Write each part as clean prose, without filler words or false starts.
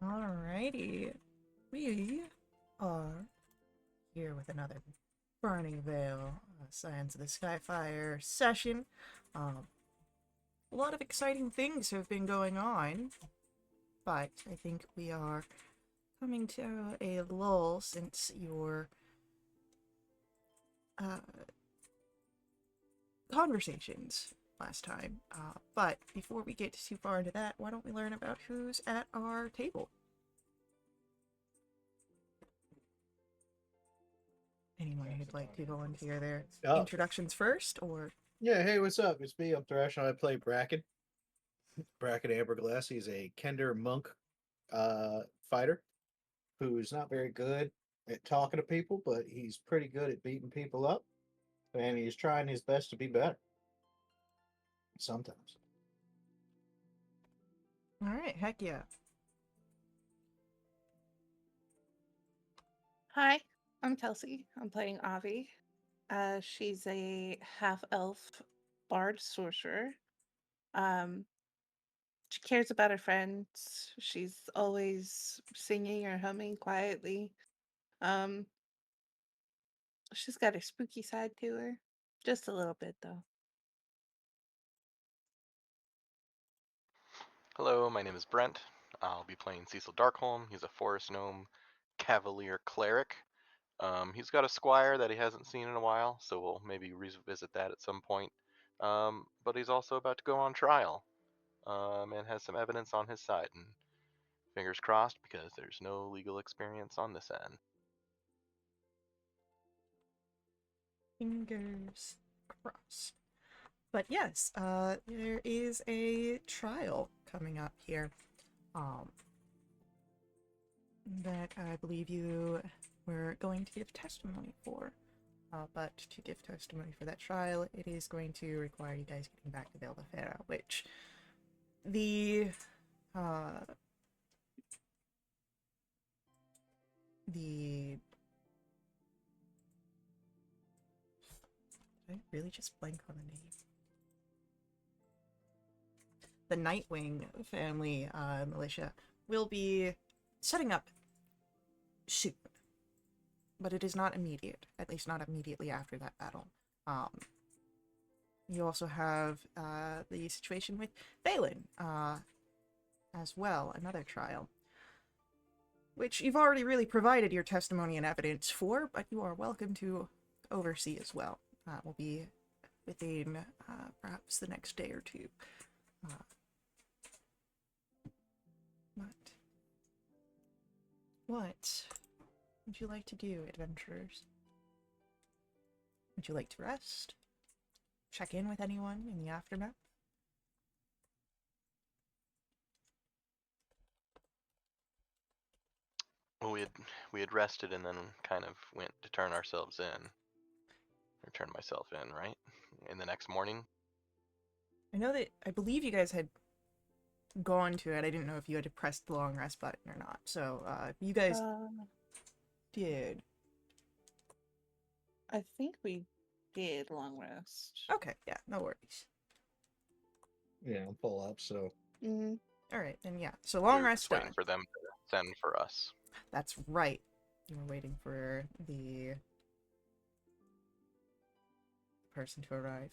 Alrighty, we are here with another Burning Veil Scions of the Skyfire session. Um, a lot of exciting things have been going on, but I think we are coming to a lull since your uh, conversations last time. But before we get too far into that, why don't we learn about who's at our table? Anyone who'd like to volunteer their Oh, introductions first, or yeah. Hey, what's up? It's me. I'm Thrash, and I play Bracken. Bracken Amberglass. He's a Kender monk uh, fighter who's not very good at talking to people, but he's pretty good at beating people up, and he's trying his best to be better sometimes. all right, heck yeah. Hi, I'm Kelsey. I'm playing Avi. She's a half elf bard sorcerer. Um, she cares about her friends. She's always singing or humming quietly. Um, she's got a spooky side to her. Just a little bit, though. Hello, my name is Brent. I'll be playing Cecil Darkholm. He's a forest gnome cavalier cleric. He's got a squire that he hasn't seen in a while, so we'll maybe revisit that at some point. But he's also about to go on trial, and has some evidence on his side. And fingers crossed, because there's no legal experience on this end. Fingers crossed. But yes, there is a trial coming up here. Um, that I believe you were going to give testimony for. But to give testimony for that trial, it is going to require you guys getting back to Valdefera, which the uh, the did I really just blank on the name? The Nightwing family militia will be setting up soon, but it is not immediate, at least not immediately after that battle. You also have the situation with Balin as well, another trial, which you've already really provided your testimony and evidence for, but you are welcome to oversee as well. Will be within perhaps the next day or two. But what would you like to do, adventurers? Would you like to rest? Check in with anyone in the aftermath? Well, we had rested and then kind of went to turn ourselves in, or turn myself in, right? In the next morning. I know that I believe you guys had gone to it. I didn't know if you had to press the long rest button or not. So, you guys Uh, did. I think we did long rest. Okay, yeah, no worries. Yeah, I'm full up. So Mm, All right, then yeah. So We long were rest just waiting done. for them to send for us. That's right. You were waiting for the person to arrive.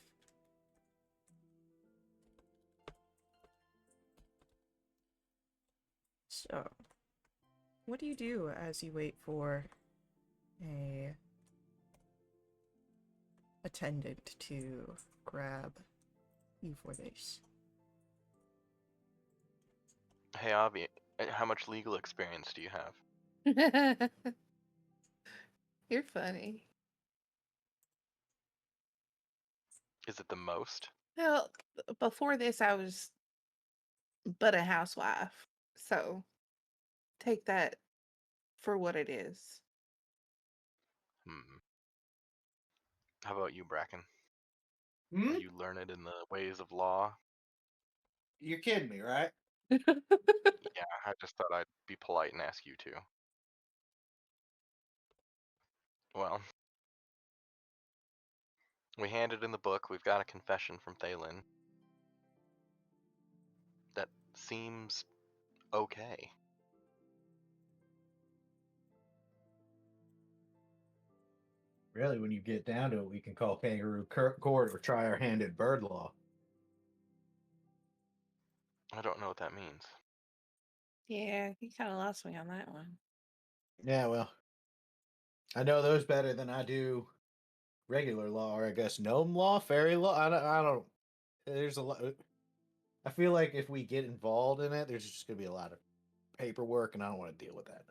So, what do you do as you wait for a attendant to grab you for this? Hey, Avi, how much legal experience do you have? You're funny. Is it the most? Well, before this, I was but a housewife. So take that for what it is. Hmm. How about you, Bracken? Are hmm? you learned in the ways of law? You're kidding me, right? Yeah, I just thought I'd be polite and ask you to. Well, we handed in the book. We've got a confession from Thalen. That seems okay. Really, when you get down to it, we can call kangaroo court or try our hand at bird law. I don't know what that means. Yeah, you kind of lost me on that one. Yeah, well, I know those better than I do regular law, or I guess gnome law, fairy law. I don't. There's a lot. I feel like if we get involved in it, there's just gonna be a lot of paperwork, and I don't want to deal with that.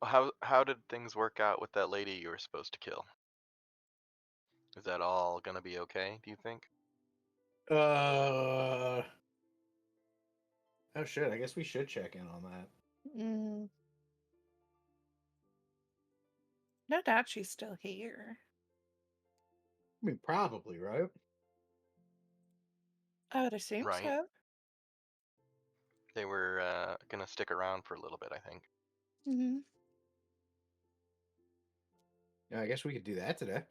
Well, how did things work out with that lady you were supposed to kill? Is that all gonna be okay? Do you think? Oh shit! I guess we should check in on that. Mm, no doubt she's still here. I mean, probably right. I would assume Right. so. They were gonna stick around for a little bit, I think. Mm-hmm. Yeah, I guess we could do that today.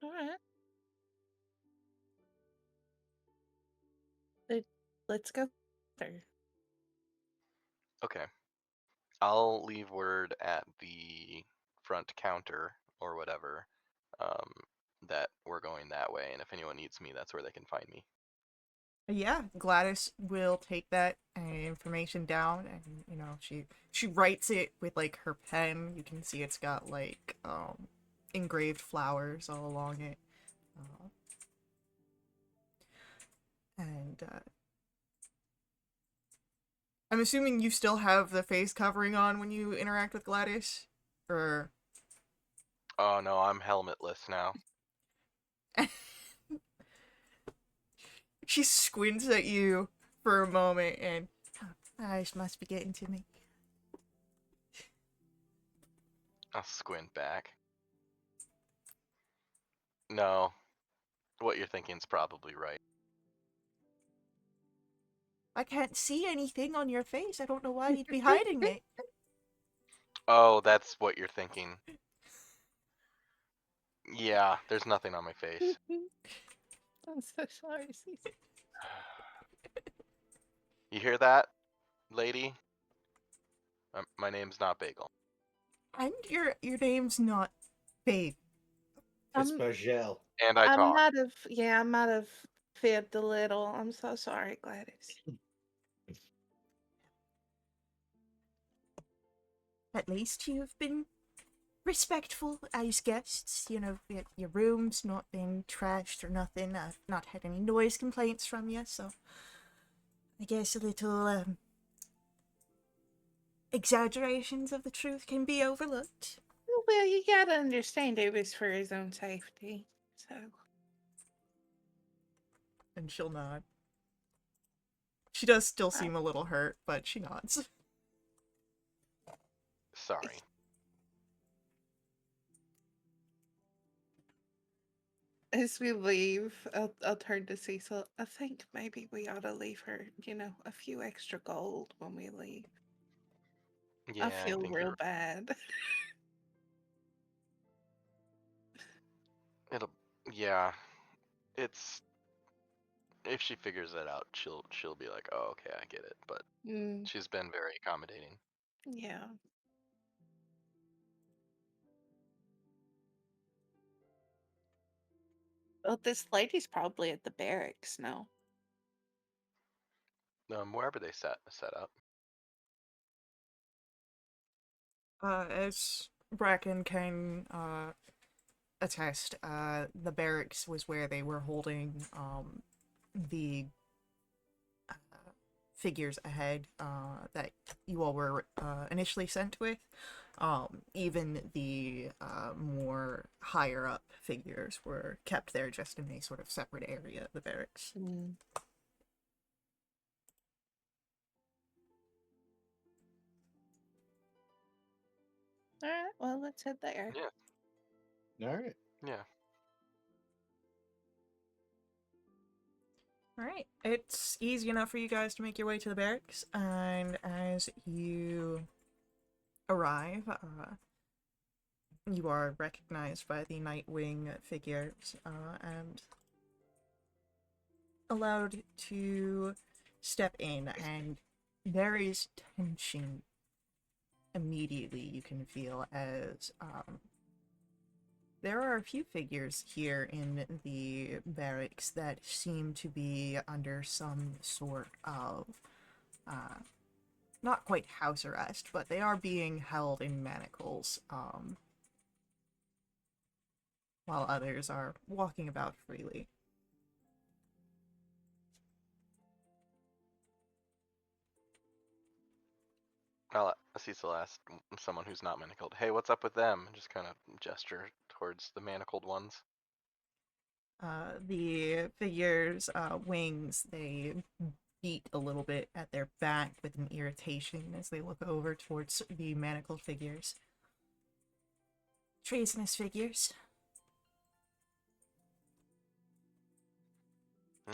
All right. Let's go there. Okay. I'll leave word at the front counter or whatever um, that we're going that way, and if anyone needs me, that's where they can find me. Yeah, Gladys will take that information down, and she writes it with like her pen. You can see it's got like engraved flowers all along it, and I'm assuming you still have the face covering on when you interact with Gladys, or Oh no, I'm helmetless now. she squints at you for a moment, and eyes must be getting to me. I'll squint back. No, what you're thinking's probably right. I can't see anything on your face. I don't know why you'd be hiding it. Oh, that's what you're thinking. Yeah, there's nothing on my face. I'm so sorry, Cece. You hear that, lady? My name's not Bagel. And your name's not Babe. It's Um, Bagel. And I I talk. I might have fibbed a little. I'm so sorry, Gladys. At least you've been respectful as guests. Your room's not been trashed or nothing. I've not had any noise complaints from you, so I guess a little exaggerations of the truth can be overlooked. Well, you gotta understand it was for his own safety. So, And she'll nod. She does still uh, seem a little hurt, but she nods. Sorry. as we leave, I'll turn to Cecil. I think maybe we ought to leave her, a few extra gold when we leave. Yeah, I I feel think real you're. bad. It'll. Yeah, it's. If she figures that out, she'll be like, oh, okay, I get it. But Mm, she's been very accommodating. yeah. Well, this lady's probably at the barracks now. Wherever they set up. As Bracken can attest, the barracks was where they were holding the figures ahead that you all were initially sent with. Even the more higher up figures were kept there just in a sort of separate area of the barracks. Mm. All right, well, let's head there. Yeah. All right. Yeah. Alright, it's easy enough for you guys to make your way to the barracks, and as you arrive, you are recognized by the Nightwing figures and allowed to step in, and there is tension immediately you can feel as there are a few figures here in the barracks that seem to be under some sort of, not quite house arrest, but they are being held in manacles, while others are walking about freely. Cecil asked someone who's not manacled, "Hey, what's up with them?" And just kind of gesture towards the manacled ones. The figures' wings, they beat a little bit at their back with an irritation as they look over towards the manacled figures. Treasonous figures.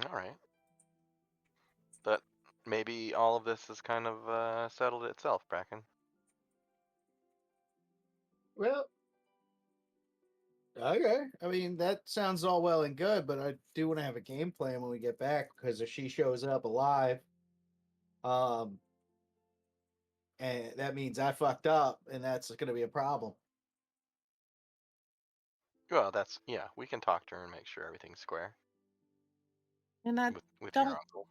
All right. But maybe all of this has kind of settled itself, Bracken. Well, okay. I mean, that sounds all well and good, but I do want to have a game plan when we get back because if she shows up alive, um, and that means I fucked up, and that's going to be a problem. Well, yeah. We can talk to her and make sure everything's square And with your don't uncle.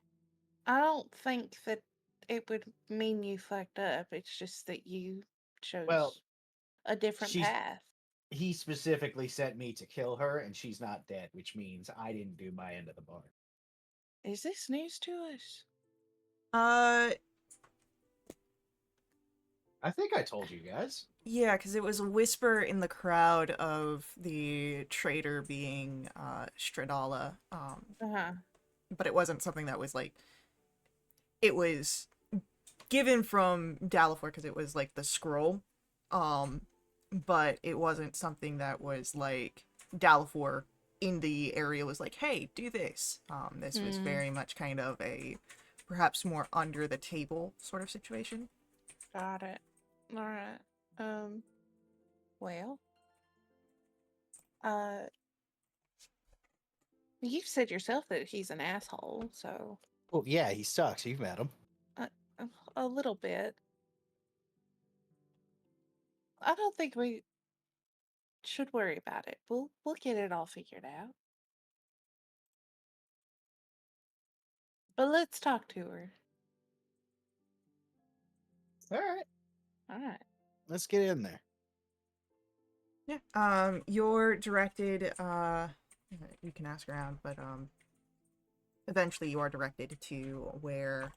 I don't think that it would mean you fucked up. It's just that you Well, chose a different path. he specifically sent me to kill her, and she's not dead, which means I didn't do my end of the bargain. Is this news to us? I think I told you guys. Yeah, because it was a whisper in the crowd of the traitor being, Stradala, Uh-huh. but it wasn't something that was, like, it was given from Dalafor because it was, like, the scroll, but it wasn't something that was, like, Dalafor in the area was like, hey, do this. This was very much kind of a, perhaps more under the table sort of situation. Got it. All right. Well, you said yourself that he's an asshole, so Oh yeah, he sucks. You've met him. a little bit. I don't think we should worry about it. We'll get it all figured out. But let's talk to her. All right, All right. let's get in there. Yeah. You're directed, you can ask around, but, eventually you are directed to where,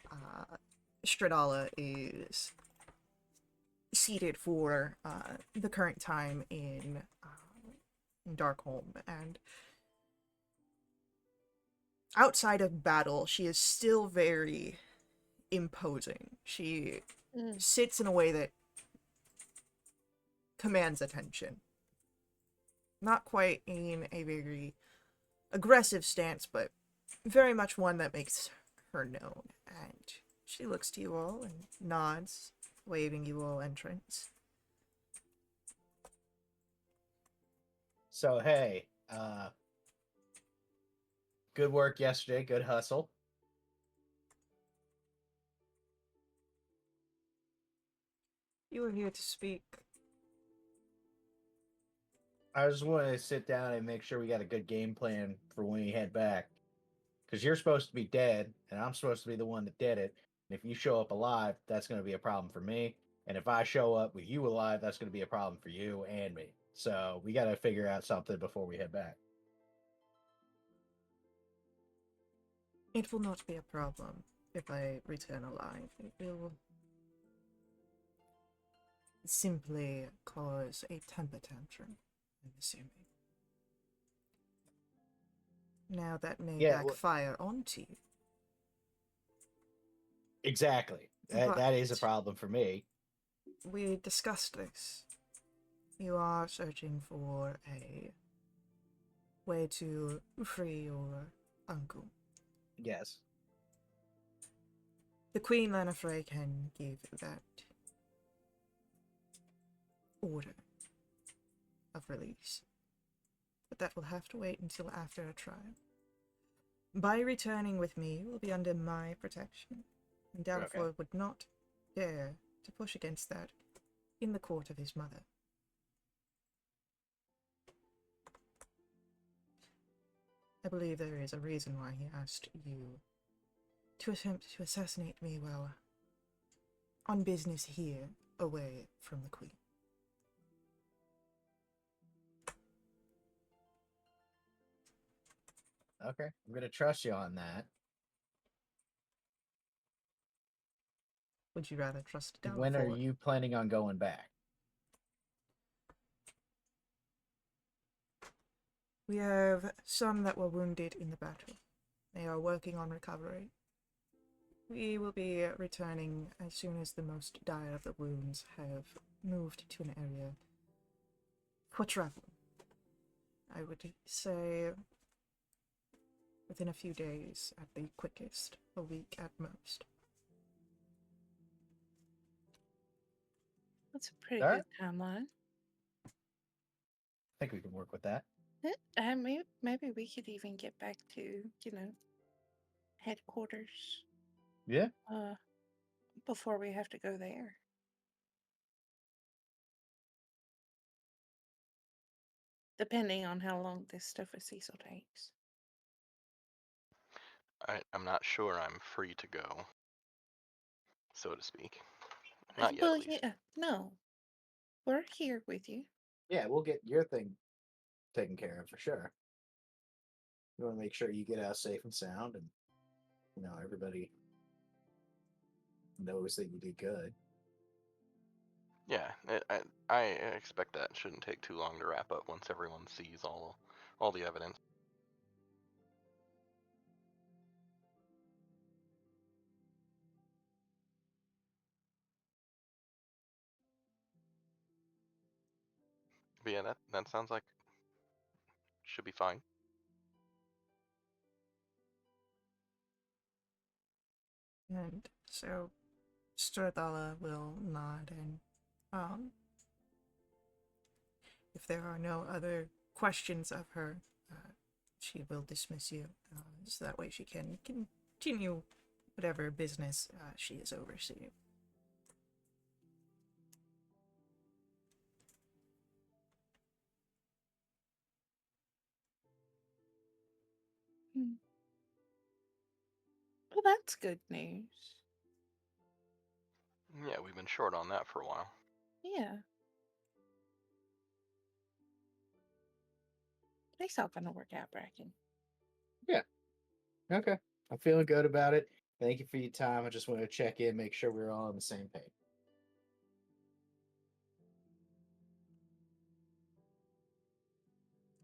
Stradala is seated for, the current time in Darkholm, and outside of battle, she is still very imposing. She sits in a way that commands attention. Not quite in a very aggressive stance, but very much one that makes her known. And she looks to you all and nods, waving you all entrance. So hey, good work yesterday. Good hustle. You are here to speak. I just want to sit down and make sure we got a good game plan for when we head back. Because you're supposed to be dead, and I'm supposed to be the one that did it. And if you show up alive, that's going to be a problem for me. And if I show up with you alive, that's going to be a problem for you and me. So we got to figure out something before we head back. It will not be a problem if I return alive. It will simply cause a temper tantrum, I'm assuming. Now that may backfire onto you. Exactly. That is a problem for me. We discussed this. You are searching for a way to free your uncle. Yes. The Queen Lenafrey can give that order of release, but that will have to wait until after a trial. By returning with me, you will be under my protection, and Dalafor would not dare to push against that in the court of his mother. I believe there is a reason why he asked you to attempt to assassinate me while on business here, away from the Queen. Okay, I'm gonna trust you on that. Would you rather trust doubtful? When are you planning on going back? We have some that were wounded in the battle. They are working on recovery. We will be returning as soon as the most dire of the wounds have moved to an area for travel. I would say within a few days at the quickest, a week at most. That's a pretty Alright. good timeline. I think we can work with that. Maybe we could even get back to, headquarters Yeah. before we have to go there. Depending on how long this stuff with Cecil takes. I'm not sure I'm free to go, so to speak. Not yet, Well, at least. yeah, no. We're here with you. Yeah, we'll get your thing taken care of for sure. You want to make sure you get out safe and sound, and everybody knows that you did good. Yeah, I expect that shouldn't take too long to wrap up once everyone sees all the evidence. But yeah, that sounds like should be fine. And so Stradala will nod and if there are no other questions of her, she will dismiss you, so that way she can continue whatever business she is overseeing. Well, that's good news. Yeah, we've been short on that for a while. Yeah. It's all gonna work out, Bracken. Okay. I'm feeling good about it. Thank you for your time. I just want to check in, make sure we're all on the same page.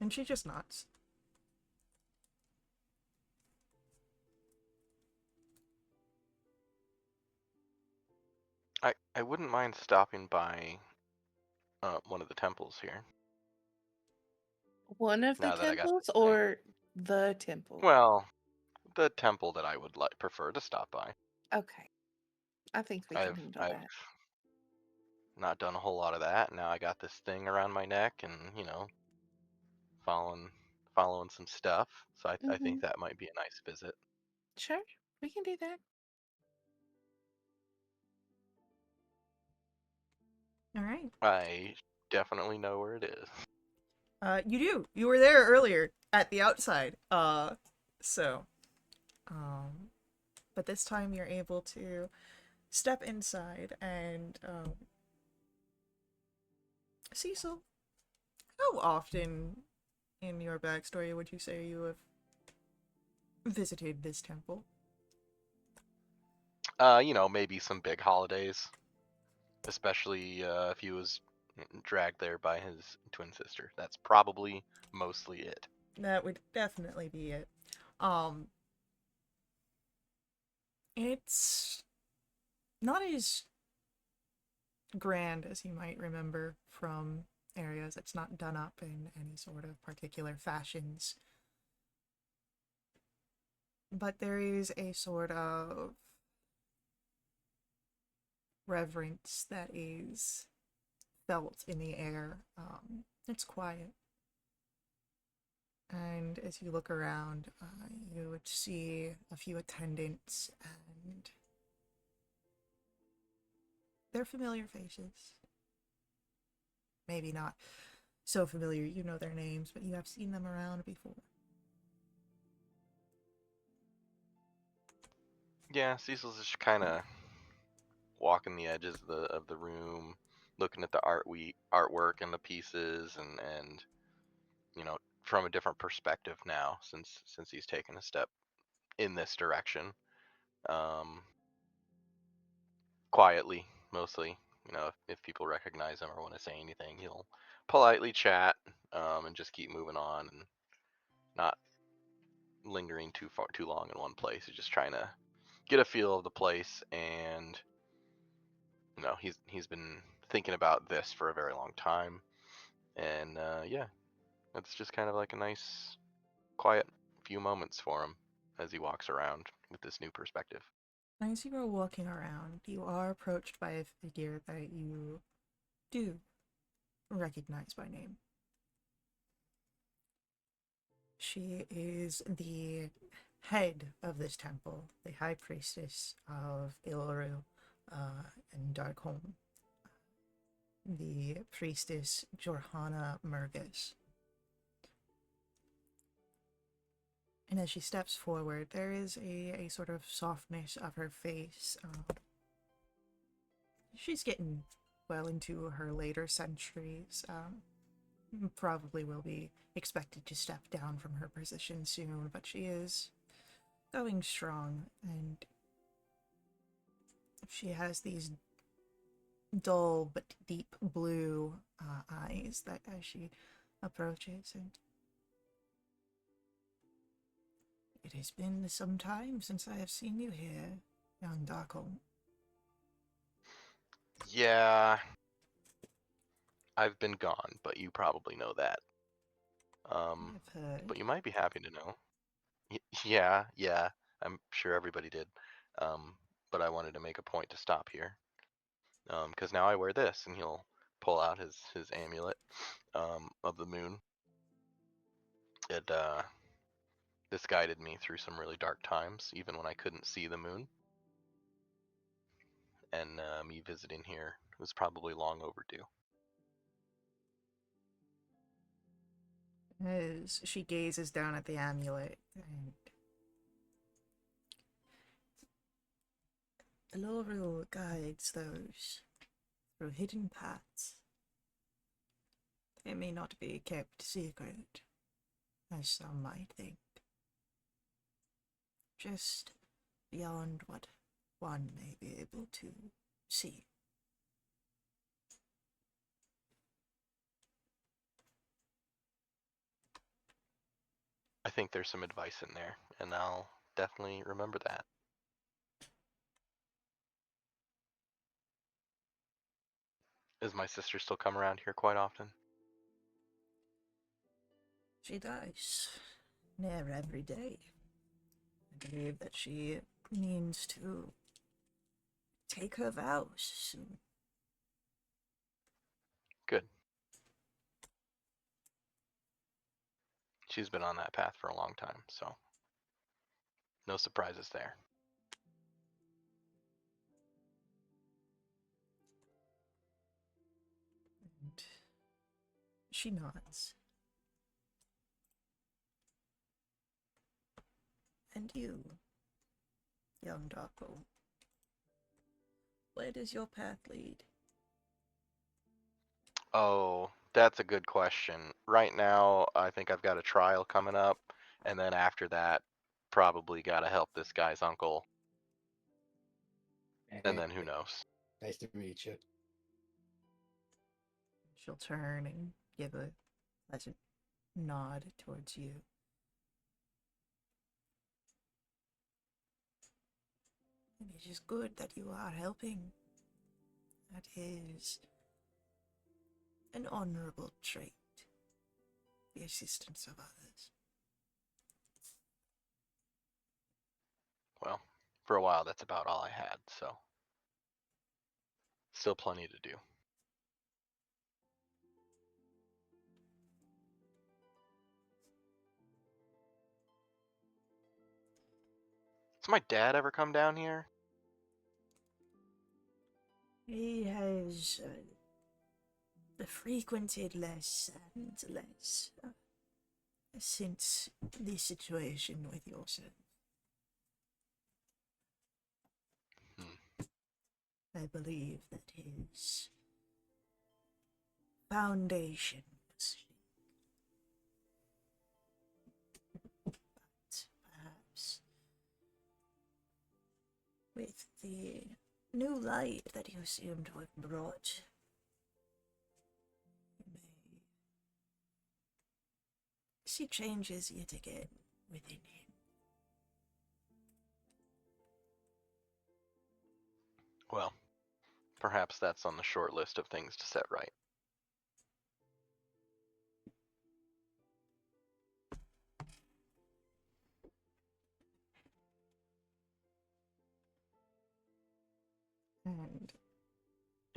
And she just nods. I wouldn't mind stopping by one of the temples here. One of the Now that I got temples this thing. or the temple? Well, the temple that I would prefer to stop by. Okay. I think we can I've handle I've that. not done a whole lot of that. Now I got this thing around my neck, and following some stuff. So I think that might be a nice visit. Sure, we can do that. All right. I definitely know where it is. You do. You were there earlier at the outside. But this time you're able to step inside and, Cecil, how often in your backstory would you say you have visited this temple? Maybe some big holidays, especially if he was dragged there by his twin sister. That's probably mostly it. That would definitely be it. It's not as grand as you might remember from areas. It's not done up in any sort of particular fashions. But there is a sort of reverence that is felt in the air. It's quiet. And as you look around, you would see a few attendants, and they're familiar faces. maybe not so familiar you know their names, but you have seen them around before. Yeah, Cecil's just kind of walking the edges of the room, looking at the artwork and the pieces, and you know, from a different perspective now since he's taken a step in this direction. Um, Quietly, mostly. You know, if people recognize him or want to say anything, he'll politely chat, and just keep moving on and not lingering too long in one place. He's just trying to get a feel of the place, and you know, he's been thinking about this for a very long time, and yeah, it's just kind of like a nice, quiet few moments for him as he walks around with this new perspective. As you are walking around, you are approached by a figure that you do recognize by name. She is the head of this temple, the high priestess of Iloru and Darkholm, the priestess Jorhana Murgis. And as she steps forward, there is a sort of softness of her face. She's getting well into her later centuries. Probably will be expected to step down from her position soon, but she is going strong, and she has these dull but deep blue eyes that as she approaches, and it has been some time since I have seen you here, young Darkholm. Yeah, I've been gone, but you probably know that. I've heard. But you might be happy to know. Yeah, I'm sure everybody did. Um, but I wanted to make a point to stop here. Because now I wear this, and he'll pull out his amulet, of the moon. It This guided me through some really dark times, even when I couldn't see the moon. And me visiting here was probably long overdue. As she gazes down at the amulet, and the Laurel guides those through hidden paths. They may not be kept secret, as some might think. Just beyond what one may be able to see. I think there's some advice in there, and I'll definitely remember that. Does my sister still come around here quite often? She does, near every day. I believe that she means to take her vows soon. Good. She's been on that path for a long time, so no surprises there. And she nods. And you, young Darko, where does your path lead? Oh, that's a good question. Right now, I think I've got a trial coming up, and then after that, probably got to help this guy's uncle, and then who knows? Nice to meet you. She'll turn and give a pleasant nod towards you. And it is good that you are helping. That is an honorable trait, the assistance of others. Well, for a while, that's about all I had, so still plenty to do. Has my dad ever come down here? He has frequented less and less since the situation with yourself. I believe that his foundation was shaky. But perhaps with the new light that you seem to have brought, you may see changes yet again within him. Well, perhaps that's on the short list of things to set right. And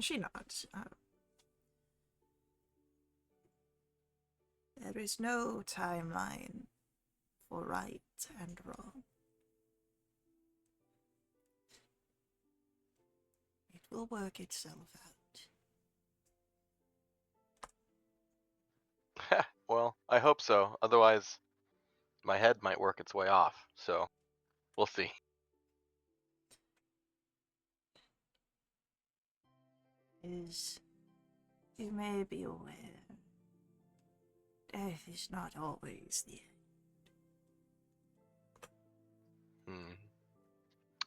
she nods. There is no timeline for right and wrong. It will work itself out. Well, I hope so. Otherwise, my head might work its way off. So, we'll see. As you may be aware, death is not always the end.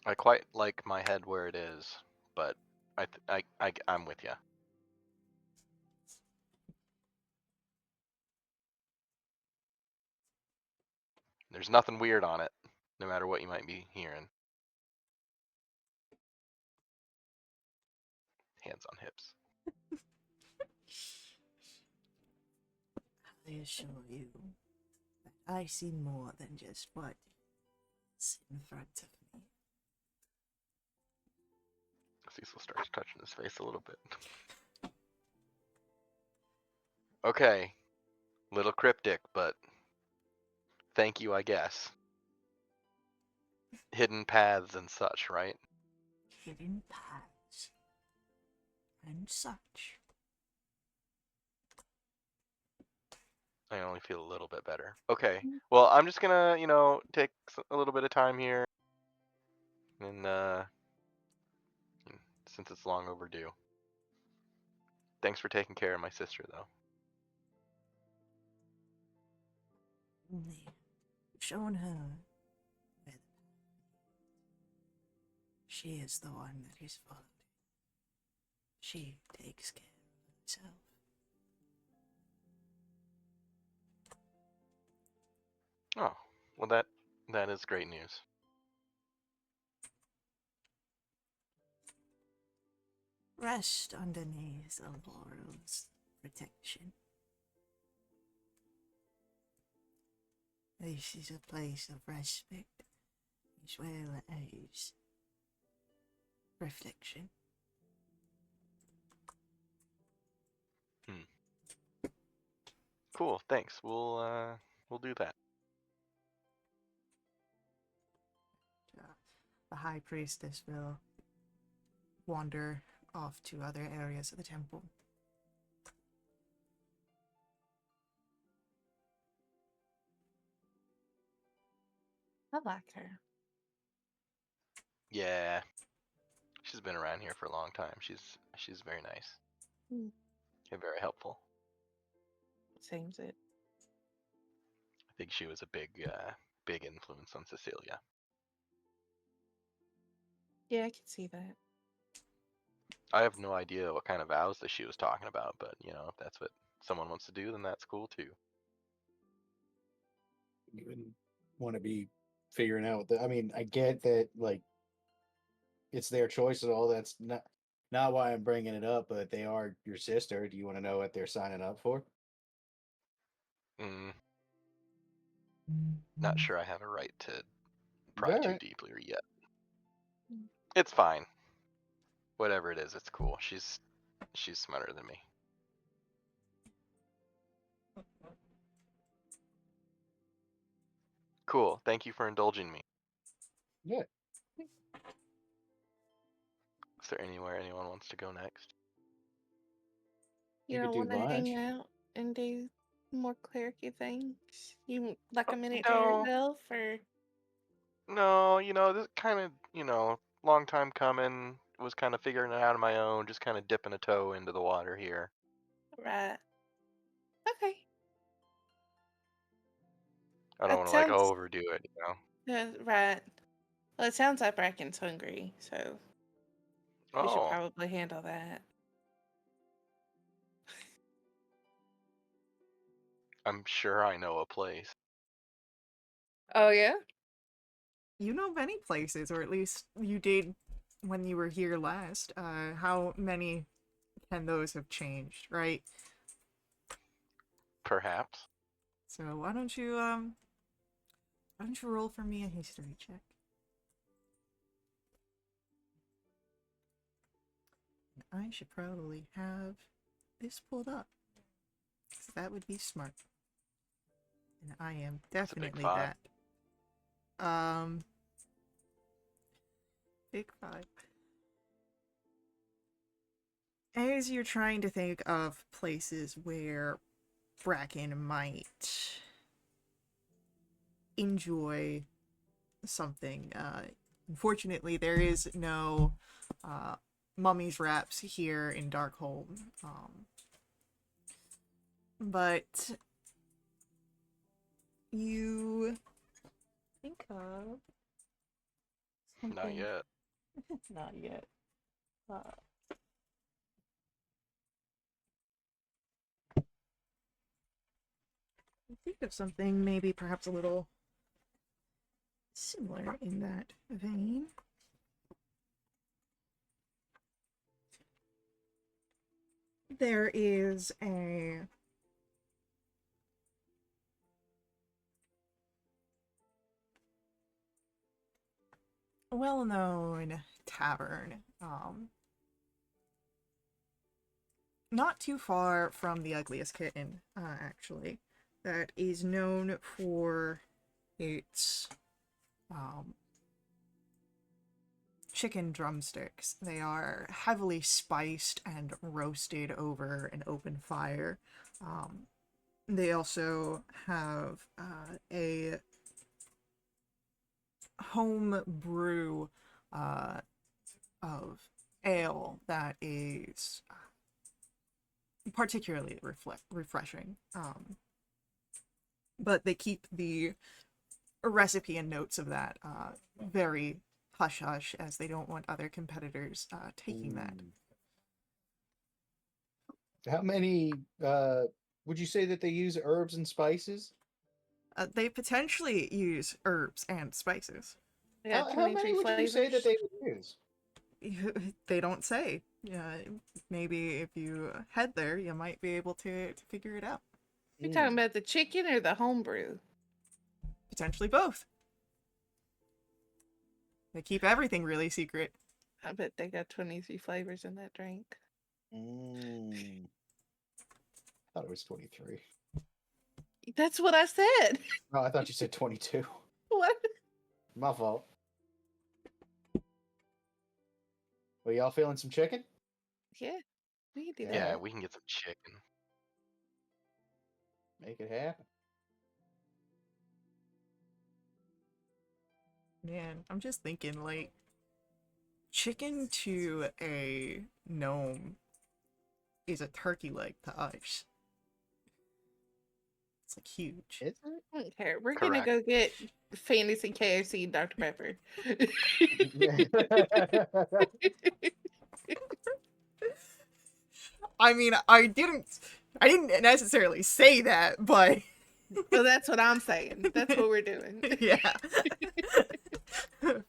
I quite like my head where it is, but I'm with you. There's nothing weird on it, no matter what you might be hearing. Hands on hips. I assure you that I see more than just what is in front of me. Cecil starts touching his face a little bit. Okay. Little cryptic, but thank you, I guess. Hidden paths and such, right? Hidden paths and such. I only feel a little bit better. Okay. Well, I'm just gonna, take a little bit of time here. And, since it's long overdue. Thanks for taking care of my sister, though. Only shown her where she is the one that is followed. She takes care of herself. Oh, well, that is great news. Rest underneath Aurora's protection. This is a place of respect as well as reflection. Cool, thanks. We'll do that. The High Priestess will wander off to other areas of the temple. I like her. Yeah. She's been around here for a long time. She's very nice. Hmm. And very helpful. Seems it. I think she was a big influence on Cecilia. Yeah, I can see that. I have no idea what kind of vows that she was talking about, but if that's what someone wants to do, then that's cool too. You wouldn't want to be figuring out I mean, I get that, like, it's their choice and all. That's not why I'm bringing it up, but they are your sister. Do you want to know what they're signing up for? Not sure I have a right to pry too Alright. deeply yet. Mm. It's fine. Whatever it is, it's cool. She's smarter than me. Cool. Thank you for indulging me. Yeah. Is there anywhere anyone wants to go next? You You could don't do want to hang lunch. out and do more clericy things? You like a miniature No, elf or no, this kind of, long time coming. Was kind of figuring it out on my own, just kind of dipping a toe into the water here. right? Okay. I don't That want to like sounds overdo it. right. Well, it sounds like Bracken's hungry, so we should Oh, probably handle that. I'm sure I know a place. Oh yeah? You know many places, or at least you did when you were here last. How many can those have changed, right? Perhaps. So why don't you roll for me a history check? I should probably have this pulled up. 'Cause that would be smart. And I am It's a big definitely five. that. Big five. As you're trying to think of places where Bracken might enjoy something, unfortunately, there is no mummies wraps here in Darkhold. But you think of Not something. yet. Not yet. Think of something maybe perhaps a little similar in that vein. There is a well-known tavern, not too far from the Ugliest Kitten, actually, that is known for its chicken drumsticks. They are heavily spiced and roasted over an open fire. They also have a home brew of ale that is particularly refreshing. But they keep the recipe and notes of that very hush hush, as they don't want other competitors taking that. How many would you say that they use herbs and spices? They potentially use herbs and spices. Yeah, How many 23 would you say that flavors. they would use? They don't say. Yeah, maybe if you head there, you might be able to figure it out. You're talking about the chicken or the homebrew? Potentially both. They keep everything really secret. I bet they got 23 flavors in that drink. I thought it was 23. That's what I said. No, I thought you said 22. What? My fault. Well, y'all feeling some chicken? Yeah, we can do Yeah. that. Yeah, we can get some chicken. Make it happen. Man, I'm just thinking, like, chicken to a gnome is a turkey leg to us. It's like huge. Is I don't care. We're gonna Correct. go get Fantasy KFC Dr. Pepper. it? I mean, I didn't necessarily say that, but Well, that's what I'm saying. That's what we're doing. yeah.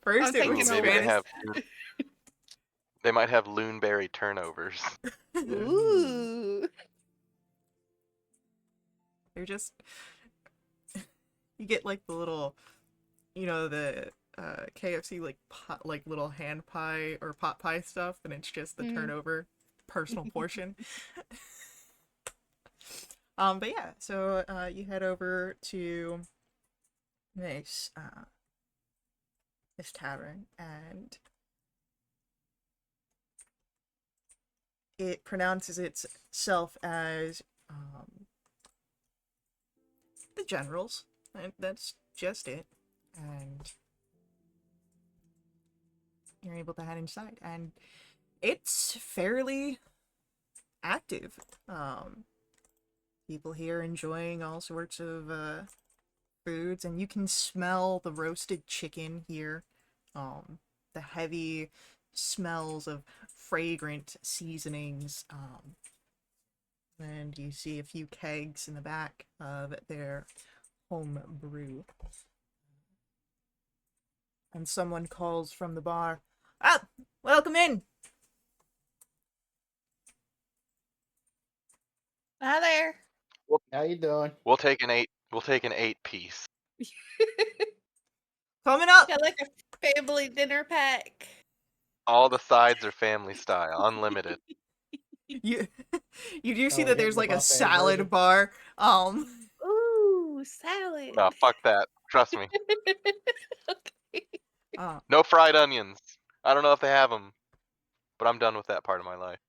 First I'm it taking was They over. might Spanish. have they might have loonberry turnovers. Ooh. They're just you get like the little, the KFC like pot, like little hand pie or pot pie stuff, and it's just the turnover personal portion. But yeah, so you head over to this this tavern, and it pronounces itself as the Generals. And that's just it. And you're able to head inside. And it's fairly active. People here enjoying all sorts of foods, and you can smell the roasted chicken here. The heavy smells of fragrant seasonings. And you see a few kegs in the back of their home brew. And someone calls from the bar, "Ah, welcome in!" Hi there. How you doing? We'll take an 8. We'll take an 8-piece. Coming up! Got like a family dinner pack. All the sides are family style, unlimited. You, you do see we're that there's hitting the like a buffet salad version. bar. Ooh, salad. No, fuck that. Trust me. Okay. No fried onions. I don't know if they have them, but I'm done with that part of my life.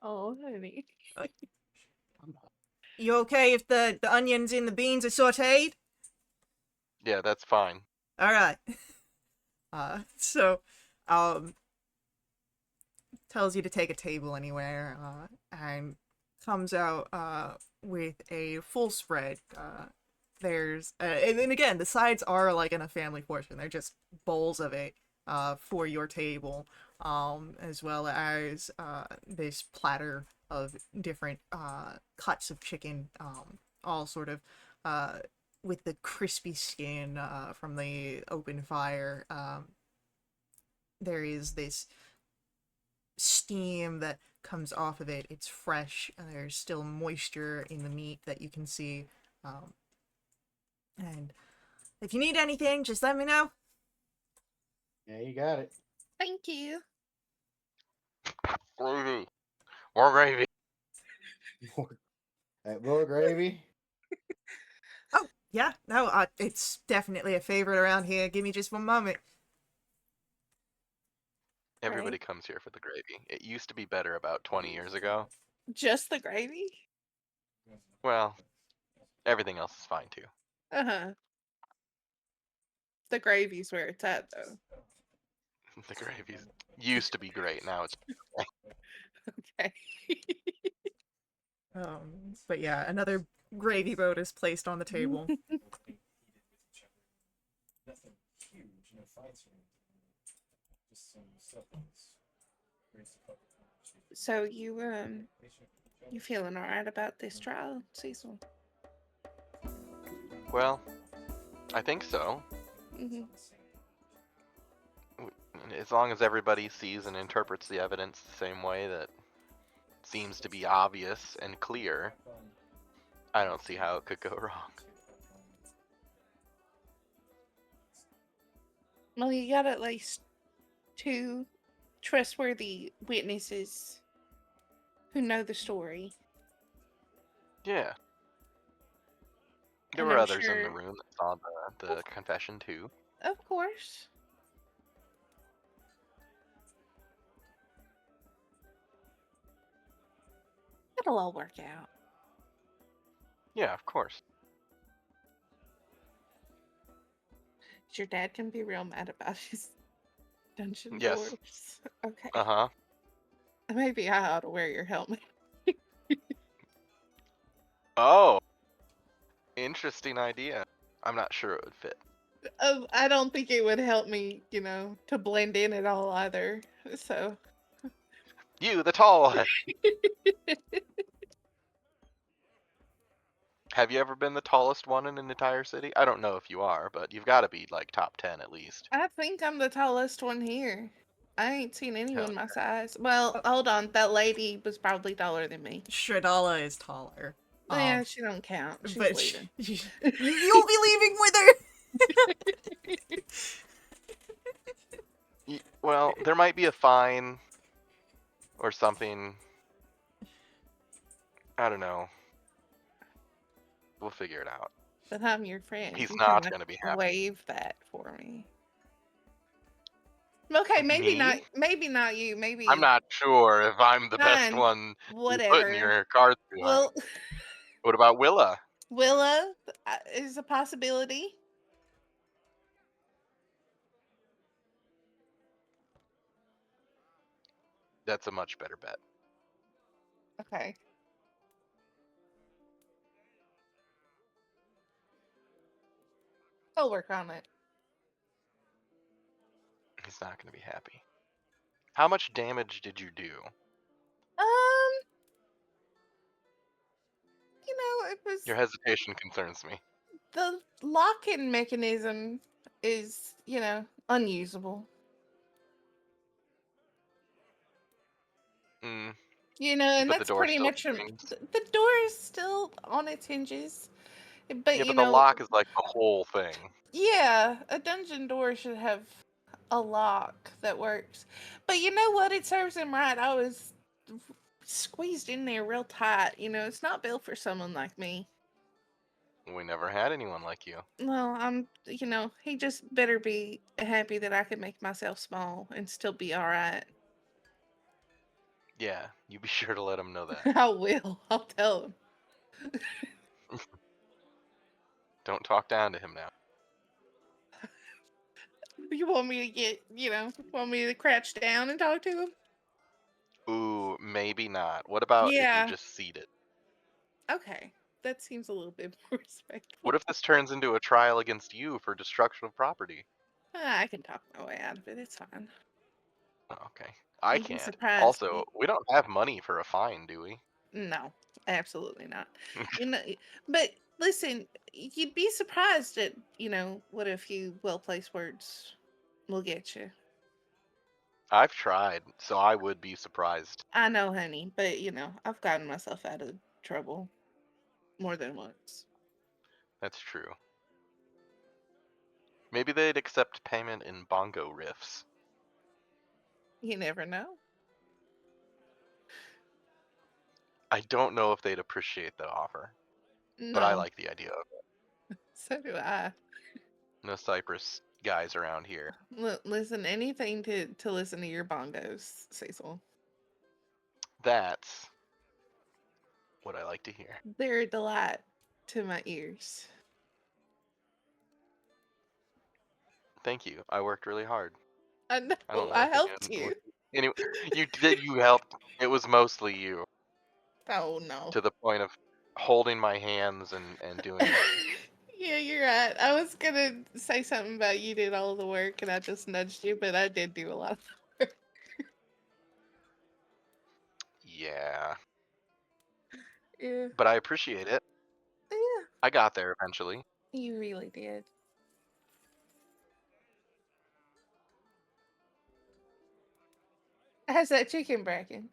Oh, honey. You okay if the onions in the beans are sauteed? Yeah, that's fine. All right. So, tells you to take a table anywhere, and comes out with a full spread. There's and then again, the sides are like in a family portion. They're just bowls of it for your table, as well as this platter of different cuts of chicken, all sort of with the crispy skin from the open fire. There is this steam that comes off of it. It's fresh, and there's still moisture in the meat that you can see. And if you need anything, just let me know. Yeah, you got it. Thank you. Gravy. More gravy. More gravy. Oh, yeah, no, it's definitely a favorite around here. Give me just one moment. Everybody comes here for the gravy. It used to be better about 20 years ago. Just the gravy? Well, everything else is fine too. Uh-huh. The gravy's where it's at, though. The gravy used to be great. Now it's Okay. But yeah, another gravy boat is placed on the table. So you feeling alright about this trial, Cecil? well, I think so. Mm-hmm. As long as everybody sees and interprets the evidence the same way that seems to be obvious and clear, I don't see how it could go wrong. Well, you got at least 2 trustworthy witnesses who know the story. Yeah. There And were I'm others in the sure- room that saw the confession too. Of course. It'll all work out. Yeah, of course. Your dad can be real mad about his dungeon Yes. dwarfs. Okay. Uh-huh. Maybe I ought to wear your helmet. Oh. Interesting idea. I'm not sure it would fit. I don't think it would help me, to blend in at all either. So. You, the tall one. Have you ever been the tallest one in an entire city? I don't know if you are, but you've got to be like top 10 at least. I think I'm the tallest one here. I ain't seen Hell anyone my size. Well, hold on. That lady was probably taller than me. Shredala is taller. Yeah, she don't count. She's But leaving. you'll be leaving with her! Well, there might be a fine or something. I don't know. We'll figure it out. But I'm your friend. He's You not can going to be happy. waive that for me. Okay, maybe not. Me? Maybe not you. Maybe I'm not sure if I'm the best fine. one you're putting Whatever. your cards behind. Well, What about Willa? Willa is a possibility. That's a much better bet. Okay. I'll work on it. He's not going to be happy. How much damage did you do? It was Your hesitation concerns me. the lock-in mechanism is, unusable. Mm, And but the that's door pretty still much swings. the door is still on its hinges. But Yeah, but the lock is like the whole thing. yeah, a dungeon door should have a lock that works. But you know what? It serves him right. I was squeezed in there real tight. It's not built for someone like me. We never had anyone like you. Well, he just better be happy that I can make myself small and still be all right. Yeah, you be sure to let him know that. I will. I'll tell him. Don't talk down to him now. You want me to want me to crouch down and talk to him? Ooh, maybe not. What about if you Yeah. just seed it? Okay. That seems a little bit more respectful. What if this turns into a trial against you for destruction of property? I can talk my way out of it. It's fine. Oh, okay. I You'd be can't. surprised. Also, we don't have money for a fine, do we? No, absolutely not. You know, but listen, you'd be surprised at what a few well-placed words will get you. I've tried, so I would be surprised. I know, honey, but I've gotten myself out of trouble more than once. That's true. Maybe they'd accept payment in bongo riffs. You never know. I don't know if they'd appreciate the offer, but I No, like the idea of it. so do I. No Cypress guys around here. Listen, anything to listen to your bongos, Cecil. That's what I like to hear. They're a delight to my ears. Thank you. I worked really hard. I know. I don't know I if helped you. anyway, you did. You helped. It was mostly you, Oh no. to the point of holding my hands and doing what. Yeah, you're right. I was gonna say something about you did all the work and I just nudged you, but I did do a lot of the work. Yeah, Yeah. but I appreciate it. Yeah. I got there eventually. You really did. How's that chicken bracken?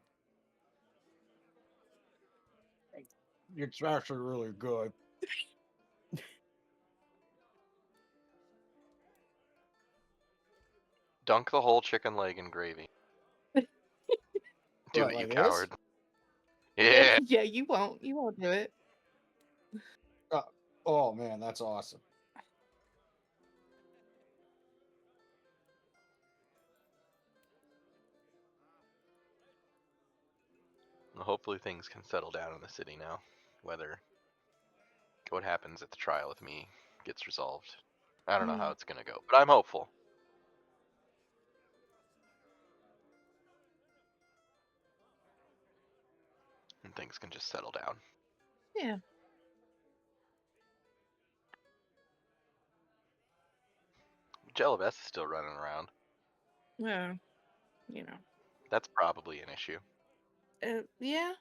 It's actually really good. Dunk the whole chicken leg in gravy. Do What, it, you like this? coward. Yeah. Yeah, you won't. You won't do it. Oh man, that's awesome. Well, hopefully things can settle down in the city now. Whether what happens at the trial with me gets resolved. I don't know how it's gonna go, but I'm hopeful. And things can just settle down. Yeah. Jellavest is still running around. Well, That's probably an issue. yeah,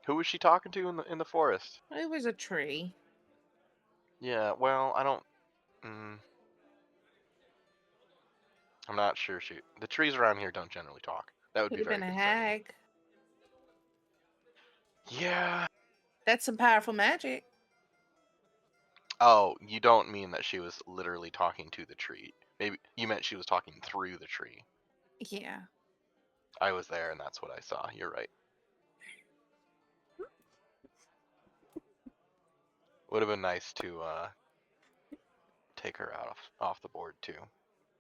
Who was she talking to in the forest? it was a tree. Yeah, well, I don't. I'm not sure. The trees around here don't generally talk. That would Could be have very been a concerning. hag. Yeah. That's some powerful magic. Oh, you don't mean that she was literally talking to the tree. Maybe you meant she was talking through the tree. Yeah. I was there and that's what I saw. You're right. Would have been nice to take her out off the board too.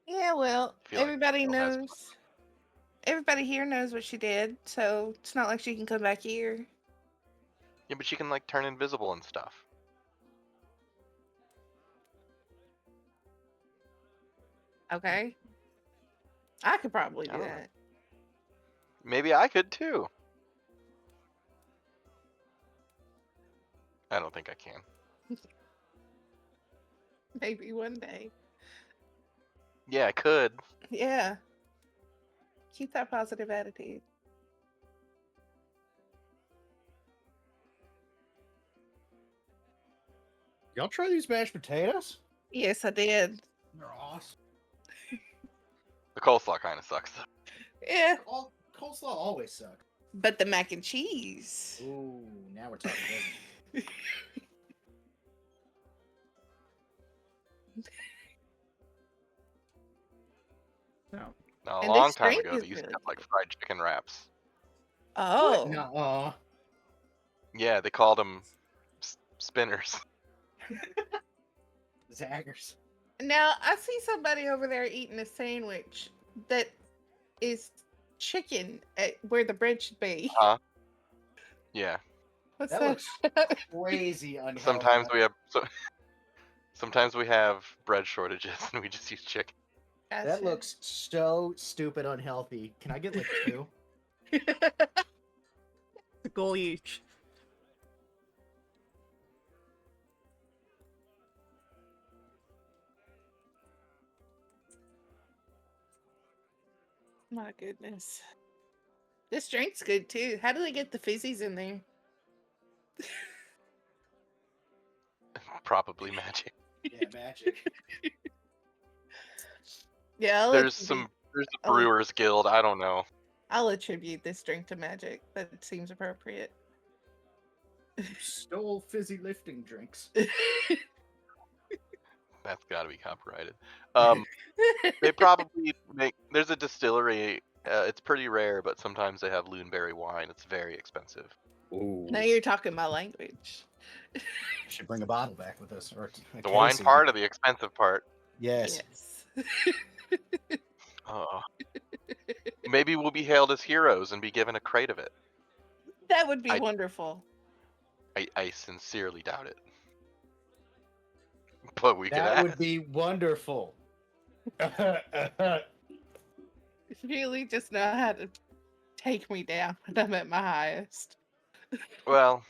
Yeah, well, I feel like everybody Jill has knows. Everybody here knows what she did, so it's not like she can come back here. Yeah, but she can like turn invisible and stuff. Okay, I could probably I do don't know. that. Maybe I could too. I don't think I can. Maybe one day. Yeah, I could. Yeah, keep that positive attitude. Y'all try these mashed potatoes? Yes, I did. They're awesome. The coleslaw kind of sucks though. Yeah, Coleslaw always suck. but the mac and cheese. Ooh, now we're talking business. No. Now, a And long this time drink ago, is they used to good. have like fried chicken wraps. Oh, No. Yeah, they called them spinners. Zaggers. now I see somebody over there eating a sandwich that is chicken at where the bread should be. Huh? Yeah. What's That that? looks crazy unhealthy. Sometimes we have bread shortages and we just use chicken. That Gotcha. looks so stupid unhealthy. Can I get like 2? A goal each. My goodness. This drink's good too. How do they get the fizzies in there? Probably magic. Yeah, magic. Yeah, There's the I'll- Brewers Guild. I don't know. I'll attribute this drink to magic. That seems appropriate. Stole fizzy lifting drinks. That's got to be copyrighted. They probably make. There's a distillery. It's pretty rare, but sometimes they have Loonberry wine. It's very expensive. Ooh. Now you're talking my language. Should bring a bottle back with us. Or a The wine case even. part or the expensive part? Yes. Yes. Oh. Maybe we'll be hailed as heroes and be given a crate of it. That would be I- wonderful. I sincerely doubt it. But we could That ask. would be wonderful. Really just know how to take me down when I'm at my highest. Well,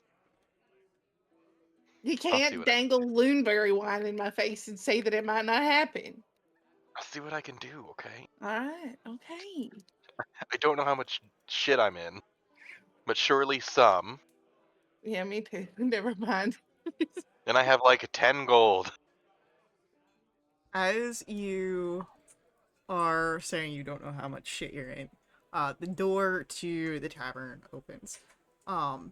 You see can't what I- dangle loonberry wine in my face and say that it might not happen. I'll see what I can do, okay? Alright, okay. I don't know how much shit I'm in, but surely some. Yeah, me too. Never mind. And I have like 10 gold. As you are saying you don't know how much shit you're in, the door to the tavern opens. And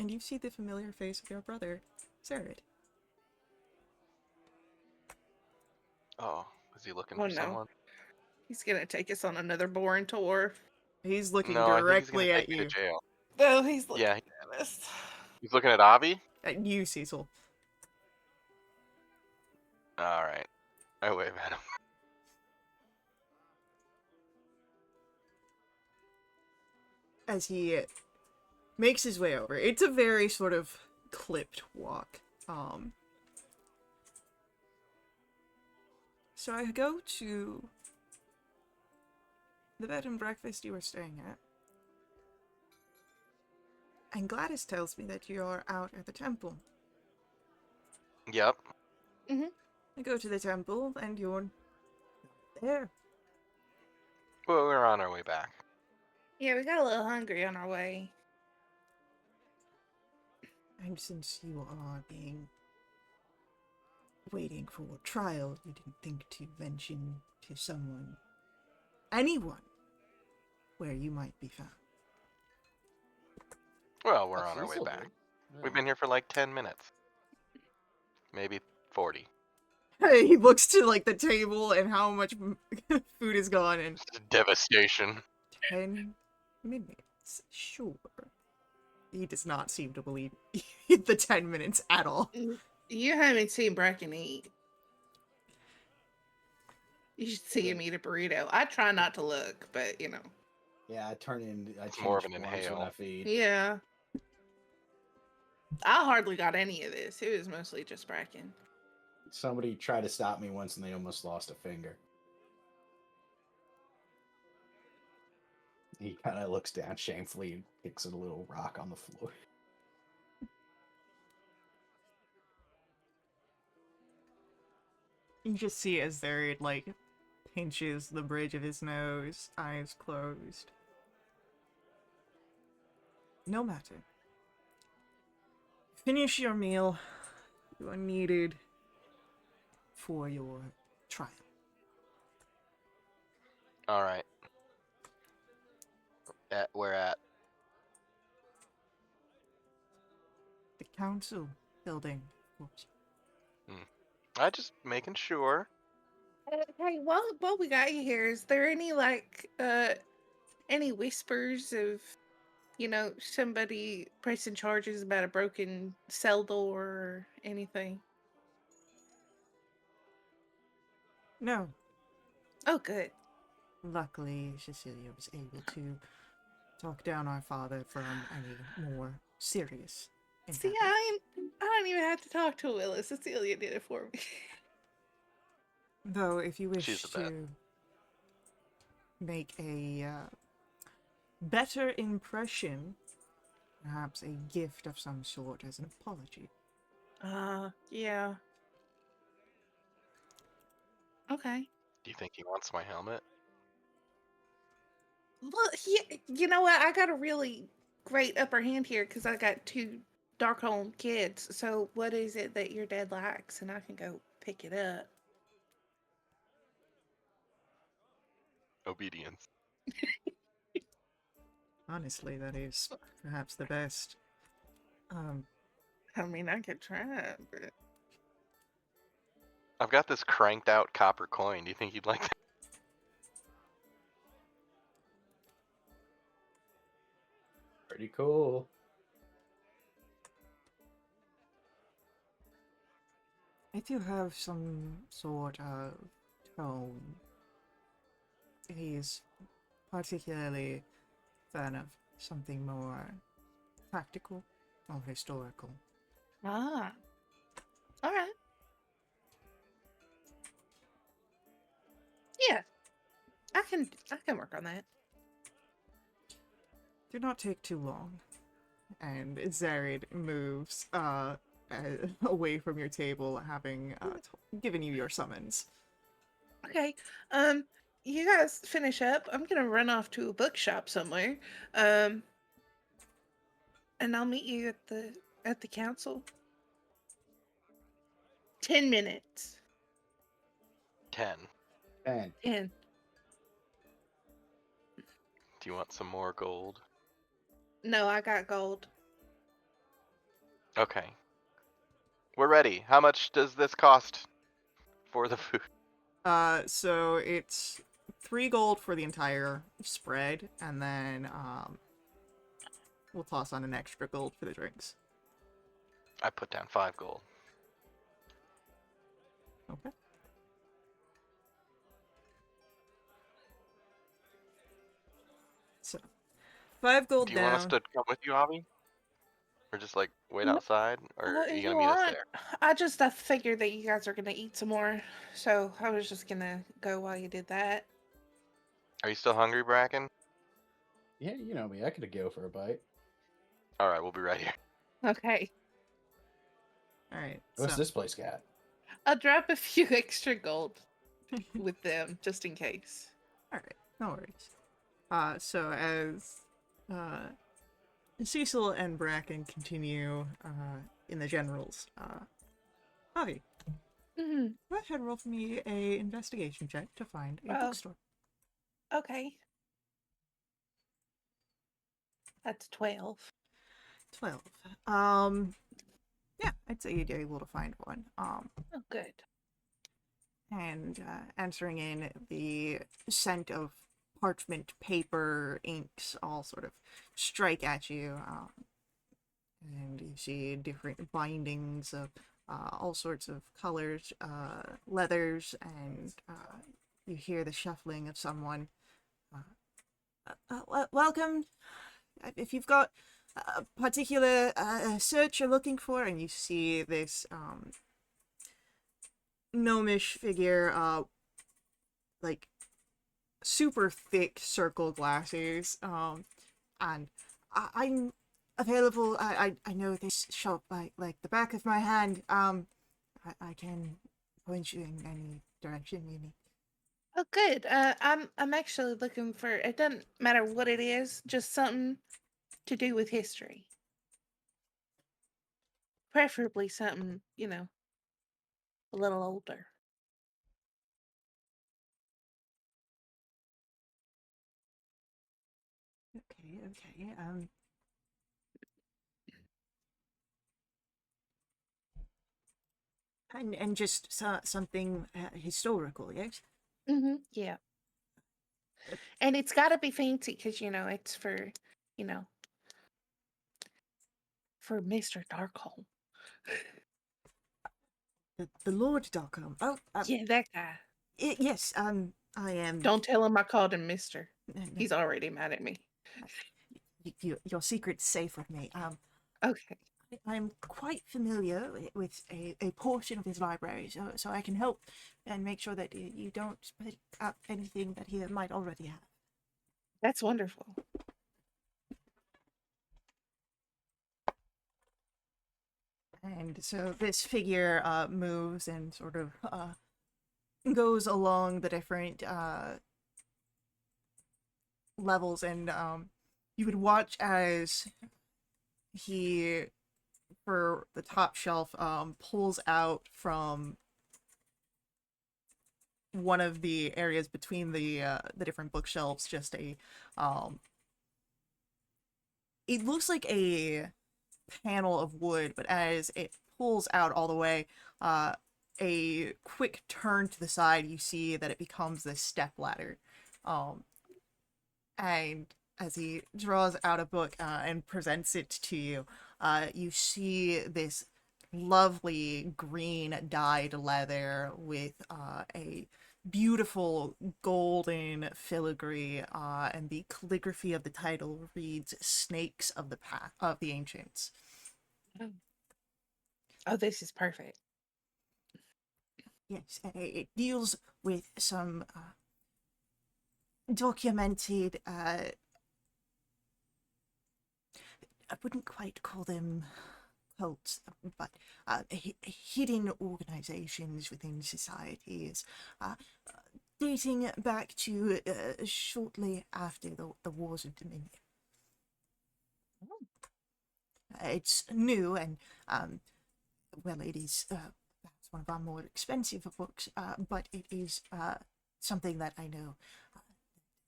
you see the familiar face of your brother, Zared. Oh, is he looking Oh, for no. someone? He's gonna take us on another boring tour. He's looking No, I think he's gonna directly take at me you. to jail. Oh, he's looking Yeah, at us. he's looking at Avi? At you, Cecil. Alright. I wave at him. As he makes his way over. It's a very sort of clipped walk. So I go to the bed and breakfast you were staying at. And Gladys tells me that you're out at the temple. Yep. I go to the temple and you're there. Well, we're on our way back. Yeah, we got a little hungry on our way. And since you are waiting for trial, you didn't think to mention to anyone, where you might be found. Well, we're That's on our way Cecil back. did. We've been here for like 10 minutes. Maybe 40. He looks to like the table and how much food is gone, and Devastation. 10 minutes, sure. He does not seem to believe the 10 minutes at all. You haven't seen Bracken eat. You should see him eat a burrito. I try not to look, but you know. Yeah, I It's more of change an forms when inhale. I feed. Yeah. I hardly got any of this. It was mostly just Bracken. Somebody tried to stop me once and they almost lost a finger. He kind of looks down shamefully and kicks a little rock on the floor. You just see as there like pinches the bridge of his nose, eyes closed. No matter. Finish your meal. You are needed for your trial. All right. Where at? The council building, of course. I just making sure. Hey, while we got you here, is there any whispers of, somebody pressing charges about a broken cell door or anything? No, Oh, good. luckily Cecilia was able to talk down our father from any more serious See, endeavor. I don't even have to talk to Willa. Cecilia did it for me. Though, if you She's wish the best. to make a better impression, perhaps a gift of some sort as an apology. Yeah. Okay. Do you think he wants my helmet? Well, you know what? I got a really great upper hand here because I got 2 Darkholm kids. So, what is it that your dad likes, and I can go pick it up? Obedience. Honestly, that is perhaps the best. I mean, I could try it, but I've got this cranked out copper coin. Do you think you'd like that? Pretty cool. I do have some sort of tone. He's particularly fan of something more practical or historical. all right. Yeah, I can work on that. Do not take too long. And Zared moves away from your table, having given you your summons. Okay. You guys finish up. I'm gonna run off to a bookshop somewhere. And I'll meet you at the council. 10 minutes. 10. And 10. Do you want some more gold? No, I got gold. Okay. We're ready. How much does this cost for the food? So it's 3 gold for the entire spread, and then we'll toss on an extra gold for the drinks. I put down 5 gold. Okay. So 5 gold Do you want us down. to come with you, Avi? Or just like wait No, outside? Or are if you you gonna meet us want, there? I figured that you guys are gonna eat some more, so I was just gonna go while you did that. Are you still hungry, Bracken? yeah, you know me, I could go for a bite. Alright, we'll be right here. Okay. Alright, What's so this place got? I'll drop a few extra gold with them, just in case. alright, no worries. So as Cecil and Bracken continue in the generals, Avi, Mm-hmm. go ahead and roll for me a investigation check to find a Oh. bookstore. Okay. That's 12. 12. Yeah, I'd say you'd be able to find one. Oh, good. And answering in the scent of parchment, paper, inks, all sort of strike at you. And you see different bindings of all sorts of colors, leathers, and you hear the shuffling of someone. Welcome. If you've got a particular search you're looking for, and you see this gnomish figure, like super thick circle glasses, and I'm available. I know this shop like the back of my hand. I can point you in any direction you need. Oh, good. I'm actually looking for. It doesn't matter what it is, just something to do with history. Preferably something, a little older. Okay. And just something historical, yes? Yeah. And it's got to be fancy because it's you know, for Mr. Darkholm. The Lord Darkholm. Oh, Yeah, that guy. yes. I am. Don't tell him I called him Mister. No, He's already mad at me. your secret's safe with me. Okay. I'm quite familiar with a portion of his library, so I can help and make sure that you don't pick up anything that he might already have. That's wonderful. And so this figure moves and sort of goes along the different levels, and you would watch as he, for the top shelf, pulls out from one of the areas between the different bookshelves just a it looks like a panel of wood, but as it pulls out all the way, a quick turn to the side, you see that it becomes this step ladder. And as he draws out a book and presents it to you, you see this lovely green dyed leather with a beautiful golden filigree, and the calligraphy of the title reads "Snakes of the Path of the Ancients." Oh, this is perfect. Yes, it deals with some documented. I wouldn't quite call them cults, but hidden organizations within societies, dating back to shortly after the Wars of Dominion. It's new and, well, it is perhaps one of our more expensive books, but it is something that I know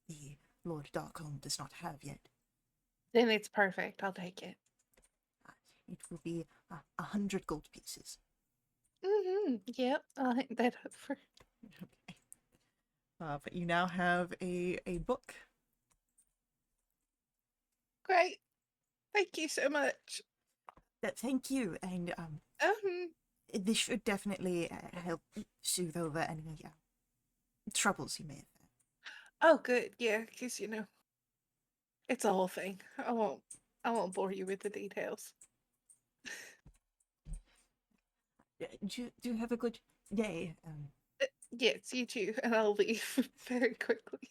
the Lord Darkholm does not have yet. Then it's perfect. I'll take it. It will be 100 gold pieces. Yep. I'll hang that up for. Okay. But you now have a book. Great. Thank you so much. Thank you, and this should definitely help soothe over any troubles you may have had. Oh, good. Yeah, because it's a whole thing. I won't bore you with the details. Do you have a good day? Yes, you too. And I'll leave very quickly.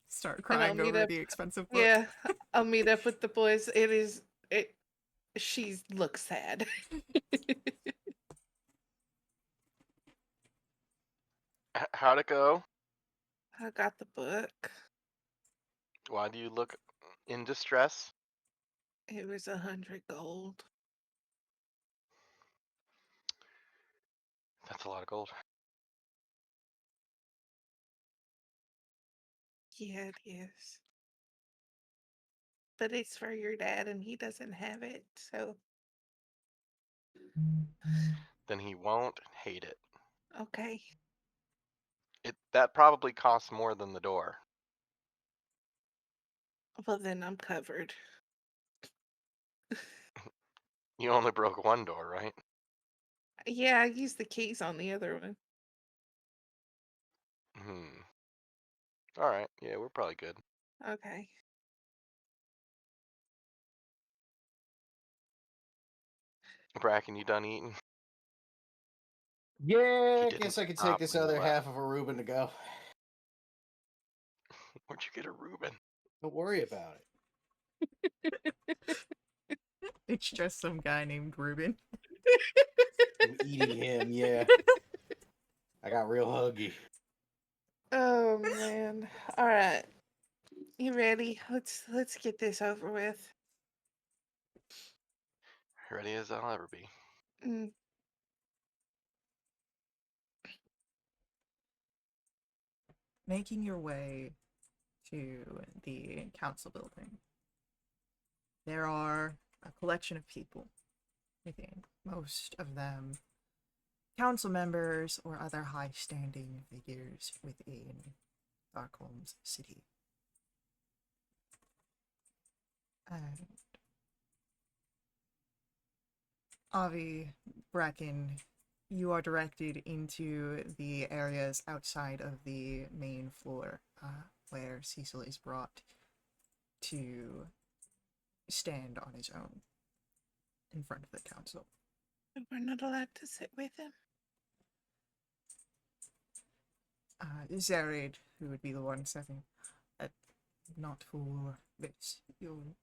Start And I'll crying meet over up. the expensive book. Yeah, I'll meet up with the boys. She looks sad. How'd it go? I got the book. Why do you look in distress? It was 100 gold. That's a lot of gold. Yeah, it is. But it's for your dad and he doesn't have it, so Then he won't hate it. okay. That probably costs more than the door. Well, then I'm covered. You only broke one door, right? Yeah, I used the keys on the other one. All right. Yeah, we're probably good. Okay. Bracken, you done eating? Yeah, He I didn't guess I could take stop this when you other left. half of a Reuben to go. Where'd you get a Reuben? Don't worry about it. It's just some guy named Ruben. I'm eating him, yeah. I got real huggy. Oh man. All right. You ready? Let's get this over with. Ready as I'll ever be. Mm. Making your way to the council building, there are a collection of people within, most of them council members or other high-standing figures within Darkholm's city. And Avi, Bracken, you are directed into the areas outside of the main floor, where Cecil is brought to stand on his own in front of the council. We're not allowed to sit with him. Zared, who would be the one setting, not for this. You're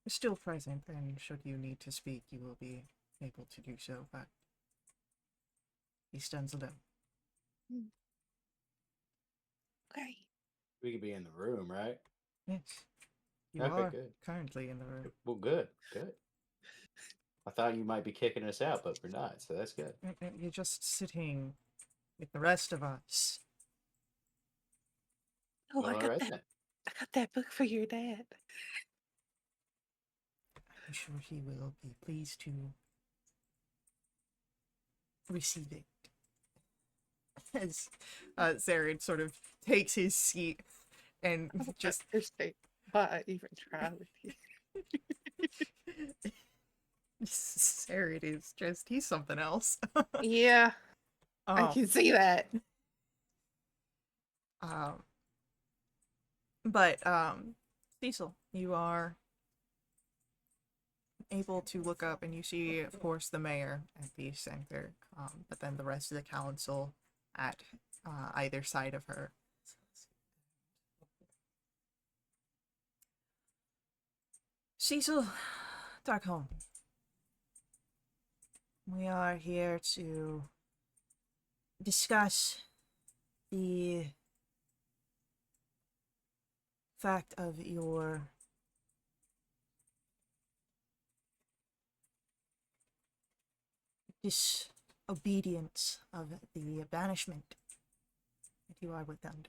still present, and should you need to speak, you will be able to do so, but he stands alone. Okay. We could be in the room, right? Yes, you Okay, are good. currently in the room. Well, good. I thought you might be kicking us out, but we're not, so that's good. You're just sitting with the rest of us. Oh, Well, all right then. I got that book for your dad. I'm sure he will be pleased to receive it. As Zared sort of takes his seat and just understand why I even try with you. Zared is just, he's something else. Yeah, I Oh, can see that. But Cecil, you are able to look up and you see, of course, the mayor at the center, but then the rest of the council at either side of her. Cecil, Darkholm, we are here to discuss the fact of your disobedience of the banishment that you are with them,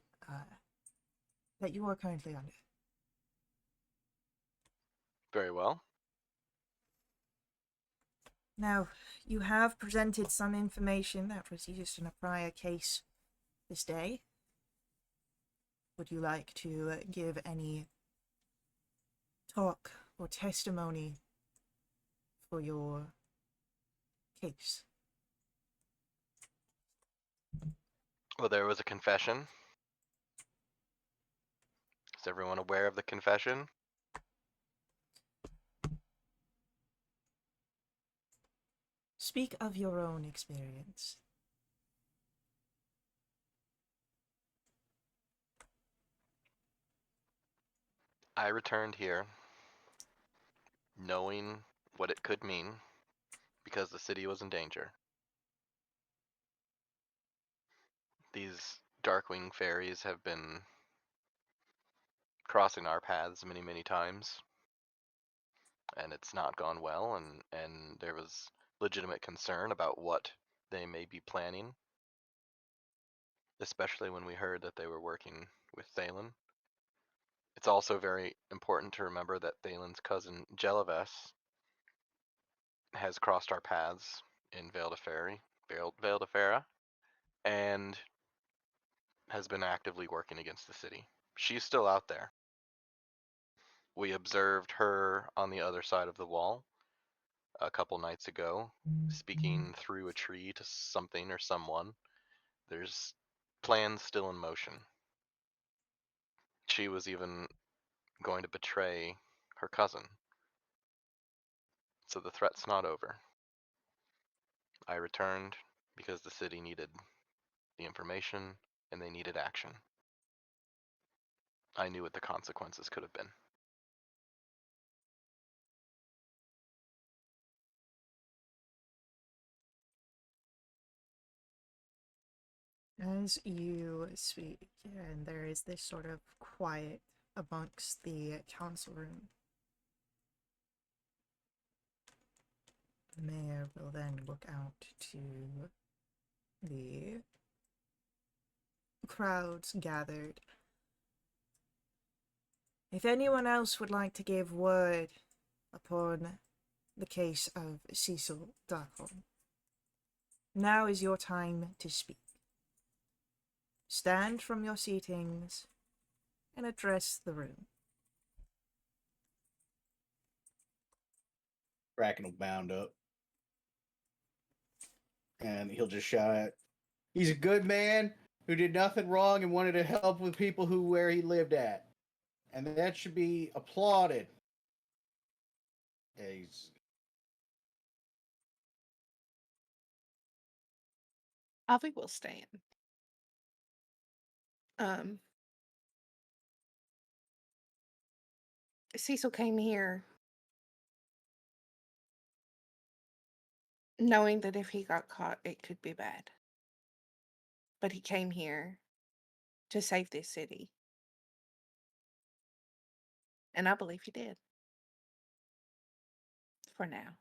that you are currently under. Very well. Now, you have presented some information that was used in a prior case this day. Would you like to give any talk or testimony for your case? Well, there was a confession. Is everyone aware of the confession? Speak of your own experience. I returned here knowing what it could mean because the city was in danger. These Darkwing fairies have been crossing our paths many, many times, and it's not gone well, and there was legitimate concern about what they may be planning, especially when we heard that they were working with Thalen. It's also very important to remember that Thalen's cousin Jelaves has crossed our paths in Vale de Fera, and has been actively working against the city. She's still out there. We observed her on the other side of the wall a couple nights ago, speaking through a tree to something or someone. There's Plans still in motion. She was even going to betray her cousin. So the threat's not over. I returned because the city needed the information and they needed action. I knew what the consequences could have been. As you speak, and there is this sort of quiet amongst the council room, the mayor will then look out to the crowds gathered. If anyone else would like to give word upon the case of Cecil Darkholm, now is your time to speak. Stand from your seatings and address the room. Bracken will bound up. And he'll just shout out, he's a good man who did nothing wrong and wanted to help with people where he lived at. And that should be applauded. Yeah, Avi will stand. Cecil came here knowing that if he got caught, it could be bad. But he came here to save this city. And I believe he did. For now.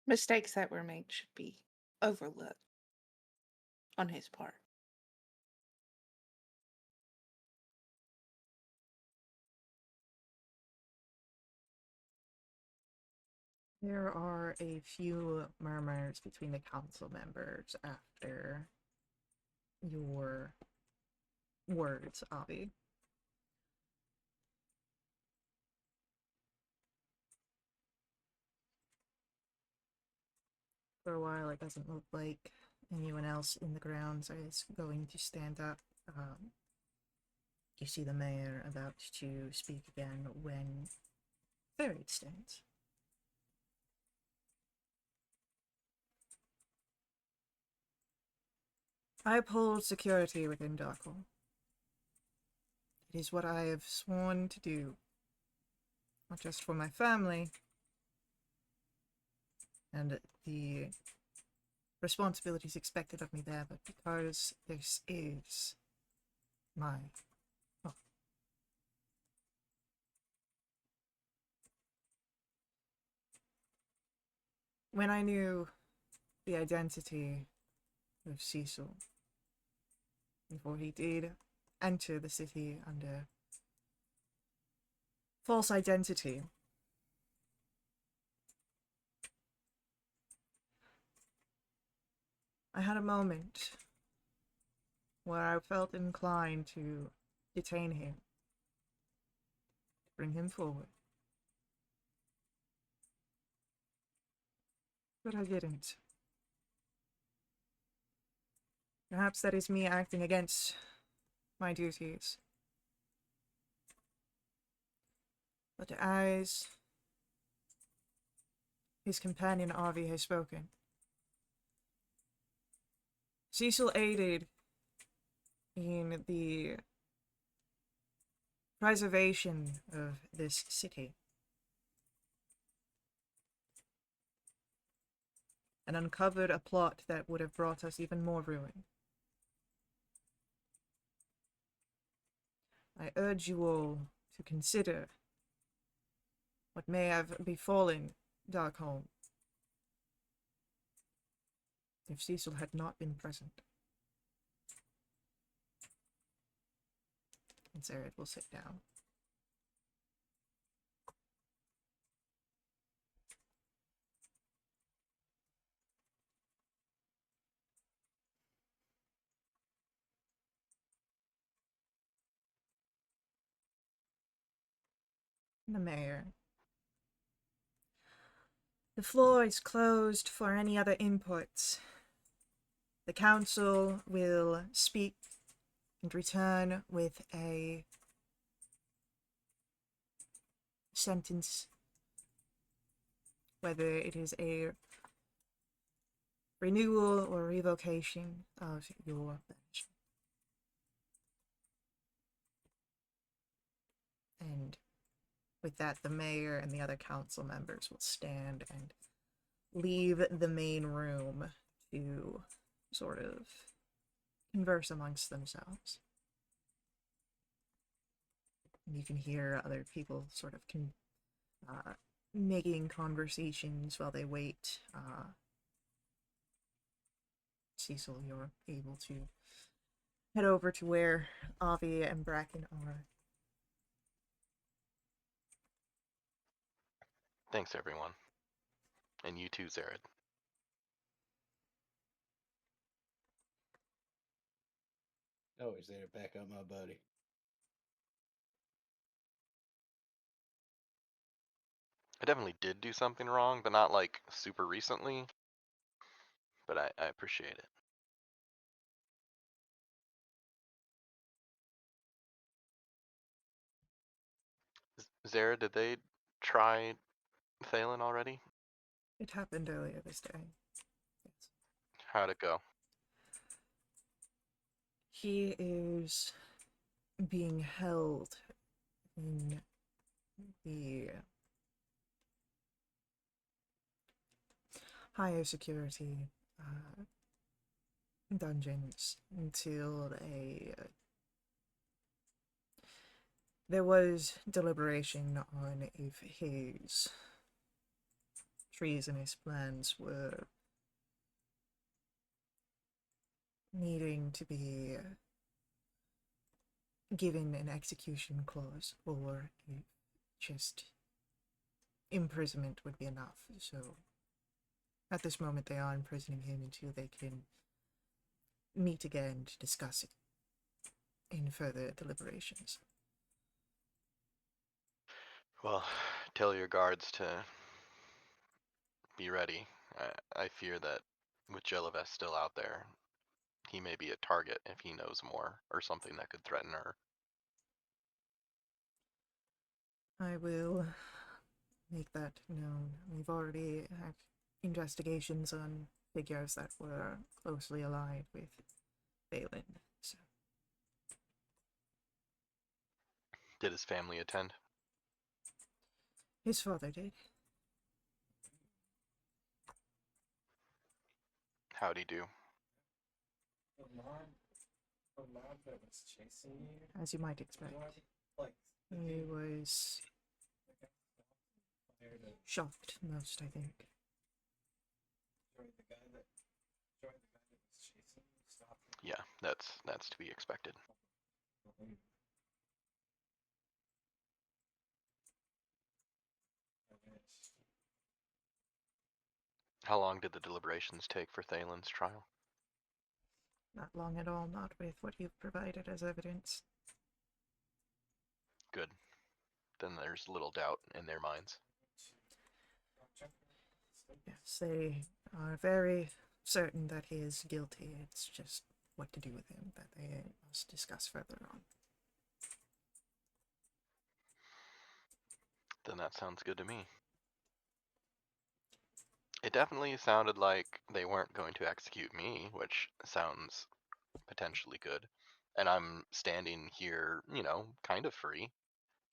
Mistakes that were made should be overlooked on his part. There are a few murmurs between the council members after your words, Avi. For a while, it doesn't look like anyone else in the grounds is going to stand up. You see the mayor about to speak again when Ferret stands. I uphold security within Darkholm. It is what I have sworn to do, not just for my family and the responsibilities expected of me there, but because this is my home. When I knew the identity of Cecil, before he did enter the city under false identity, I had a moment where I felt inclined to detain him, bring him forward. But I didn't. Perhaps that is me acting against my duties. But as his companion Avi has spoken, Cecil aided in the preservation of this city and uncovered a plot that would have brought us even more ruin. I urge you all to consider what may have befallen Darkholm if Cecil had not been present. And Zared will sit down. The mayor. The The floor is closed for any other inputs. The council will speak and return with a sentence, whether it is a renewal or revocation of your banishment. And with that, the mayor and the other council members will stand and leave the main room to sort of converse amongst themselves. And you can hear other people sort of making conversations while they wait. Cecil, you're able to head over to where Avi and Bracken are. Thanks, everyone. And you too, Zared. Always there to back up my buddy. I definitely did do something wrong, but not like super recently. But I appreciate it. Zara, did they try Thalen already? It happened earlier this day. Yes. How'd it go? He is being held in the higher security dungeons until there was deliberation on if his treasonous plans were needing to be given an execution clause or if just imprisonment would be enough. So at this moment they are imprisoning him until they can meet again to discuss it in further deliberations. Well, tell your guards to be ready. I fear that with Jelivest still out there, he may be a target if he knows more, or something that could threaten her. I will make that known. We've already had investigations on figures that were closely allied with Balin, so Did his family attend? his father did. How'd he do? As you might expect. He was shocked most, I think. Yeah, that's to be expected. How long did the deliberations take for Thalen's trial? Not long at all, not with what you've provided as evidence. Good. Then there's little doubt in their minds. Yes, they are very certain that he is guilty. It's just what to do with him that they must discuss further on. Then that sounds good to me. It definitely sounded like they weren't going to execute me, which sounds potentially good. And I'm standing here, kind of free,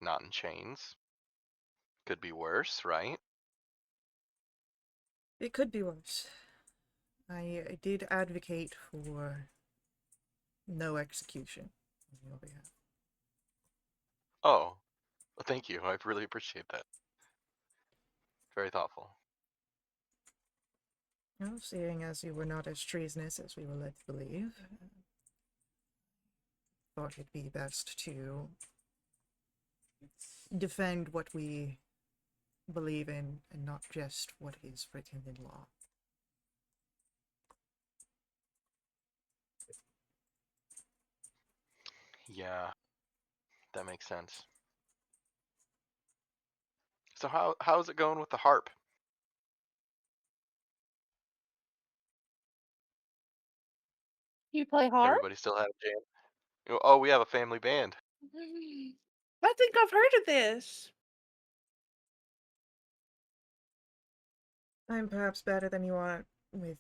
not in chains. Could be worse, right? It could be worse. I did advocate for no execution on your behalf. Oh, well, thank you. I really appreciate that. Very thoughtful. Well, seeing as you were not as treasonous as we were led to believe, thought it'd be best to defend what we believe in and not just what is written in law. Yeah, that makes sense. So how's it going with the harp? You play harp? Everybody still had a jam. Oh, we have a family band. I think I've heard of this. I'm perhaps better than you are with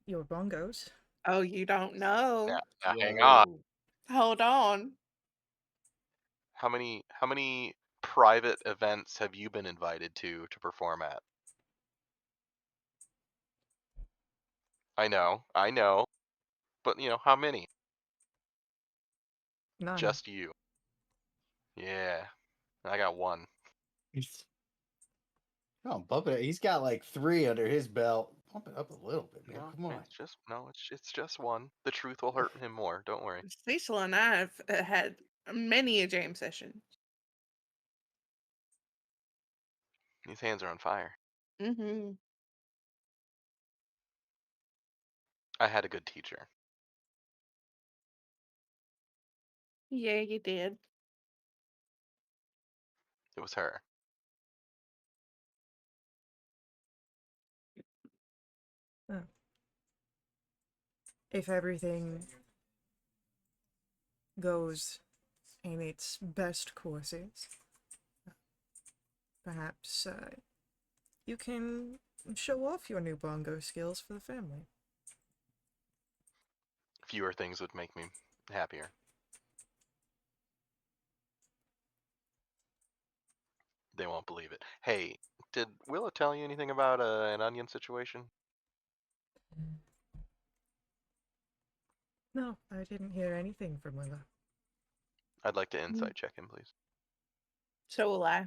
your bongos. Oh, you don't know. Now hang on. Whoa. Hold on. How many private events have you been invited to perform at? I know. But how many? None. Just you. Yeah. I got one. Oh, bump it. He's got like 3 under his belt. Pump it up a little bit, man. Come on. It's just one. The truth will hurt him more, don't worry. Cecil and I have had many a jam session. These hands are on fire. Mm-hmm. I had a good teacher. Yeah, you did. It was her. Oh. If everything goes in its best courses, perhaps you can show off your new bongo skills for the family. Fewer things would make me happier. They won't believe it. Hey, did Willa tell you anything about an onion situation? No, I didn't hear anything from Willa. I'd like to insight check him, please. So will I.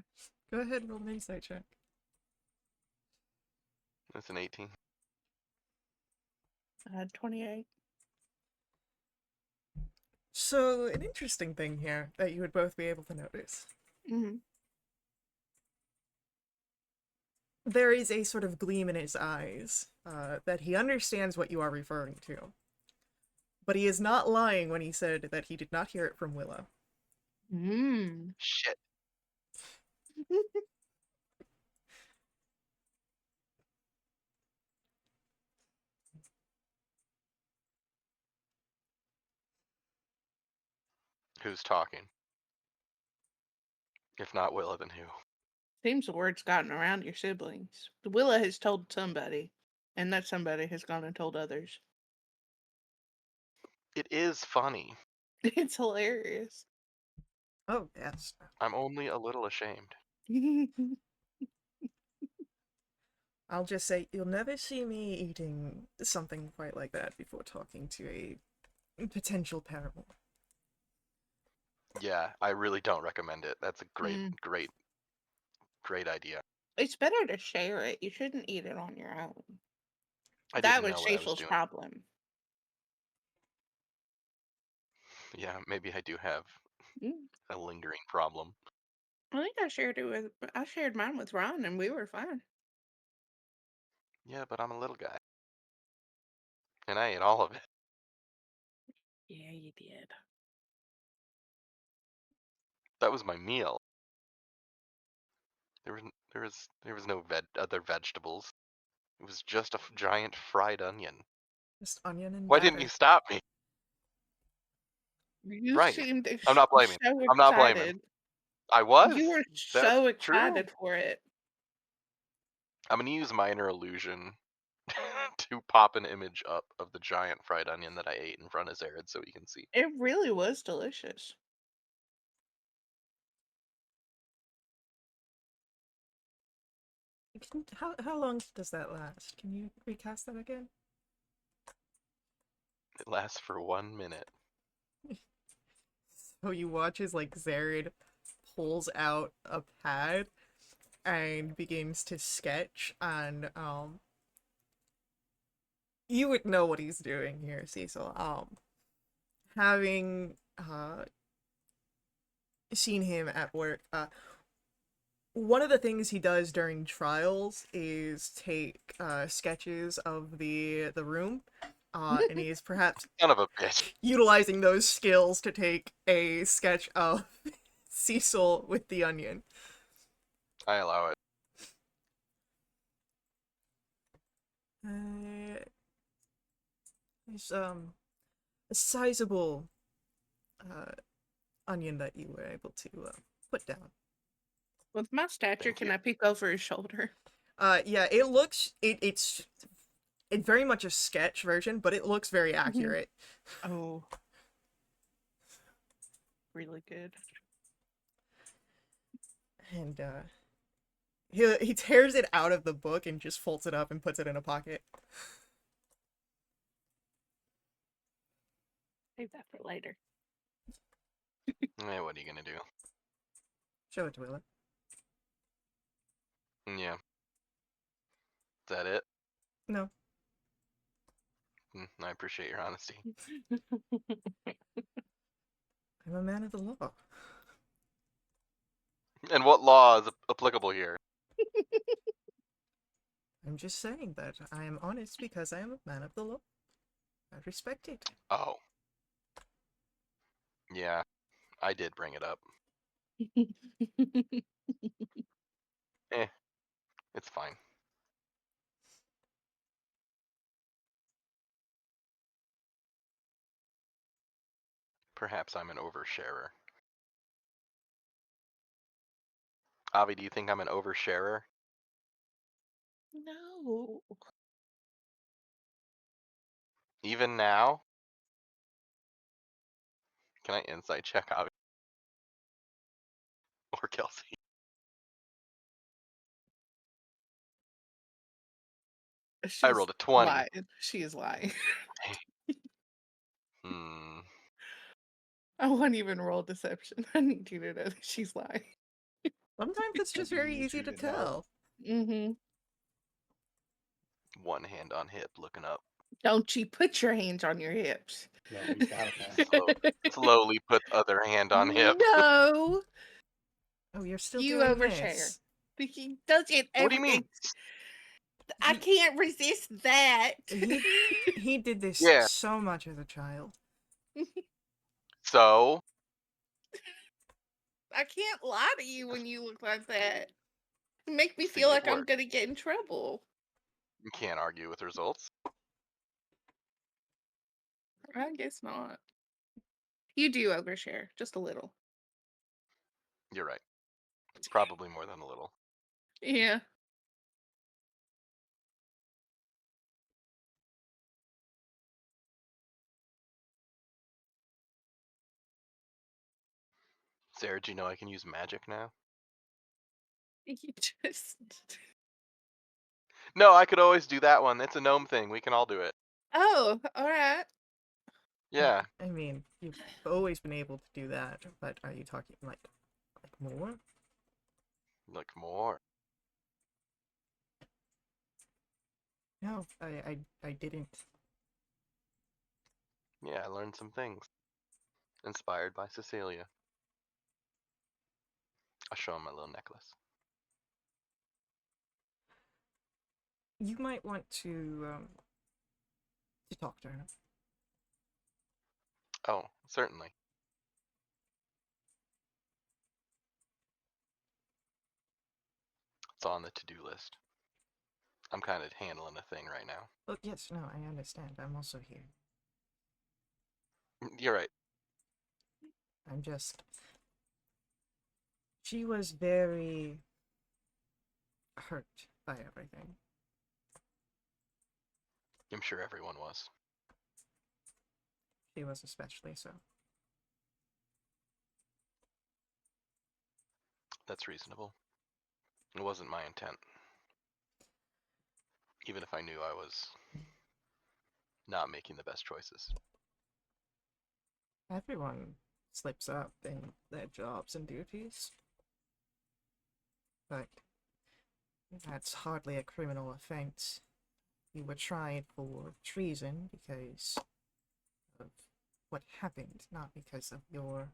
Go ahead and roll an insight check. It's an 18. I had 28. So, an interesting thing here that you would both be able to notice. Mm-hmm. There is a sort of gleam in his eyes that he understands what you are referring to. But he is not lying when he said that he did not hear it from Willa. Mm. Shit. Who's talking? If not Willa, then who? Seems the word's gotten around your siblings. Willa has told somebody, and that somebody has gone and told others. It is funny. It's hilarious. Oh, yes. I'm only a little ashamed. I'll just say, you'll never see me eating something quite like that before talking to a potential paramour. Yeah, I really don't recommend it. That's a great, Mm. great, great idea. It's better to share it. You shouldn't eat it on your own. I That didn't was know what I was Cecil's doing. problem. Yeah, maybe I do have Mm. a lingering problem. I think I shared mine with Ron, and we were fine. Yeah, but I'm a little guy. And I ate all of it. Yeah, you did. That was my meal. There was no other vegetables. It was just a giant fried onion. Just onion and Why batter. didn't you stop me? You Right. seemed I'm not blaming. so I'm not blaming. excited. I was. You were That's so true. excited for it. I'm gonna use minor illusion to pop an image up of the giant fried onion that I ate in front of Zared so he can see. It really was delicious. How long does that last? Can you recast that again? It lasts for 1 minute. So you watch as like Zared pulls out a pad and begins to sketch, and you would know what he's doing here, Cecil. Having seen him at work, one of the things he does during trials is take sketches of the room, and he is perhaps Son of a bitch. utilizing those skills to take a sketch of Cecil with the onion. I allow it. He's a sizable onion that you were able to put down. With my stature, Thank can you. I peek over his shoulder? Yeah, it looks it's very much a sketch version, but it looks very accurate. Oh. Really good. And he tears it out of the book and just folds it up and puts it in a pocket. Save that for later. What are you gonna do? Show it to Willa. Yeah. Is that it? No. I appreciate your honesty. I'm a man of the law. And what law is applicable here? I'm just saying that I am honest because I am a man of the law. I respect it. Oh. Yeah, I did bring it up. It's fine. Perhaps I'm an oversharer. Avi, do you think I'm an oversharer? No. Even now? Can I insight check Avi? Or Kelsey? I rolled a 20. Lying. She is lying. Hmm. I won't even roll deception. I need you to know that she's lying. Sometimes it's just very easy to tell. Mm-hmm. One hand on hip, looking up. Don't you put your hands on your hips. No, he's got it. Slowly put the other hand on hip. No. Oh, you're still You doing overshare. this. He does it What do every. you mean? I can't resist that. He did this Yeah. so much as a child. So? I can't lie to you when you look like that. You make me See, feel it like I'm worked. gonna get in trouble. You can't argue with results. I guess not. You do overshare, just a little. You're right. It's probably more than a little. Yeah. Sarah, do you know I can use magic now? You just. No, I could always do that one. It's a gnome thing. We can all do it. Oh, all right. Yeah. I mean, you've always been able to do that, but are you talking like more? Like more. No, I didn't. Yeah, I learned some things. Inspired by Cecilia. I'll show him my little necklace. You might want to talk to her. Oh, certainly. It's on the to-do list. I'm kind of handling a thing right now. Oh yes, no, I understand. I'm also here. You're right. I'm just. She was very hurt by everything. I'm sure everyone was. She was especially so. That's reasonable. It wasn't my intent. Even if I knew I was not making the best choices. Everyone slips up in their jobs and duties. But that's hardly a criminal offense. You were tried for treason because of what happened, not because of your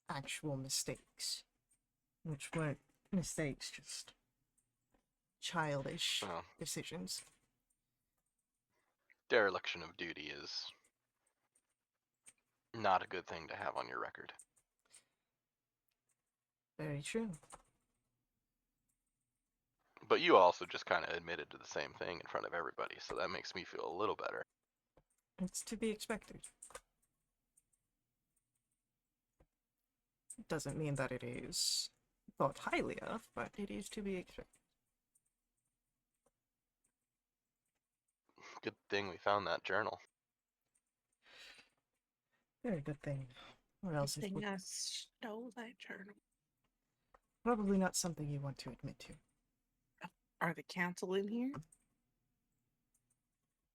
actual mistakes. Which weren't mistakes, just childish Oh. decisions. Dereliction of duty is not a good thing to have on your record. Very true. But you also just kind of admitted to the same thing in front of everybody, so that makes me feel a little better. It's to be expected. It doesn't mean that it is thought highly of, but it is to be expected. Good thing we found that journal. Very good thing. Or else it Thing would I stole that journal. probably not something you want to admit to. Are the council in here?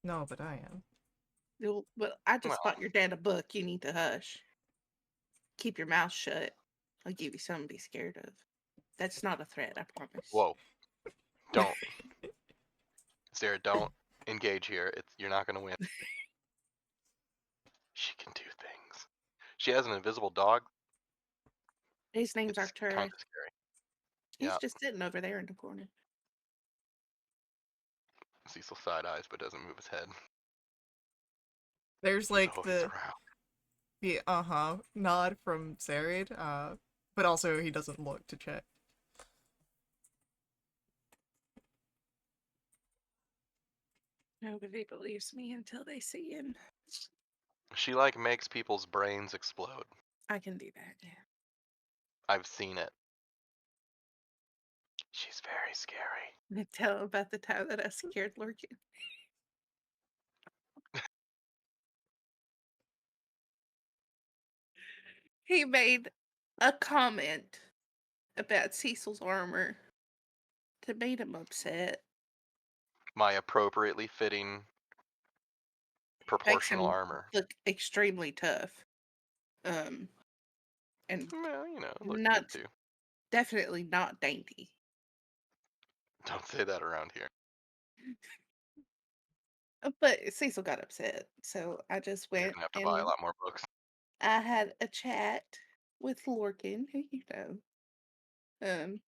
No, but I am. Well, I just Well. bought your dad a book. You need to hush. Keep your mouth shut. I'll give you something to be scared of. That's not a threat, I promise. Whoa. Don't. Sarah, don't engage here. You're not gonna win. She can do things. She has an invisible dog. His name's It's kind Arcturus. of scary. He's Yeah. just sitting over there in the corner. Cecil side eyes but doesn't move his head. There's He's like always the nod from Zarid, but also he doesn't look to check. Nobody believes me until they see him. She like makes people's brains explode. I can do that, yeah. I've seen it. She's very scary. And tell him about the time that I scared Lurkin. He made a comment about Cecil's armor that made him upset. My appropriately fitting Makes proportional him armor. look extremely tough. And Well, you know, look not good too. definitely not dainty. Don't say that around here. But Cecil got upset, so I just You're went gonna have to buy a and lot more books. I had a chat with Lorcan, who you know, and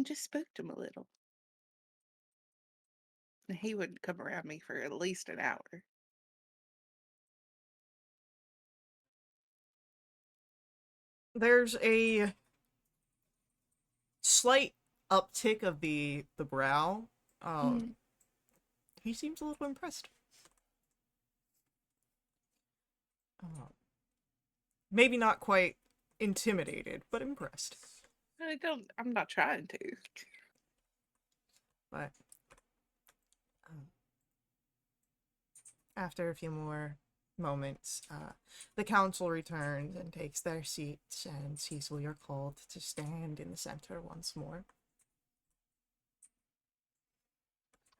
just spooked him a little. And he wouldn't come around me for at least an hour. There's a slight uptick of the brow. He seems a little impressed. Maybe not quite intimidated, but impressed. I'm not trying to. But after a few more moments, the council returns and takes their seats, and Cecil, you're called to stand in the center once more.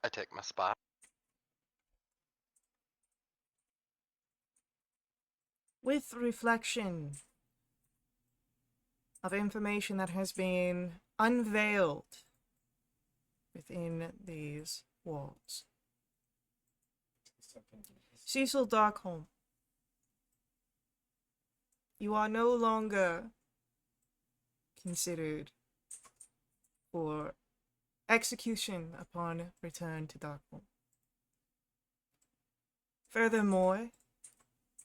I take my spot. With reflection of information that has been unveiled within these walls. Cecil Darkholm, you are no longer considered for execution upon return to Darkholm. Furthermore,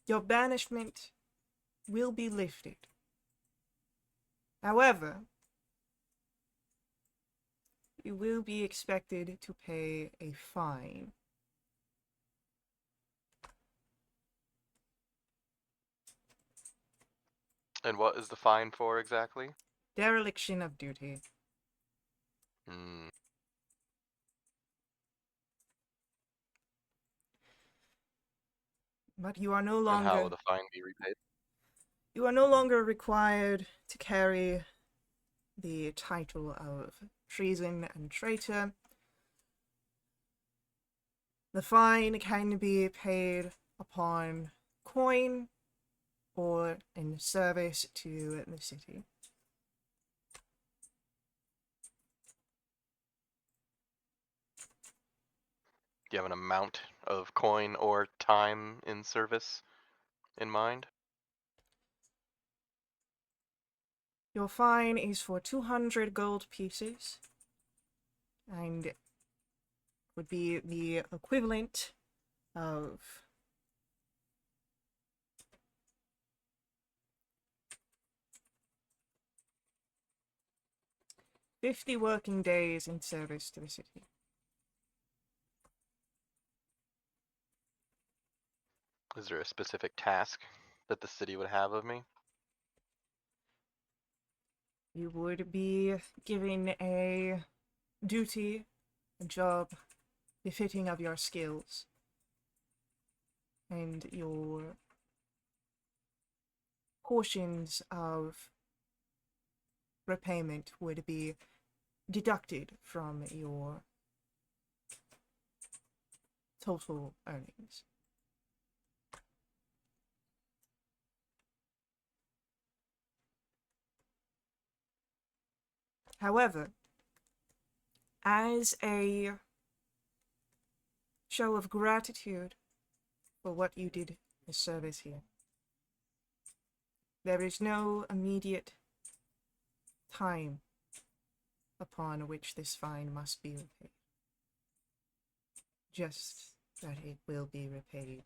your banishment will be lifted. However, you will be expected to pay a fine. And what is the fine for exactly? Dereliction of duty. Hmm. But you are no And how longer will the fine be repaid? you are no longer required to carry the title of treason and traitor. The fine can be paid upon coin or in service to the city. Do you have an amount of coin or time in service in mind? Your fine is for 200 gold pieces, and would be the equivalent of 50 working days in service to the city. Is there a specific task that the city would have of me? You would be given a duty, a job befitting of your skills. And your portions of repayment would be deducted from your total earnings. However, as a show of gratitude for what you did as service here, there is no immediate time upon which this fine must be repaid. Just that it will be repaid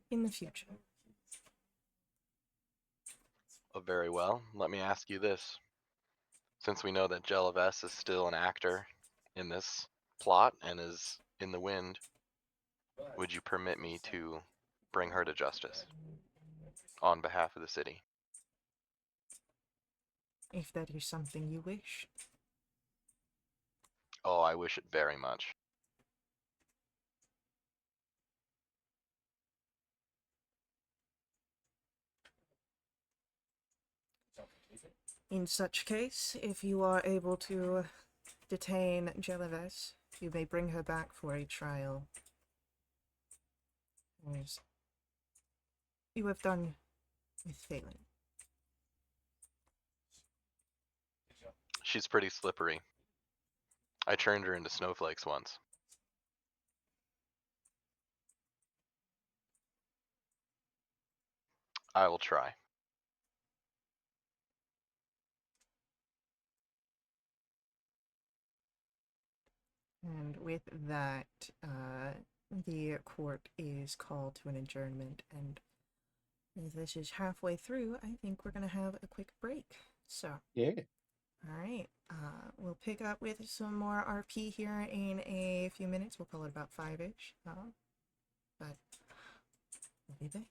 in the future. Oh, very well. Let me ask you this. Since we know that Jelaves is still an actor in this plot and is in the wind, would you permit me to bring her to justice on behalf of the city? If that is something you wish. Oh, I wish it very much. In such case, if you are able to detain Jelaves, you may bring her back for a trial. As you have done with Phelan. She's pretty slippery. I turned her into snowflakes once. I will try. And with that, the court is called to an adjournment, and as this is halfway through, I think we're going to have a quick break. So, Yeah. alright, we'll pick up with some more RP here in a few minutes. We'll call it about 5-ish, but we'll be back.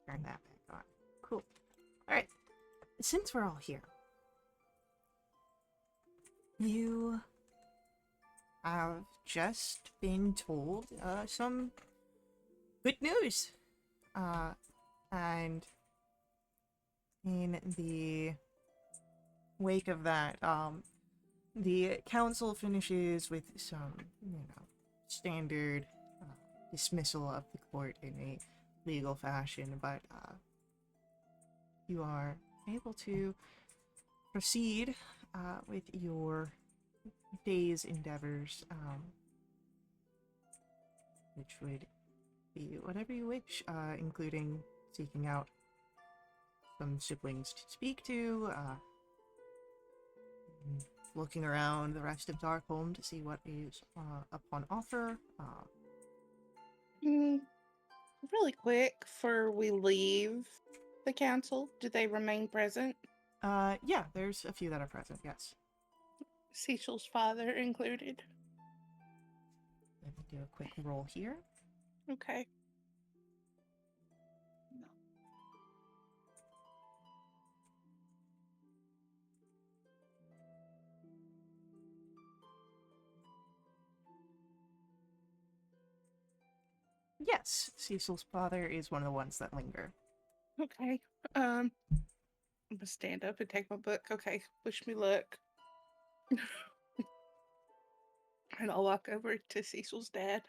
Turn that back on. Cool. Alright. Since we're all here, you have just been told some good news. And in the wake of that, the council finishes with some, standard dismissal of the court in a legal fashion, but you are able to proceed with your day's endeavors, which would be whatever you wish, including seeking out some siblings to speak to, looking around the rest of Darkholm to see what is upon offer. Mm, really quick, before we leave the council, do they remain present? Yeah, there's a few that are present, yes. Cecil's father included. Let me do a quick roll here. Okay. Yes, Cecil's father is one of the ones that linger. Okay. I'm gonna stand up and take my book. Okay, wish me luck. And I'll walk over to Cecil's dad.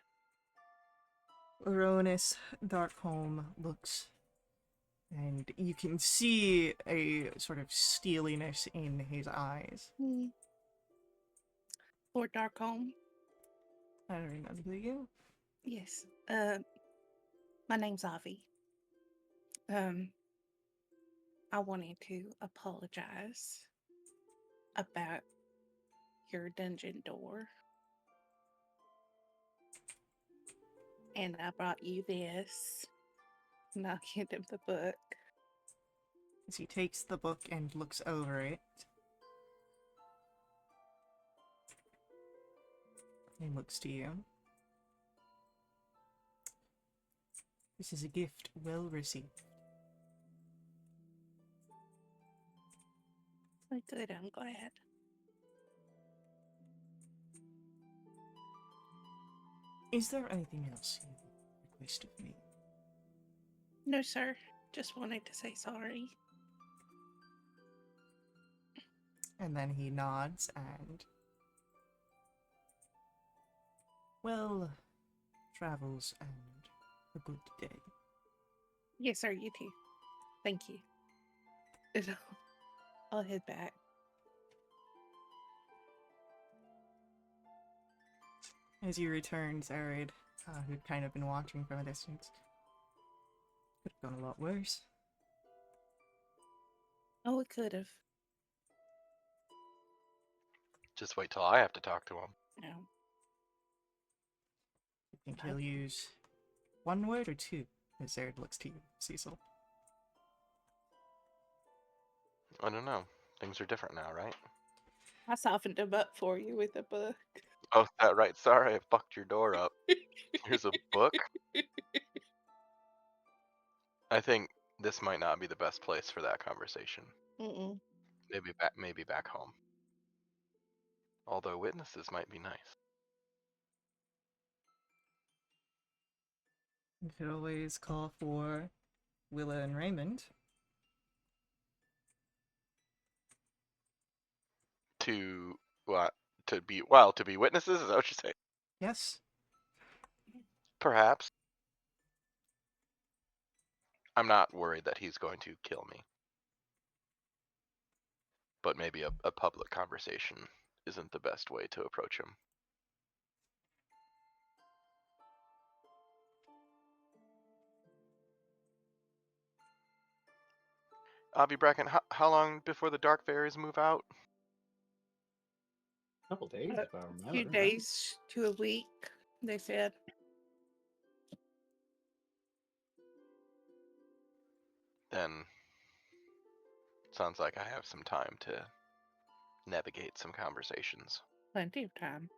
Aronis Darkholm looks, and you can see a sort of steeliness in his eyes. Lord Darkholm. I don't remember you. Yes. My name's Avi. I wanted to apologize about your dungeon door. And I brought you this. And I'll give him the book. As he takes the book and looks over it, and looks to you. This is a gift well received. Oh, good, I'm glad. Is there anything else you request of me? No, sir. Just wanted to say sorry. And then he nods and... Well, travels and a good day. Yes, sir, you too. Thank you. And I'll head back. As you return, Zared, who'd kind of been watching from a distance. Could have gone a lot worse. Oh, it could have. Just wait till I have to talk to him. No. You think he'll use one word or two? As Zared looks to you, Cecil. I don't know. Things are different now, right? I softened him up for you with a book. Oh, is that right? Sorry, I fucked your door up. Here's a book. I think this might not be the best place for that conversation. Mm-mm. Maybe back home. Although witnesses might be nice. You could always call for Willa and Raymond. To what? To be witnesses? Is that what you're saying? Yes? Perhaps. I'm not worried that he's going to kill me. But maybe a public conversation isn't the best way to approach him. Avi Bracken, how long before the Dark Fairies move out? Couple days, if I A remember. few days to a week, they said. Then sounds like I have some time to navigate some conversations. Plenty of time.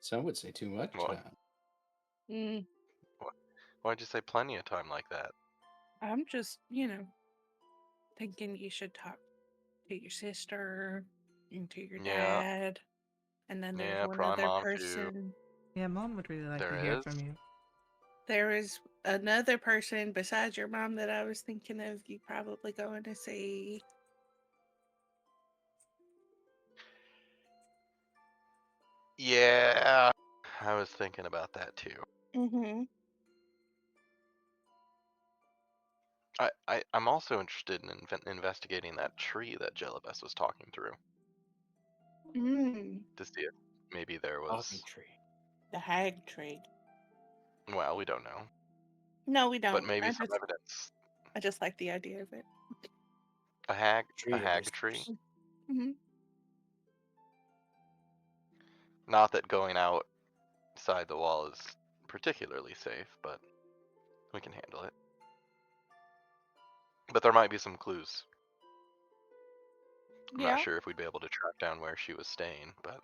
Some would say too much What? time. Mm. Why'd you say plenty of time like that? I'm just, thinking you should talk to your sister and to your Yeah, dad. And then there's yeah, one probably other mom too. person. Yeah, Mom would really like to There hear is. from you. There is another person besides your mom that I was thinking of you probably going to see. Yeah, I was thinking about that too. Mm-hmm. I'm also interested in investigating that tree that Jelibes was talking through Mm. to see if maybe there Coffee was. tree. The hag tree. Well, we don't know, No, we but don't. maybe some evidence. I just like the idea of it. A hag Tree of tree. whispers. Mm-hmm. Not that going outside the wall is particularly safe, but we can handle it. But there might be some clues. I'm Yeah, not sure if we'd be able to track down where she was staying, but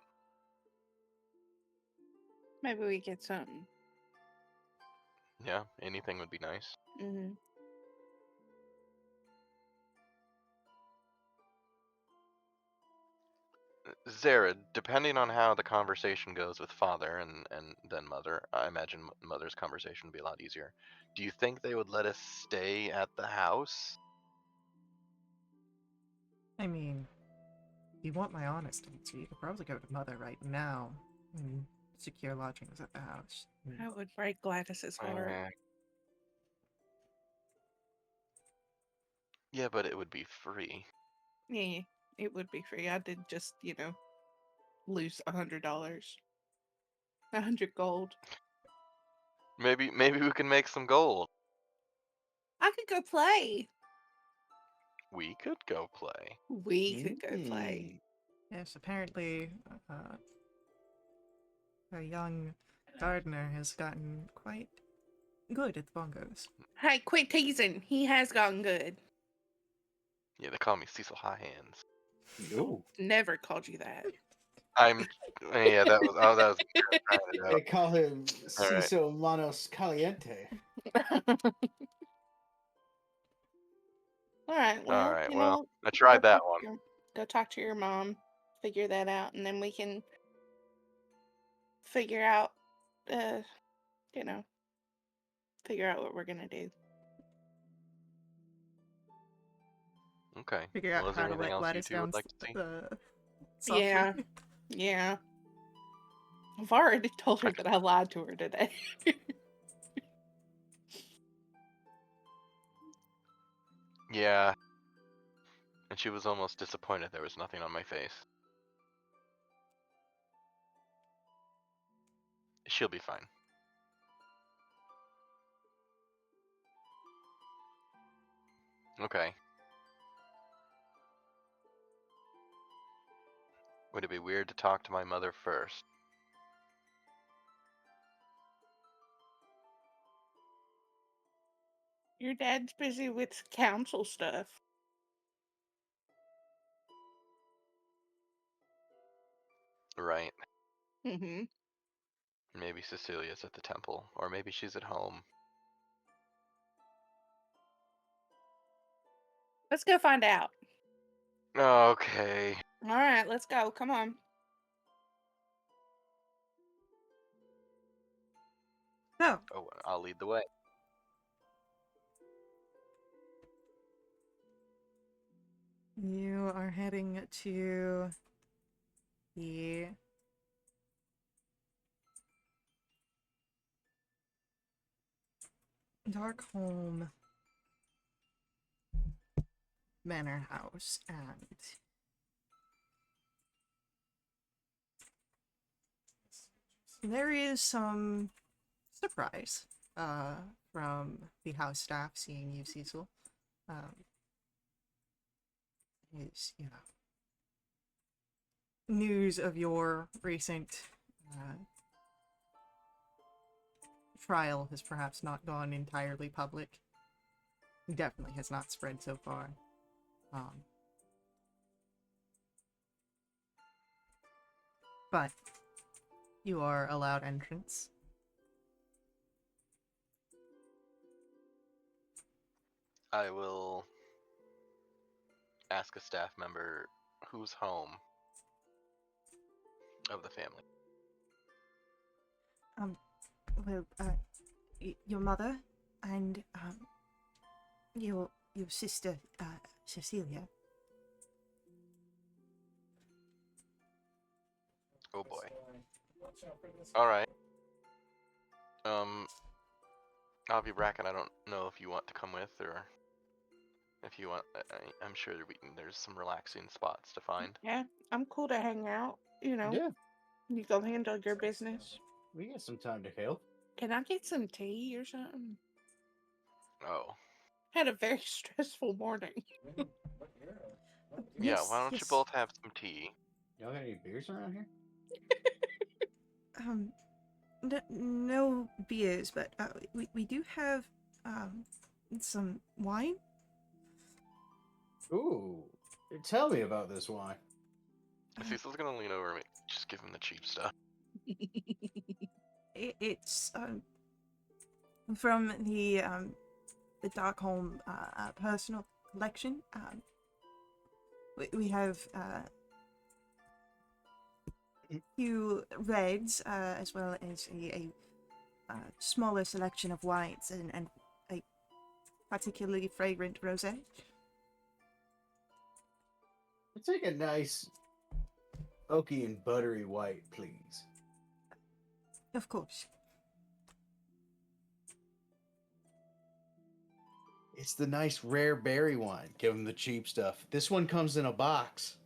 maybe we get something. yeah, anything would be nice. Mm-hmm. Zara, depending on how the conversation goes with father and then mother, I imagine mother's conversation would be a lot easier. Do you think they would let us stay at the house? I mean, if you want my honest answer, you could probably go to Mother right now and secure lodgings at the house. I would break Gladys's heart. Yeah, but it would be free. Yeah, it would be free. I did just, lose $100. 100 gold. Maybe we can make some gold. I could go play. We could go play. We could go play. Yes, apparently, a young gardener has gotten quite good at the bongos. Hey, quit teasing. He has gotten good. Yeah, they call me Cecil High Hands. Ooh. Never called you that. Yeah, that was that was trying it They out. call him All right. Ciso Manos Caliente. All right. Well, All right. Well, I tried go that talk to one. go talk to your mom. Figure that out, and then we can figure out, uh, you know, figure out what we're gonna do. Okay. Figure out Well, is how there to anything let else you Gladys two would down like to see? softly. Yeah. Yeah. I've already told her Okay. that I lied to her today. Yeah. And she was almost disappointed there was nothing on my face. She'll be fine. Okay. Would it be weird to talk to my mother first? Your dad's busy with council stuff. Right. Mm-hmm. Maybe Cecilia's at the temple, or maybe she's at home. Let's go find out. Okay. All right, let's go. Come on. So, Oh, I'll lead the way. you are heading to the Darkholm Manor House, and there is some surprise from the house staff seeing you, Cecil. Is, news of your recent trial has perhaps not gone entirely public. Definitely has not spread so far. But you are allowed entrance. I will ask a staff member who's home of the family. Well, your mother and your sister Cecilia. Oh boy. All right. I'll be Bracken. I don't know if you want to come with or if you want. I'm sure there's some relaxing spots to find. Yeah, I'm cool to hang out. You know, Yeah, you go handle your business. we got some time to help. Can I get some tea or something? Oh. Had a very stressful morning. Yeah, why don't you Yes. both have some tea? Y'all got any beers around here? No beers, but we do have some wine. Ooh, tell me about this wine. Cecil's gonna lean over and just give him the cheap stuff. It's from the Darkholm personal collection. We have few reds as well as a smaller selection of whites and a particularly fragrant rosé. I'll take a nice oaky and buttery white, please. Of course. It's the nice rare berry wine. Give him the cheap stuff. This one comes in a box.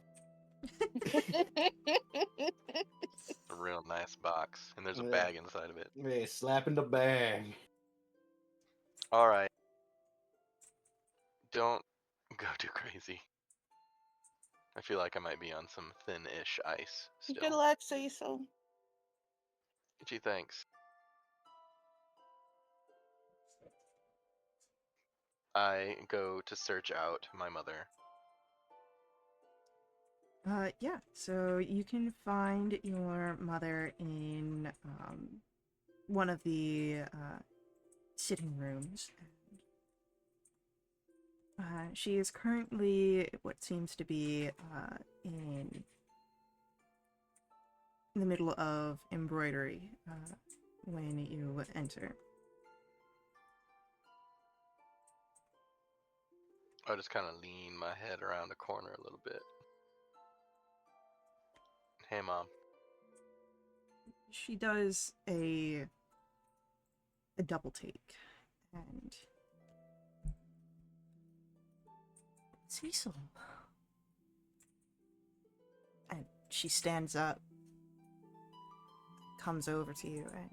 A real nice box, and there's a Yeah. bag inside of it. Hey, slap in the bag. All right. Don't go too crazy. I feel like I might be on some thin-ish ice Good still. luck, Cecil. Gee, thanks. I go to search out my mother. Yeah, so you can find your mother in one of the sitting rooms. She is currently what seems to be in the middle of embroidery when you enter. I just kind of lean my head around a corner a little bit. Hey, Mom. She does a double take, and Cecil. And she stands up, comes over to you, and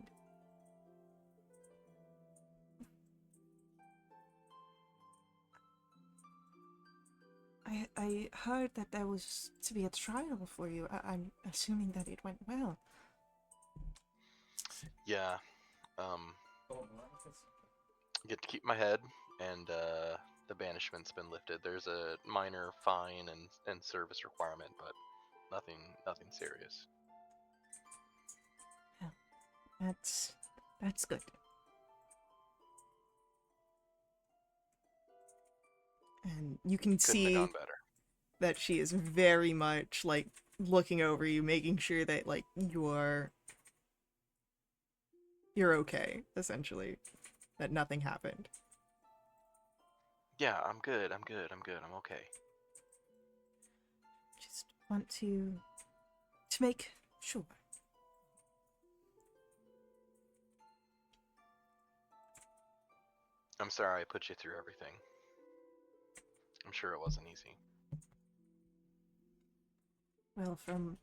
I heard that there was to be a trial for you. I'm assuming that it went well. Yeah. Get to keep my head, and the banishment's been lifted. There's a minor fine and service requirement, but nothing serious. Yeah, that's good. And you can Couldn't have see gone better. that she is very much like looking over you, making sure that like you're okay, essentially, that nothing happened. Yeah, I'm good. I'm okay. Just want to make sure. I'm sorry I put you through everything. I'm sure it wasn't easy. Well, from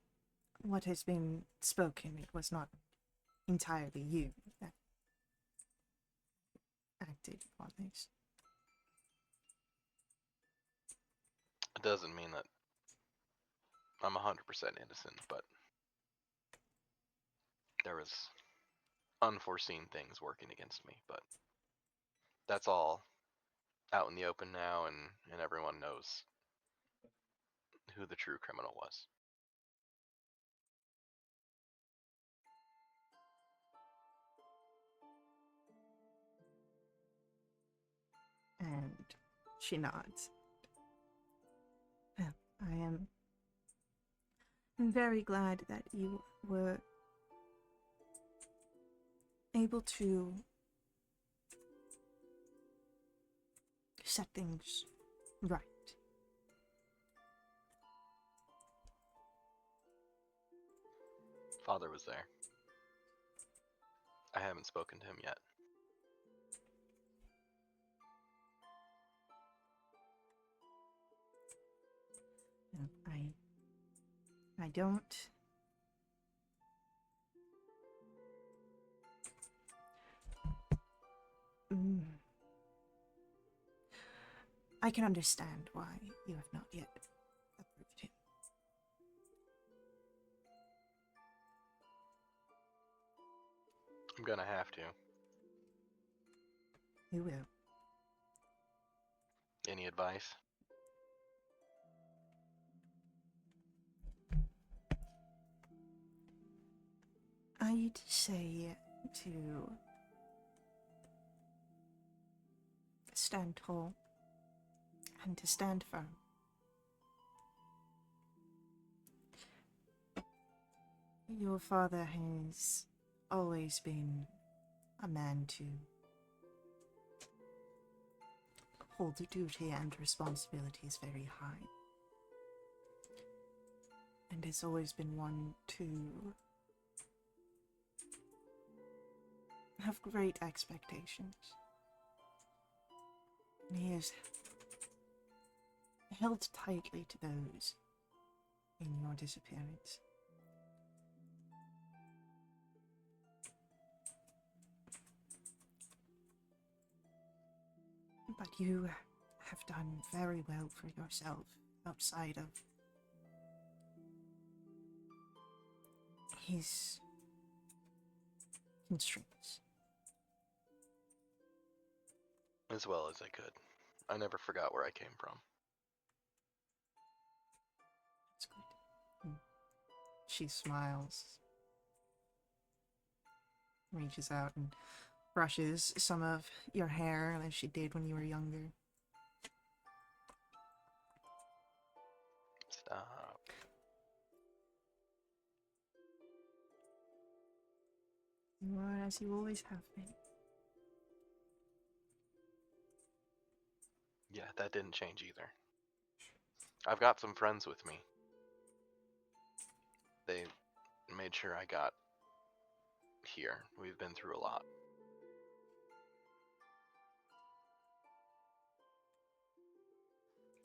what has been spoken, it was not entirely you that acted on this. It doesn't mean that I'm 100% innocent, but there was unforeseen things working against me, but that's all out in the open now, and everyone knows who the true criminal was. And She nods. Well, I am very glad that you were able to set things right. Father was there. I haven't spoken to him yet. No, I don't. Mm. I can understand why you have not yet approved him. I'm gonna have to. You will. Any advice? I'd say to stand tall and to stand firm. Your father has always been a man to hold duty and responsibilities very high, and has always been one to have great expectations. And he has held tightly to those in your disappearance. But you have done very well for yourself outside of his constraints. As well as I could. I never forgot where I came from. That's good. She smiles, reaches out and brushes some of your hair as she did when you were younger. Stop. You are as you always have been. Yeah, that didn't change either. I've got some friends with me. They made sure I got here. We've been through a lot.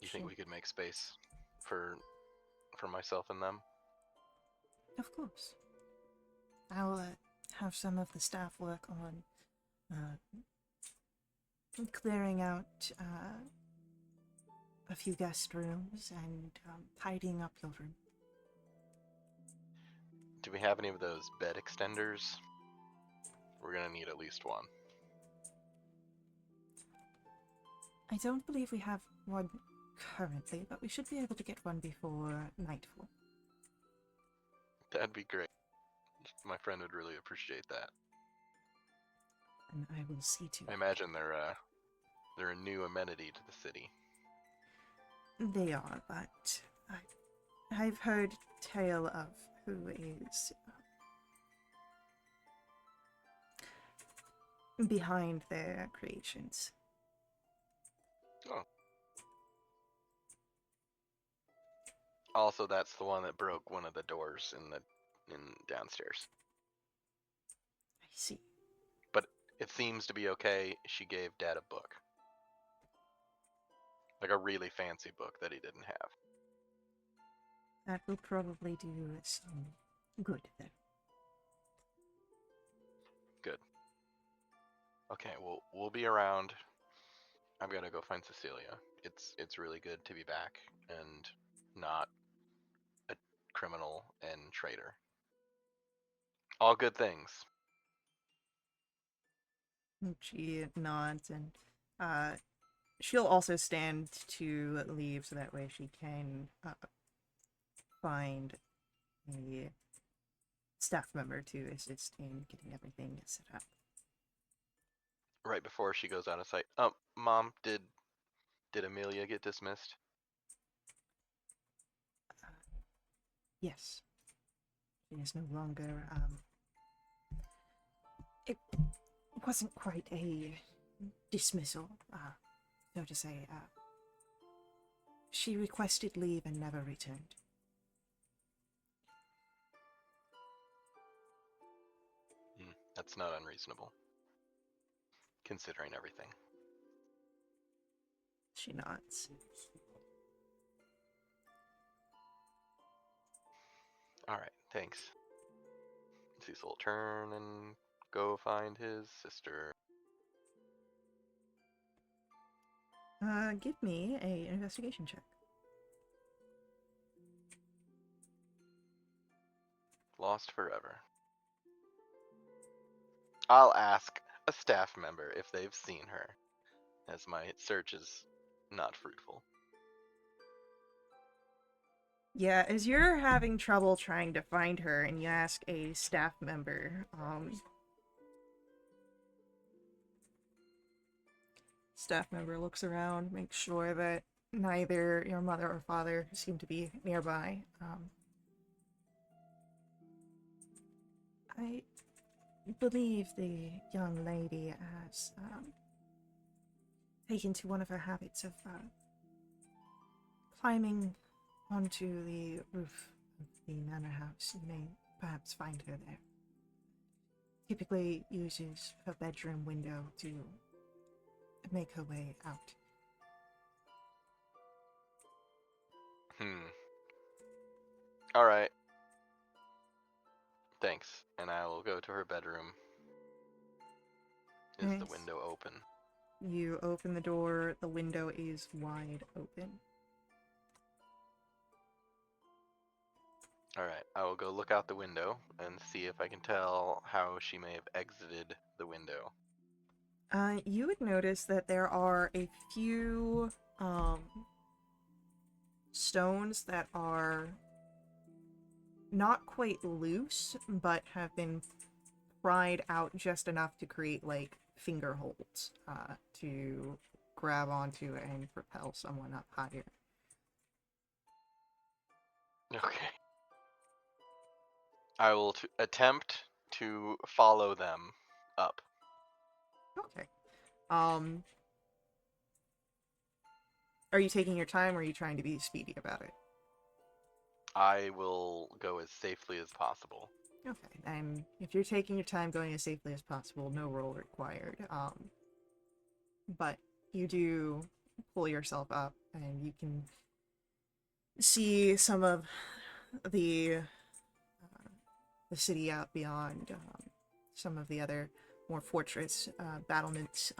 You think Sure. we could make space for myself and them? Of course. I'll have some of the staff work on clearing out a few guest rooms and tidying up your room. Do we have any of those bed extenders? We're gonna need at least one. I don't believe we have one currently, but we should be able to get one before nightfall. That'd be great. My friend would really appreciate that. And I will see to I it. imagine they're a new amenity to the city. They are, but I've heard tale of who is behind their creations. Oh. Also, that's the one that broke one of the doors in downstairs. I see. But it seems to be okay. She gave Dad a book. Like a really fancy book that he didn't have. That will probably do some good then. Good. Okay, we'll be around. I'm gonna go find Cecilia. It's really good to be back and not a criminal and traitor. All good things. She nods and she'll also stand to leave so that way she can find a staff member to assist in getting everything set up. Right before she goes out of sight. Mom, did Did Amelia get dismissed? Yes. She is no longer, it wasn't quite a dismissal, so to say. She requested leave and never returned. That's not unreasonable, considering everything. She nods. Alright, thanks. Cecil will turn and go find his sister. Give me a investigation check. Lost forever. I'll ask a staff member if they've seen her, as my search is not fruitful. Yeah, as you're having trouble trying to find her and you ask a staff member, staff member looks around, makes sure that neither your mother or father seem to be nearby. I believe the young lady has taken to one of her habits of climbing onto the roof of the manor house. You may perhaps find her there. Typically uses her bedroom window to make her way out. Alright. Thanks. And I will go to her bedroom. Is the Nice. window open? You open the door, the window is wide open. Alright, I will go look out the window and see if I can tell how she may have exited the window. You would notice that there are a few stones that are not quite loose, but have been pried out just enough to create like finger holds to grab onto and propel someone up higher. Okay. I will attempt to follow them up. Okay. Are you taking your time or are you trying to be speedy about it? I will go as safely as possible. Okay, and if you're taking your time going as safely as possible, no roll required. But you do pull yourself up and you can see some of the city out beyond, some of the other more fortress battlements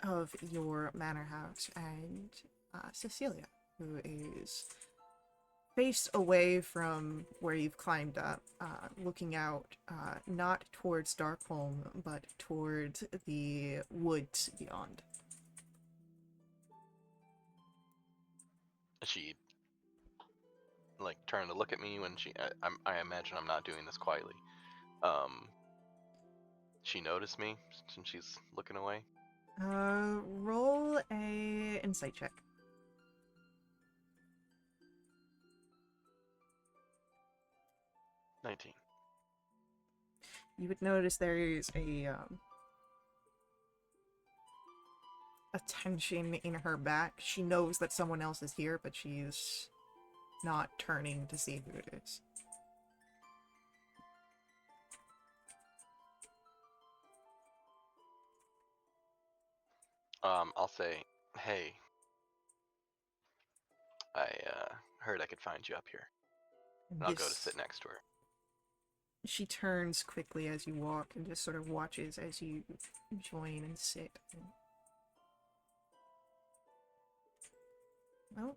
of your manor house, and Cecilia, who is faced away from where you've climbed up, looking out not towards Darkholm, but towards the woods beyond. She like trying to look at me when I imagine I'm not doing this quietly. She noticed me since she's looking away. Roll a insight check. 19. You would notice there is a tension in her back. She knows that someone else is here, but she's not turning to see who it is. I'll say, hey, I heard I could find you up here. And I'll go to sit next to her. She turns quickly as you walk and just sort of watches as you join and sit. Well,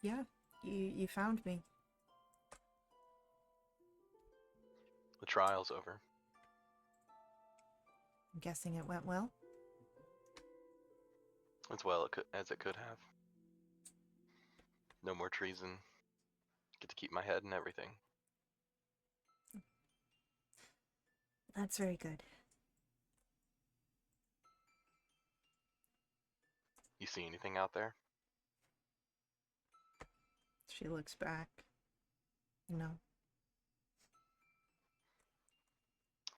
yeah, you found me. The trial's over. I'm guessing it went well. As well as it could have. No more treason. Get to keep my head and everything. That's very good. You see anything out there? She looks back. No.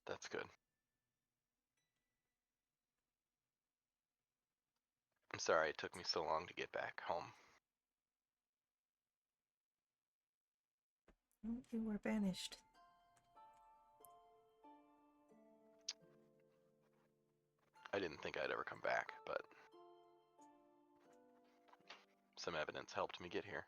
That's good. I'm sorry it took me so long to get back home. You were banished. I didn't think I'd ever come back, but some evidence helped me get here.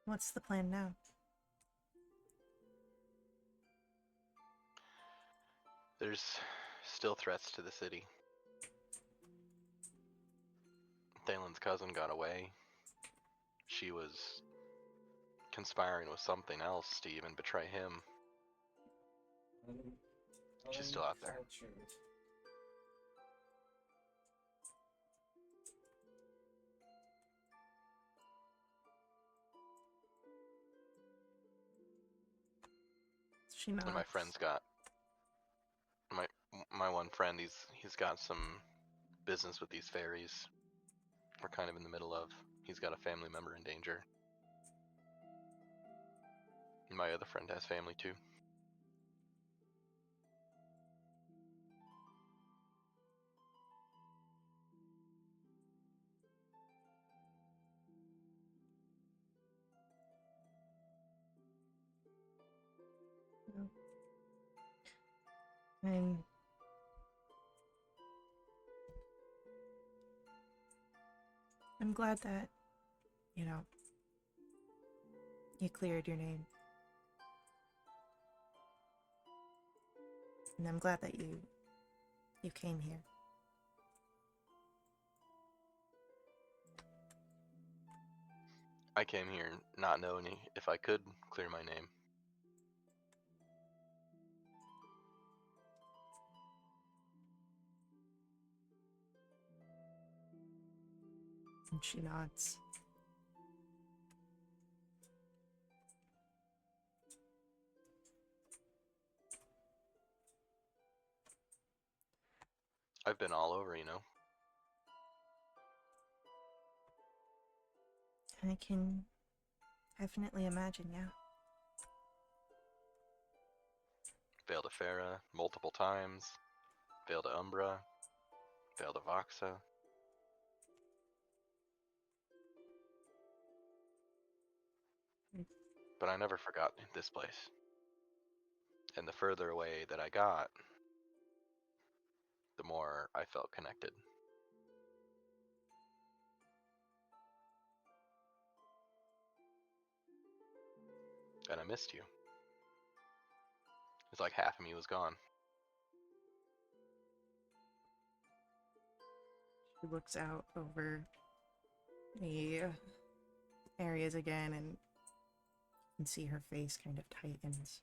What's the plan now? There's still threats to the city. Thalen's cousin got away. She was conspiring with something else to even betray him. She's still out there. She nods. And my friend's got my one friend. He's got some business with these fairies. We're kind of in the middle of. He's got a family member in danger. And my other friend has family too. And I'm glad that, you cleared your name. And I'm glad that you came here. I came here not knowing if I could clear my name. And she nods. I've been all over, you know. I can definitely imagine, yeah. Vale to Farah multiple times. Vale to Umbra. Vale to Voxa. But I never forgot this place. And the further away that I got, the more I felt connected. And I missed you. It's like half of me was gone. She looks out over the areas again, and you can see her face kind of tightens.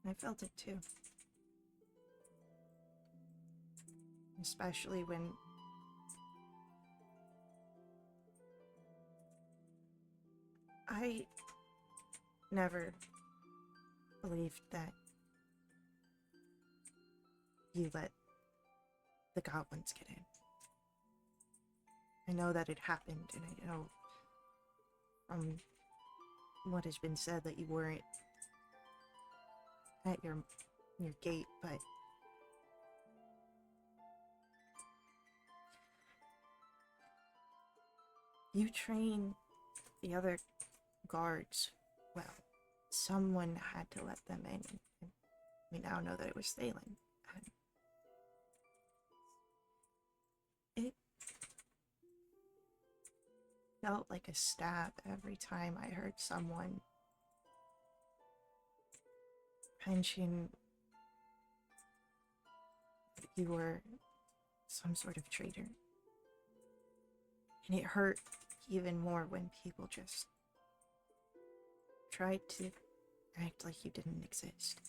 I felt it too. Especially when I never believed that you let the goblins get in. I know that it happened, and I know from what has been said that you weren't at your gate, but you train the other guards well. Someone had to let them in, and we now know that it was Thalen. And it felt like a stab every time I heard someone mention that you were some sort of traitor. And it hurt even more when people just tried to Act like you didn't exist.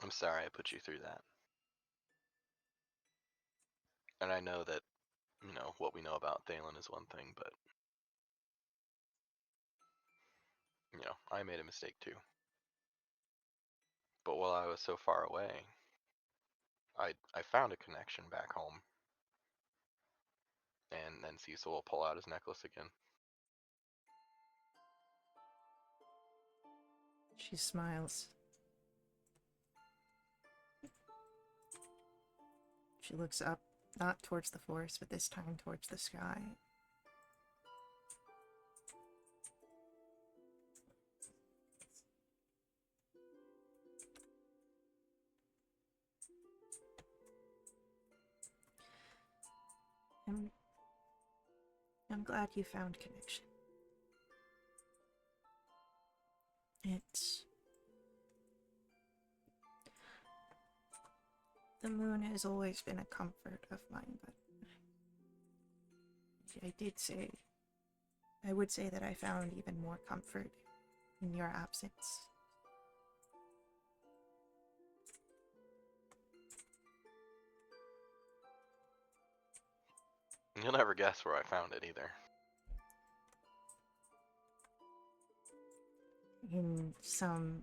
I'm sorry I put you through that. And I know that, what we know about Thalen is one thing, but, I made a mistake too. But while I was so far away, I found a connection back home. And then Cecil will pull out his necklace again. She smiles. She looks up, not towards the forest, but this time towards the sky. I'm glad you found connection. The moon has always been a comfort of mine, but I would say that I found even more comfort in your absence. You'll never guess where I found it either. In some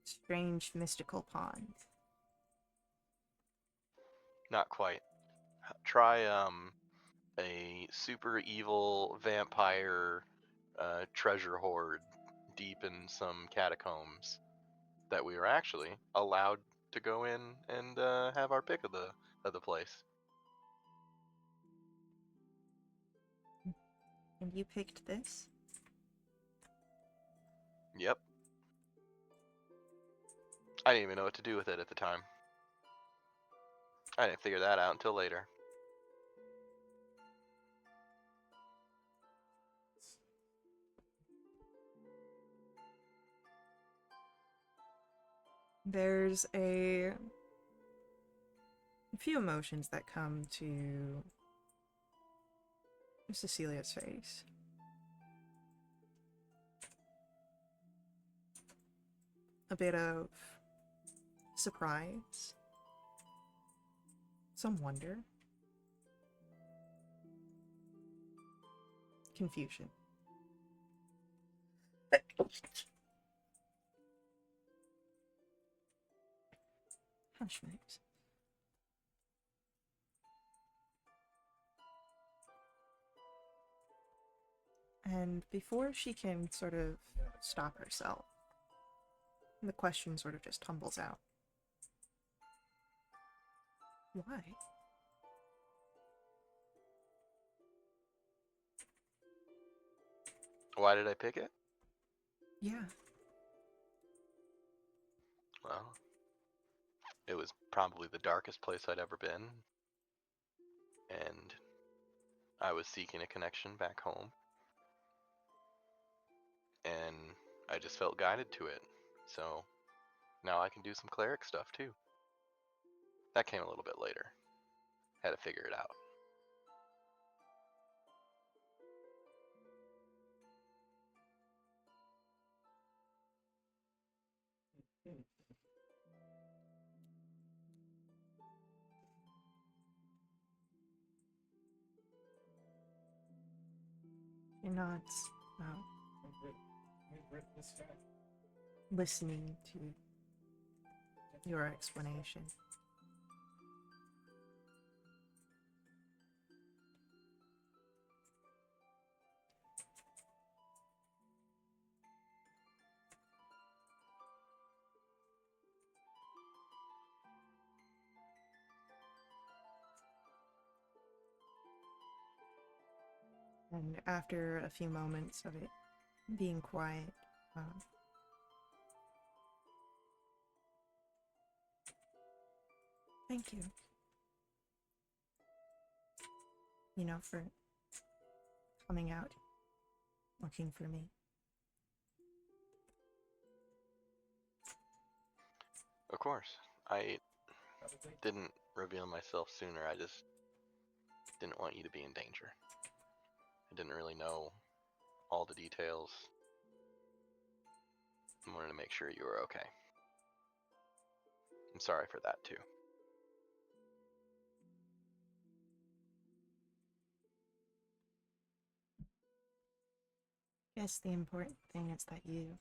strange mystical pond. Not quite. Try a super evil vampire treasure hoard deep in some catacombs that we were actually allowed to go in and have our pick of the place. And you picked this? Yep. I didn't even know what to do with it at the time. I didn't figure that out until later. There's a few emotions that come to Cecilia's face. A bit of surprise, some wonder, confusion. Hush, Max. And before she can sort of stop herself, the question sort of just tumbles out. Why? Why did I pick it? Yeah. Well, it was probably the darkest place I'd ever been. And I was seeking a connection back home. And I just felt guided to it. So now I can do some cleric stuff too. That came a little bit later. Had to figure it out. You're not listening to your explanation. And after a few moments of it being quiet, thank you. For coming out, looking for me. Of course, I didn't reveal myself sooner. I just didn't want you to be in danger. I didn't really know all the details. I wanted to make sure you were okay. I'm sorry for that too. Guess the important thing is that you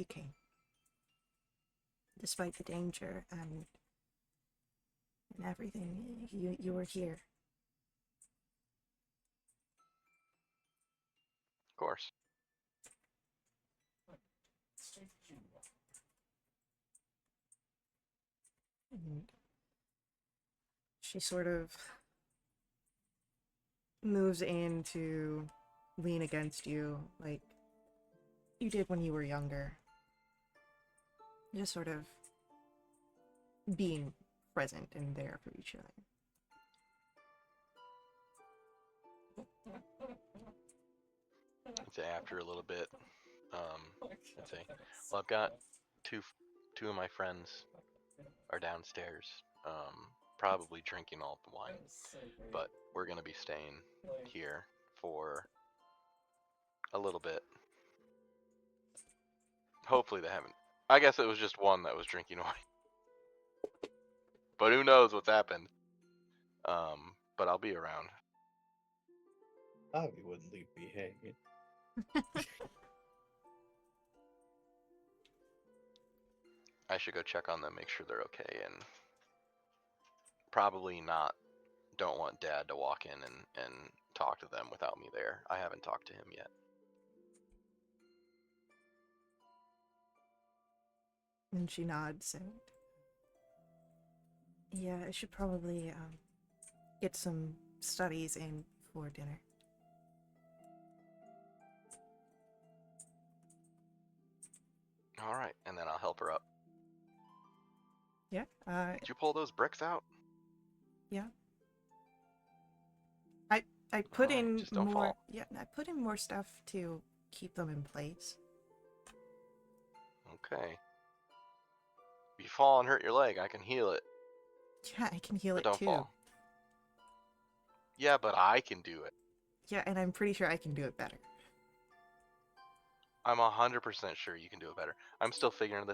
came. Despite the danger and everything, you were here. Of course. And she sort of moves in to lean against you like you did when you were younger. Just sort of being present and there for each other. I'd say after a little bit, I'd say, well, I've got two of my friends are downstairs, probably drinking all the wine, but we're gonna be staying here for a little bit. Hopefully they haven't. I guess it was just one that was drinking wine, but who knows what's happened. But I'll be around. Avi wouldn't leave me hanging. I should go check on them, make sure they're okay, and probably not. Don't want Dad to walk in and talk to them without me there. I haven't talked to him yet. And she nods and yeah, I should probably get some studies in before dinner. All right, and then I'll help her up. Yeah. Did you pull those bricks out? Yeah. I put Alright, in just don't more. fall. Yeah, I put in more stuff to keep them in place. Okay. If you fall and hurt your leg, I can heal it. Yeah, I can heal But it don't too. fall. Yeah, but I can do it. Yeah, and I'm pretty sure I can do it better. I'm 100% sure you can do it better. I'm still figuring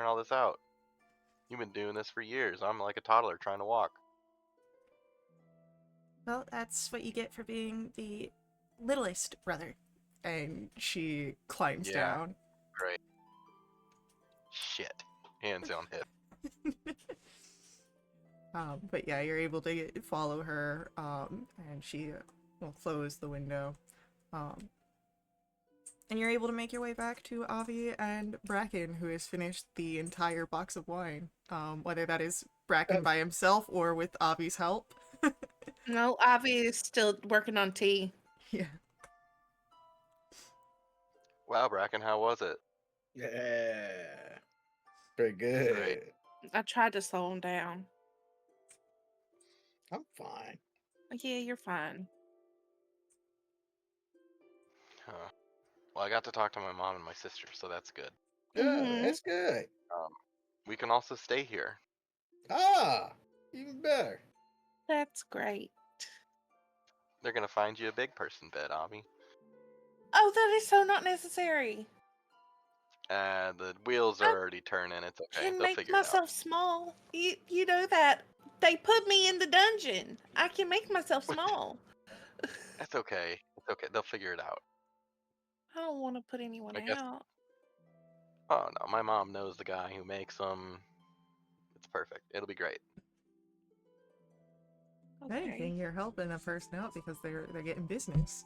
all this out. You've been doing this for years. I'm like a toddler trying to walk. Well, that's what you get for being the littlest brother. And she climbs Yeah. down. Great. Shit. Hands on hip. But yeah, you're able to follow her, and she will close the window. And you're able to make your way back to Avi and Bracken, who has finished the entire box of wine. Whether that is Bracken by himself or with Avi's help. No, Avi is still working on tea. Yeah. Wow, Bracken, how was it? Yeah. Pretty good. Great. I tried to slow him down. I'm fine. Yeah, you're fine. Huh. Well, I got to talk to my mom and my sister, so that's good. Good. Mhm. That's good. We can also stay here. Ah, even better. That's great. They're gonna find you a big person bed, Avi. Oh, that is so not necessary. The wheels I are already turning. It's okay. Can They'll make figure it out. myself small. You know that. They put me in the dungeon. I can make myself small. It's okay. It's okay. They'll figure it out. I don't want to put anyone I guess. out. Oh no, my mom knows the guy who makes them. It's perfect. It'll be great. If anything, you're helping a person out because they're getting business.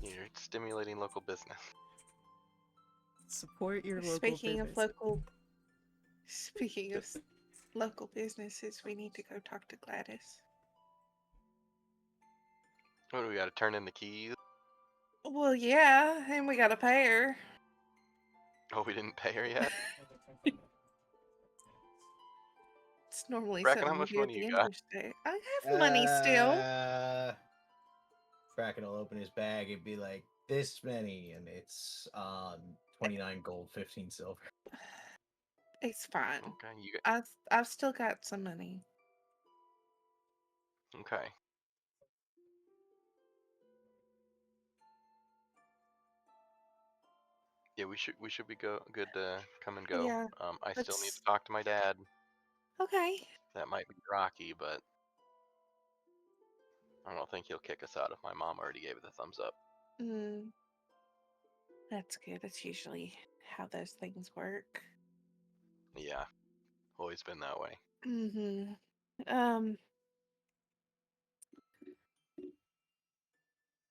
You're stimulating local business. Support your local Speaking business. Speaking of local businesses, we need to go talk to Gladys. What do we got to turn in the keys? Well, yeah, and we gotta pay her. Oh, we didn't pay her yet. It's normally Bracken, how something much we do at money the you end got? of the day. I have money still. Bracken will open his bag and be like, "This many," and it's 29 gold, 15 silver. It's fine. Okay, I've still got some money. okay. Yeah, we should be good to come and go. Yeah, I still need let's. to talk to my dad. Okay. That might be rocky, but I don't think he'll kick us out if my mom already gave it the thumbs up. Mm, that's good. That's usually how those things work. Yeah, always been that way. Mm-hmm. Um.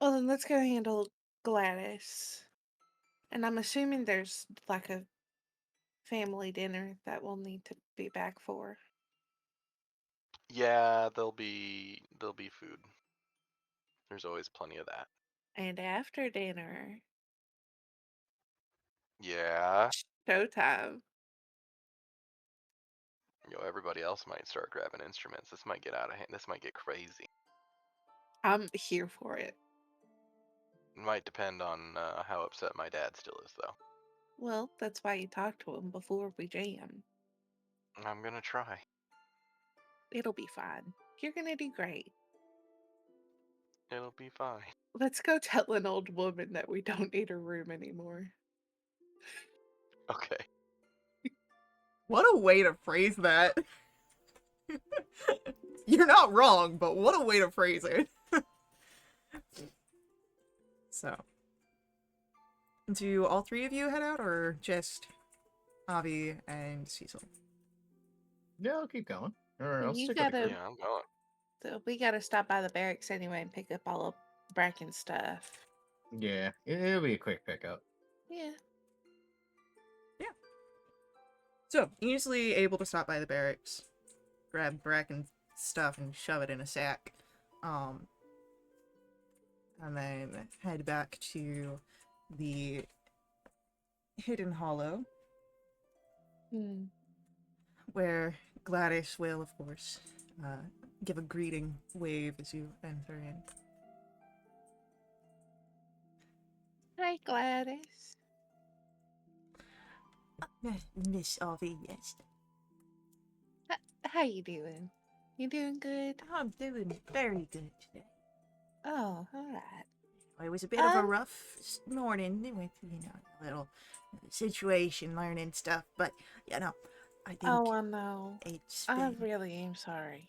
Well, then let's go handle Gladys. And I'm assuming there's like a family dinner that we'll need to be back for. Yeah, there'll be food. There's always plenty of that. And after dinner, Yeah. showtime. Everybody else might start grabbing instruments. This might get out of hand. This might get crazy. I'm here for it. It might depend on how upset my dad still is, though. Well, that's why you talk to him before we jam. I'm gonna try. It'll be fine. You're gonna do great. It'll be fine. Let's go tell an old woman that we don't need her room anymore. Okay. What a way to phrase that. You're not wrong, but what a way to phrase it. So, do all three of you head out, or just Avi and Cecil? Yeah, I'll keep going. Or I'll You stick with the gotta- group. Yeah, I'm going. So we gotta stop by the barracks anyway and pick up all of Bracken's stuff. Yeah, it'll be a quick pickup. Yeah. So, easily able to stop by the barracks, grab Bracken's stuff and shove it in a sack, and then head back to the Hidden Hollow, Hmm. where Gladys will, of course, give a greeting wave as you enter in. Hi, Gladys. Miss Avi, yes. How you doing? You doing good? I'm doing very good today. Oh, all right. It was a bit of a Um, rough morning with, a little situation, learning stuff, but, I think Oh, I know. it's I been... really am sorry.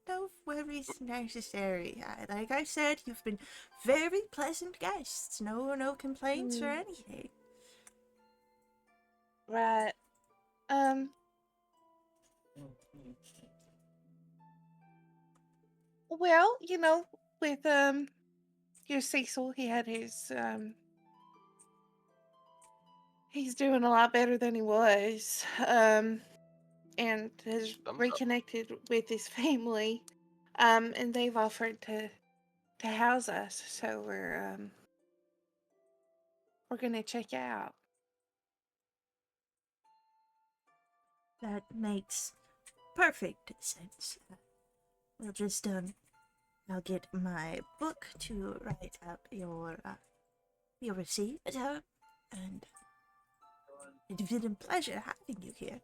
No worries necessary. Like I said, you've been very pleasant guests. No complaints or Mm. anything. Right. Well, with your Cecil, he had his he's doing a lot better than he was. And has Thumbs up. reconnected with his family. And they've offered to house us, so we're gonna check out. That makes perfect sense. We'll just, I'll get my book to write up your receipt, and it's been a pleasure having you here.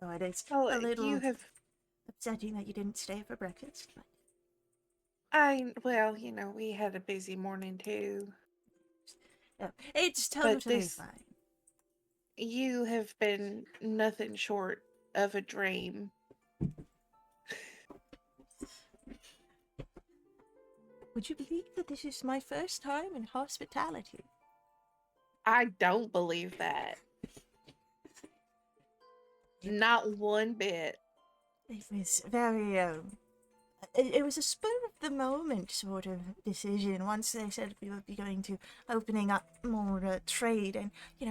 Oh, it is Well, a little you have upsetting that you didn't stay for breakfast, but well, we had a busy morning too. it's But totally this fine. you have been nothing short of a dream. Would you believe that this is my first time in hospitality? I don't believe that. Not one bit. It was very, it was a spur of the moment sort of decision once they said we would be going to opening up more trade, and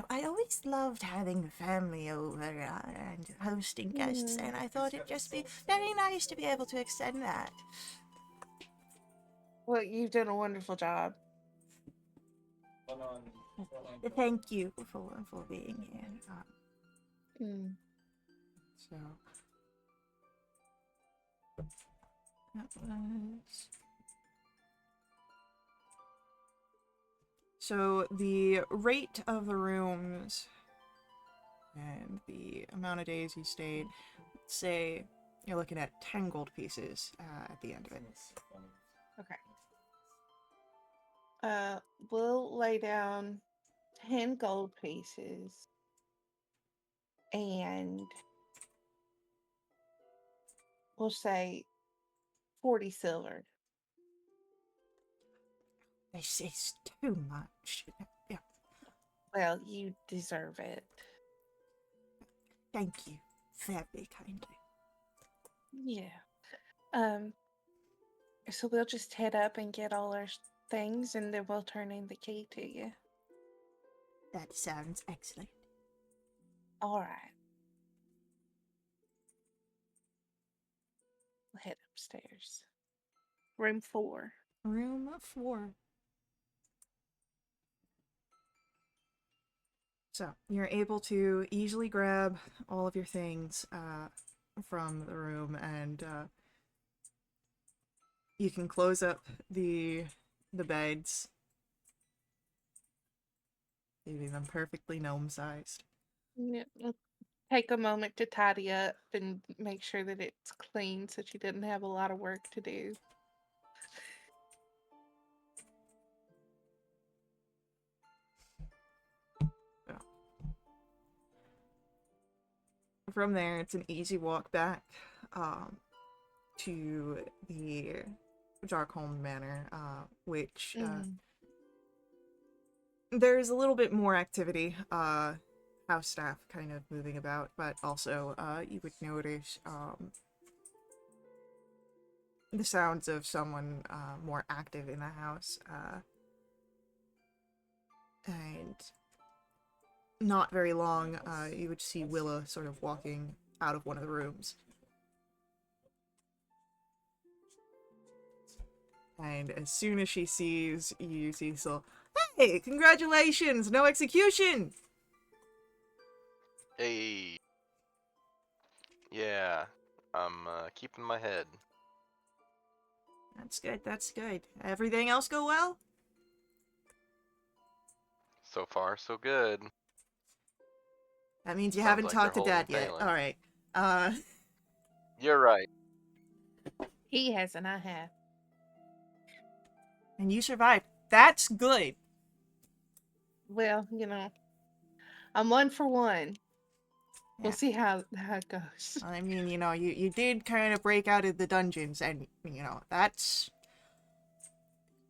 I always loved having the family over and hosting guests, and I thought it'd just be very nice to be able to extend that. Well, you've done a wonderful job. Thank you for being here. Mm. So that was So the rate of the rooms and the amount of days you stayed, say you're looking at 10 gold pieces at the end of it. Okay. We'll lay down 10 gold pieces and we'll say 40 silver. This is too much. Yeah, Well, you deserve it. thank you very kindly. Yeah. So we'll just head up and get all our things and then we'll turn in the key to you. That sounds excellent. All right. We'll head upstairs. Room 4. Room 4. So, you're able to easily grab all of your things from the room, and you can close up the beds, leaving them perfectly gnome-sized. Yeah, we'll take a moment to tidy up and make sure that it's clean so she didn't have a lot of work to do. From there, it's an easy walk back to the Darkholm Manor, which there's a little bit more activity, house staff kind of moving about, but also you would notice the sounds of someone more active in the house, and not very long, you would see Willa sort of walking out of one of the rooms. And as soon as she sees you, Cecil, hey, congratulations, no execution! Hey. Yeah, I'm keeping my head. That's good, that's good. Everything else go well? So far, so good. That means you Sounds haven't like talked to they're Dad holding yet. Phelan. Alright. You're right. He has and I have. And you survived. That's good. Well, I'm 1 for 1. We'll Yeah. see how it goes. I mean, you did kind of break out of the dungeons, and, that's...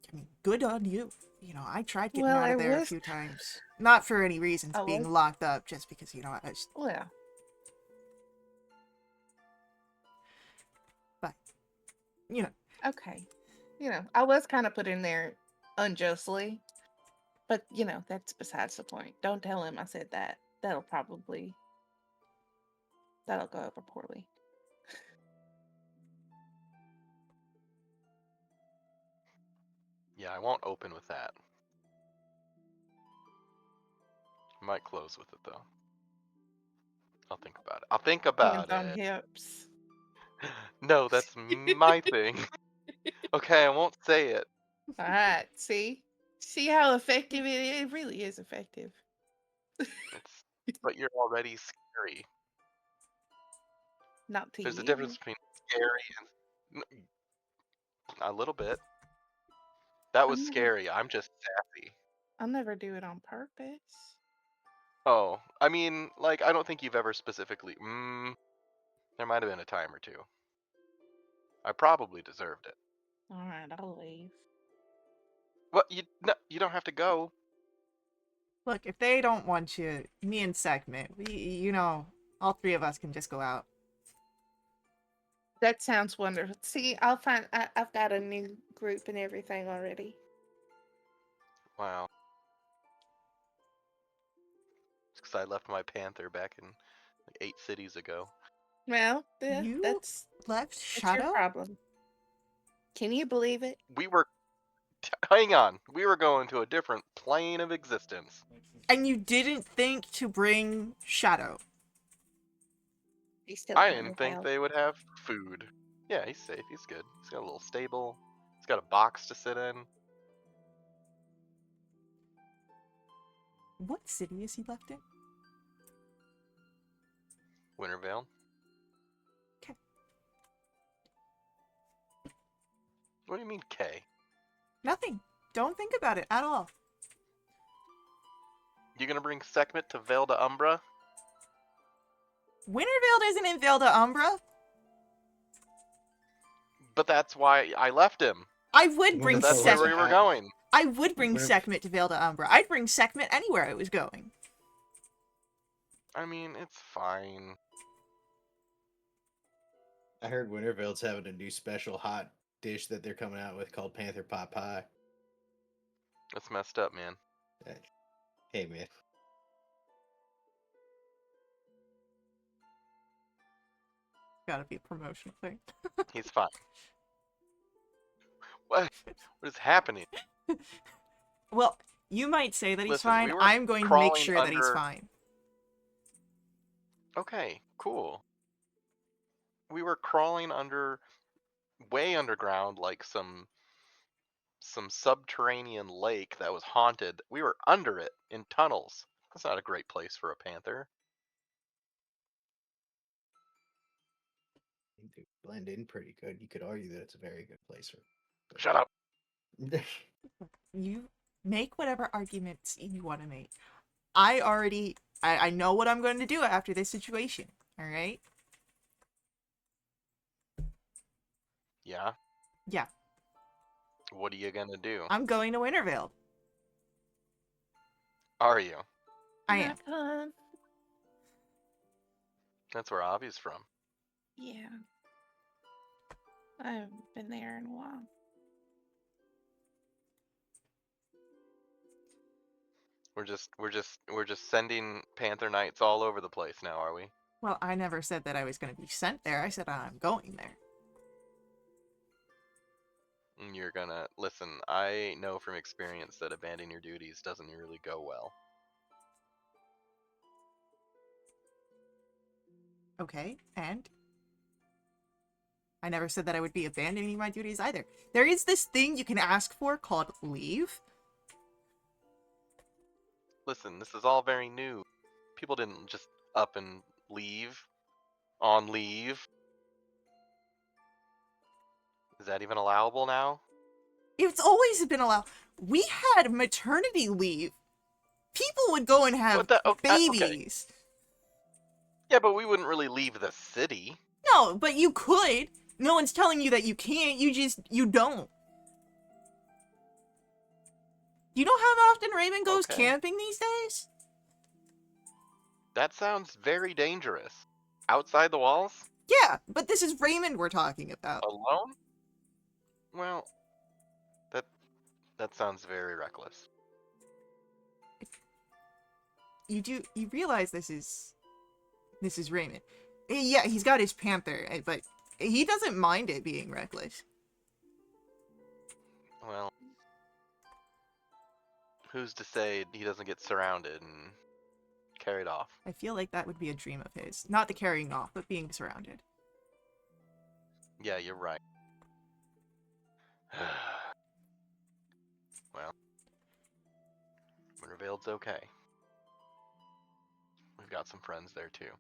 I mean, good on you. I tried getting Well, out I of there a was few times. Not for any reasons, I being was locked up, just because, I just... well. But, Okay. I was kind of put in there unjustly, but that's besides the point. Don't tell him I said that. That'll go over poorly. Yeah, I won't open with that. Might close with it though. I'll think about it. I'll think Hands about on it. hips. No, that's my thing. Okay, I won't say it. All right. See how effective it is? It really is effective. But you're already scary. Not to There's a you. difference between scary and a little bit. That was I'm never, scary. I'm just sassy. I'll never do it on purpose. Oh, I mean, like, I don't think you've ever specifically. There might have been a time or two. I probably deserved it. All right, I'll leave. Well, you don't have to go. look, if they don't want you, me and Segment, all three of us can just go out. That sounds wonderful. See, I've got a new group and everything already. Wow. Because I left my panther back in like 8 cities ago. Well, yeah, You that's left your Shadow? problem. Can you believe it? We were. Hang on. We were going to a different plane of existence. And you didn't think to bring Shadow? He's still I kind didn't of think out. they would have food. Yeah, he's safe. He's good. He's got a little stable. He's got a box to sit in. What city is he left in? Wintervale. Okay. What do you mean K? Nothing. Don't think about it at all. You gonna bring Sekhmet to Vale de Umbra? Wintervale isn't in Vale de Umbra. But that's why I left him. I would bring Winterfell That's was where a we Sekhmet. were high- going. I would bring Winter- Sekhmet to Vale de Umbra. I'd bring Sekhmet anywhere I was going. I mean, it's fine. I heard Winterville's having a new special hot dish that they're coming out with called Panther Pot Pie. That's messed up, man. Hey, man. Gotta be a promotional thing. He's fine. What is happening? Well, you might say that he's Listen, fine. we were I'm going to make crawling sure that he's under- fine. Okay, cool. We were crawling under, way underground, like some subterranean lake that was haunted. We were under it in tunnels. That's not a great place for a panther. They blend in pretty good. You could argue that it's a very good place for. Shut up. You make whatever arguments you want to make. I know what I'm going to do after this situation. All right? Yeah. Yeah. What are you gonna do? I'm going to Wintervale. Are you? I am. Not fun. That's where Avi's from. Yeah. I haven't been there in a while. We're just sending Panther Knights all over the place now, are we? Well, I never said that I was going to be sent there. I said I'm going there. And you're gonna listen. I know from experience that abandoning your duties doesn't really go well. Okay, and? I never said that I would be abandoning my duties either. There is this thing you can ask for called leave. Listen, this is all very new. People didn't just up and leave on leave. Is that even allowable now? It's always been allowed. We had maternity leave. People would go and have Okay. babies. Yeah, but we wouldn't really leave the city. No, but you could. No one's telling you that you can't. You don't. You know how often Raymond goes Okay. camping these days? That sounds very dangerous. Outside the walls? Yeah, but this is Raymond we're talking about. Alone? Well, that sounds very reckless. You realize this is Raymond. Yeah, he's got his panther, but he doesn't mind it being reckless. Well, who's to say he doesn't get surrounded and carried off? I feel like that would be a dream of his. Not the carrying off, but being surrounded. Yeah, you're right. Well, Wintervale's okay. We've got some friends there too.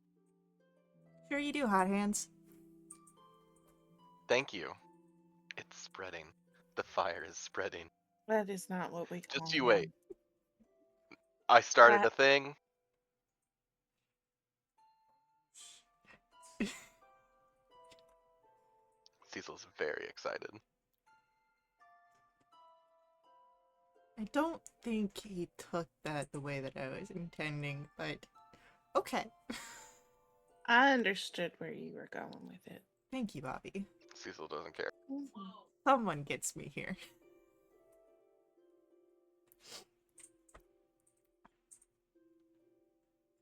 Sure you do, Hot Hands. Thank you. It's spreading. The fire is spreading. That is not what we call Just you him. wait. I started a That- thing. Cecil's very excited. I don't think he took that the way that I was intending, but okay. I understood where you were going with it. Thank you, Bobby. Cecil doesn't care. Someone gets me here.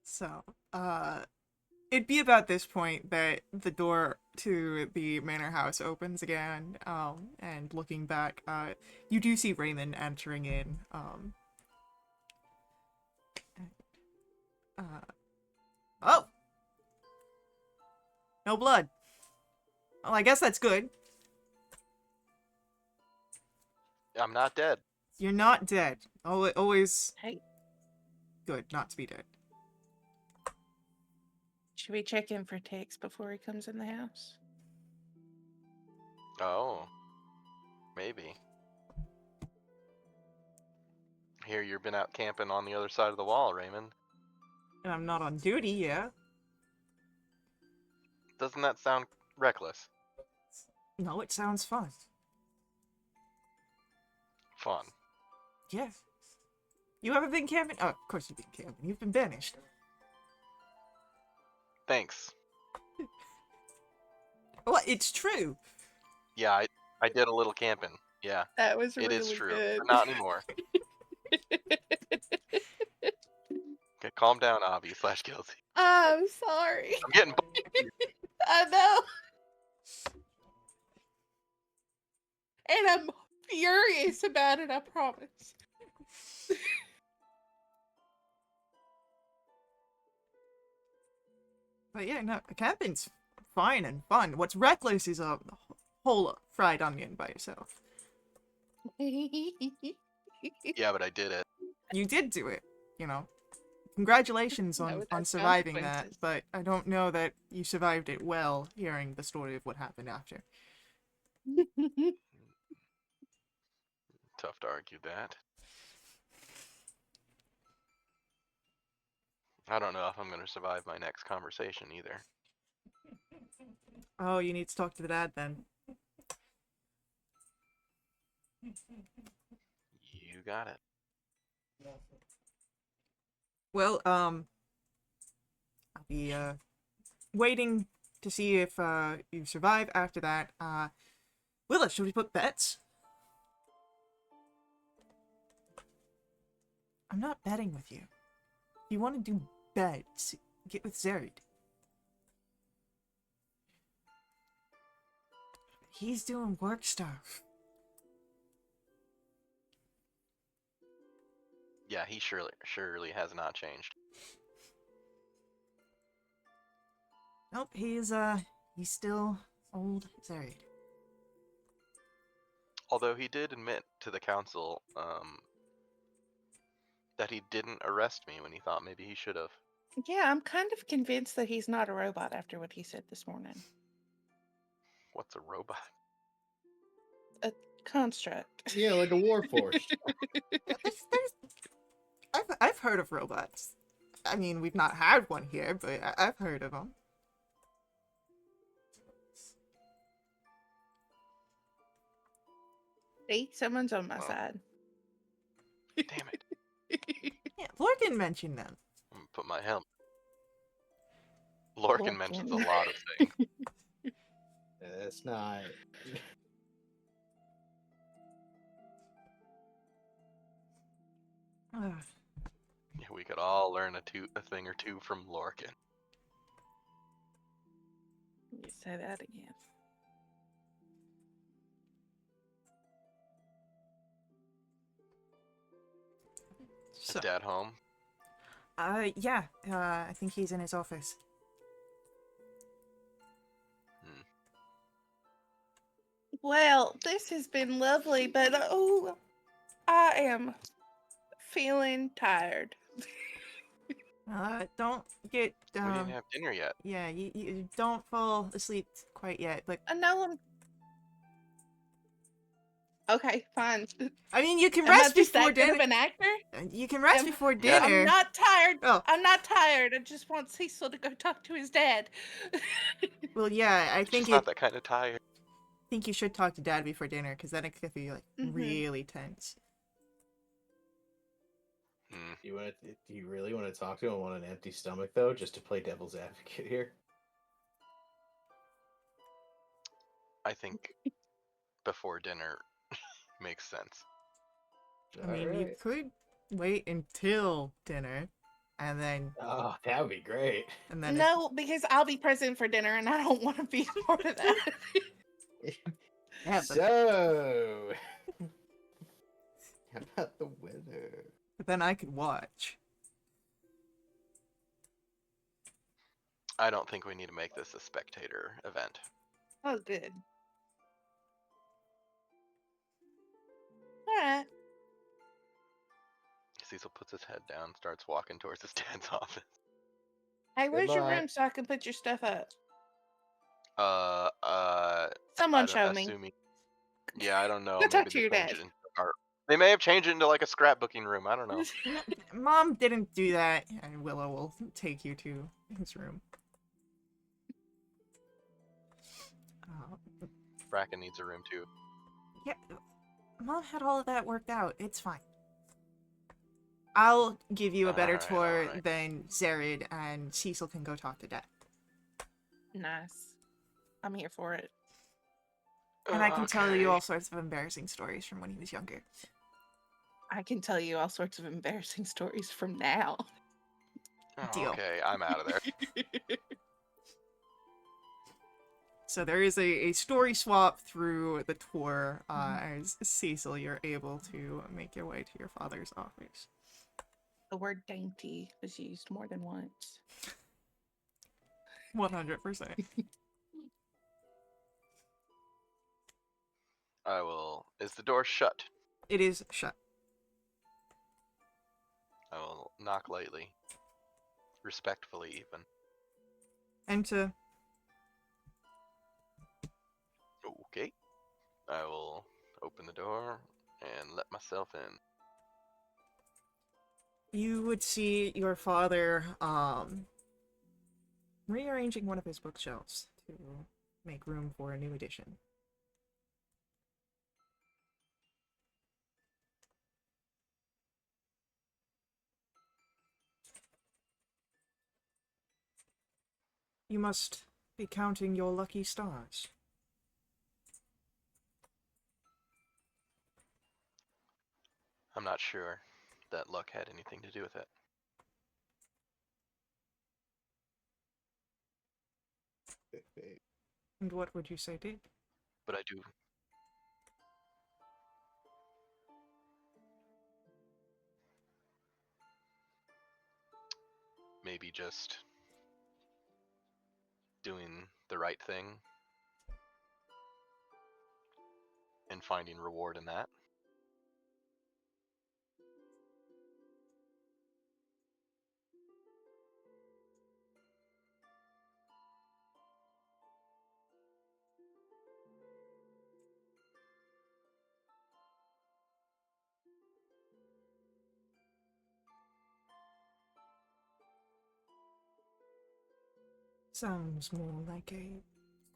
So, it'd be about this point that the door to the manor house opens again, and looking back, you do see Raymond entering in, oh! No blood. Well, I guess that's good. I'm not dead. You're not dead. Always Hey, good not to be dead. Should we check in for ticks before he comes in the house? Oh, maybe. Here, you've been out camping on the other side of the wall, Raymond. And I'm not on duty, yeah. Doesn't that sound reckless? No, it sounds fun. Fun. Yeah. You ever been camping? Oh, of course you've been camping. You've been banished. Thanks. Well, it's true. Yeah, I did a little camping. Yeah, That was it really is true. good. But not anymore. Okay, calm down, Avi/Guilty. I'm sorry. I'm getting. I know. And I'm furious about it, I promise. But yeah, no, camping's fine and fun. What's reckless is a whole fried onion by yourself. Yeah, but I did it. You did do it, you know. Congratulations No, on it has surviving that, consequences. but I don't know that you survived it well, hearing the story of what happened after. Tough to argue that. I don't know if I'm going to survive my next conversation either. Oh, you need to talk to the dad then. You got it. Well, I'll be waiting to see if you survive after that. Willa, should we put bets? I'm not betting with you. If you want to do bets, get with Zerid. He's doing work stuff. Yeah, he surely has not changed. Nope, he's still old Zerid. Although he did admit to the council that he didn't arrest me when he thought maybe he should have. Yeah, I'm kind of convinced that he's not a robot after what he said this morning. What's a robot? A construct. Yeah, like a warforged. I've heard of robots. I mean, we've not had one here, but I've heard of them. See, someone's on my Well. side. Damn it. Yeah, Lorcan mentioned them. I'm gonna put my helmet. Lorcan Lorcan. mentions a lot of things. That's not. Ugh. Yeah, we could all learn a thing or two from Lorcan. You say that again. Is So, Dad home? yeah, I think he's in his office. Well, this has been lovely, but oh, I am feeling tired. Don't get, We didn't have dinner yet. yeah, you don't fall asleep quite yet. But I know I'm. Okay, fine. I mean, you can Am I rest just before that good of dinner. an actor? You can rest Am- before Yeah. dinner. I'm not tired. Oh. I'm not tired. I just want Cecil to go talk to his dad. Well, yeah, I She's think not that kind of tired. think you should talk to Dad before dinner, because then it could be like Mhm. really tense. Hmm. Do you really want to talk to him on an empty stomach though, just to play devil's advocate here? I think before dinner makes sense. I mean, you could wait until dinner, and then Oh, that would be great. if- No, because I'll be present for dinner, and I don't want to be part of that. yeah, So, how about the weather? but then I could watch. I don't think we need to make this a spectator event. Oh, good. All right. Cecil puts his head down, starts walking towards his dad's office. Hey, where's your Goodbye. room so I can put your stuff up? I Someone don't, show me. assuming. Yeah, I don't know. Go talk Maybe to they your changed dad. it into art. They may have changed it into like a scrapbooking room. I don't know. Mom didn't do that, and Willow will take you to his room. Bracken needs a room too. Yeah, Mom had all of that worked out. It's fine. I'll give you a better Alright, tour alright. than Zared, and Cecil can go talk to Dad. Nice. I'm here for it. And I can tell you Okay. all sorts of embarrassing stories from when he was younger. I can tell you all sorts of embarrassing stories from now. Oh, Deal. okay, I'm out of there. So there is a story swap through the tour as Cecil, you're able to make your way to your father's office. The word dainty was used more than once. 100%. I will. Is the door shut? It is shut. I will knock lightly. Respectfully, even. Enter. Okay. I will open the door and let myself in. You would see your father rearranging one of his bookshelves to make room for a new edition. You must be counting your lucky stars. I'm not sure that luck had anything to do with it. And what would you say did? But I do. Maybe just doing the right thing and finding reward in that. Sounds more like a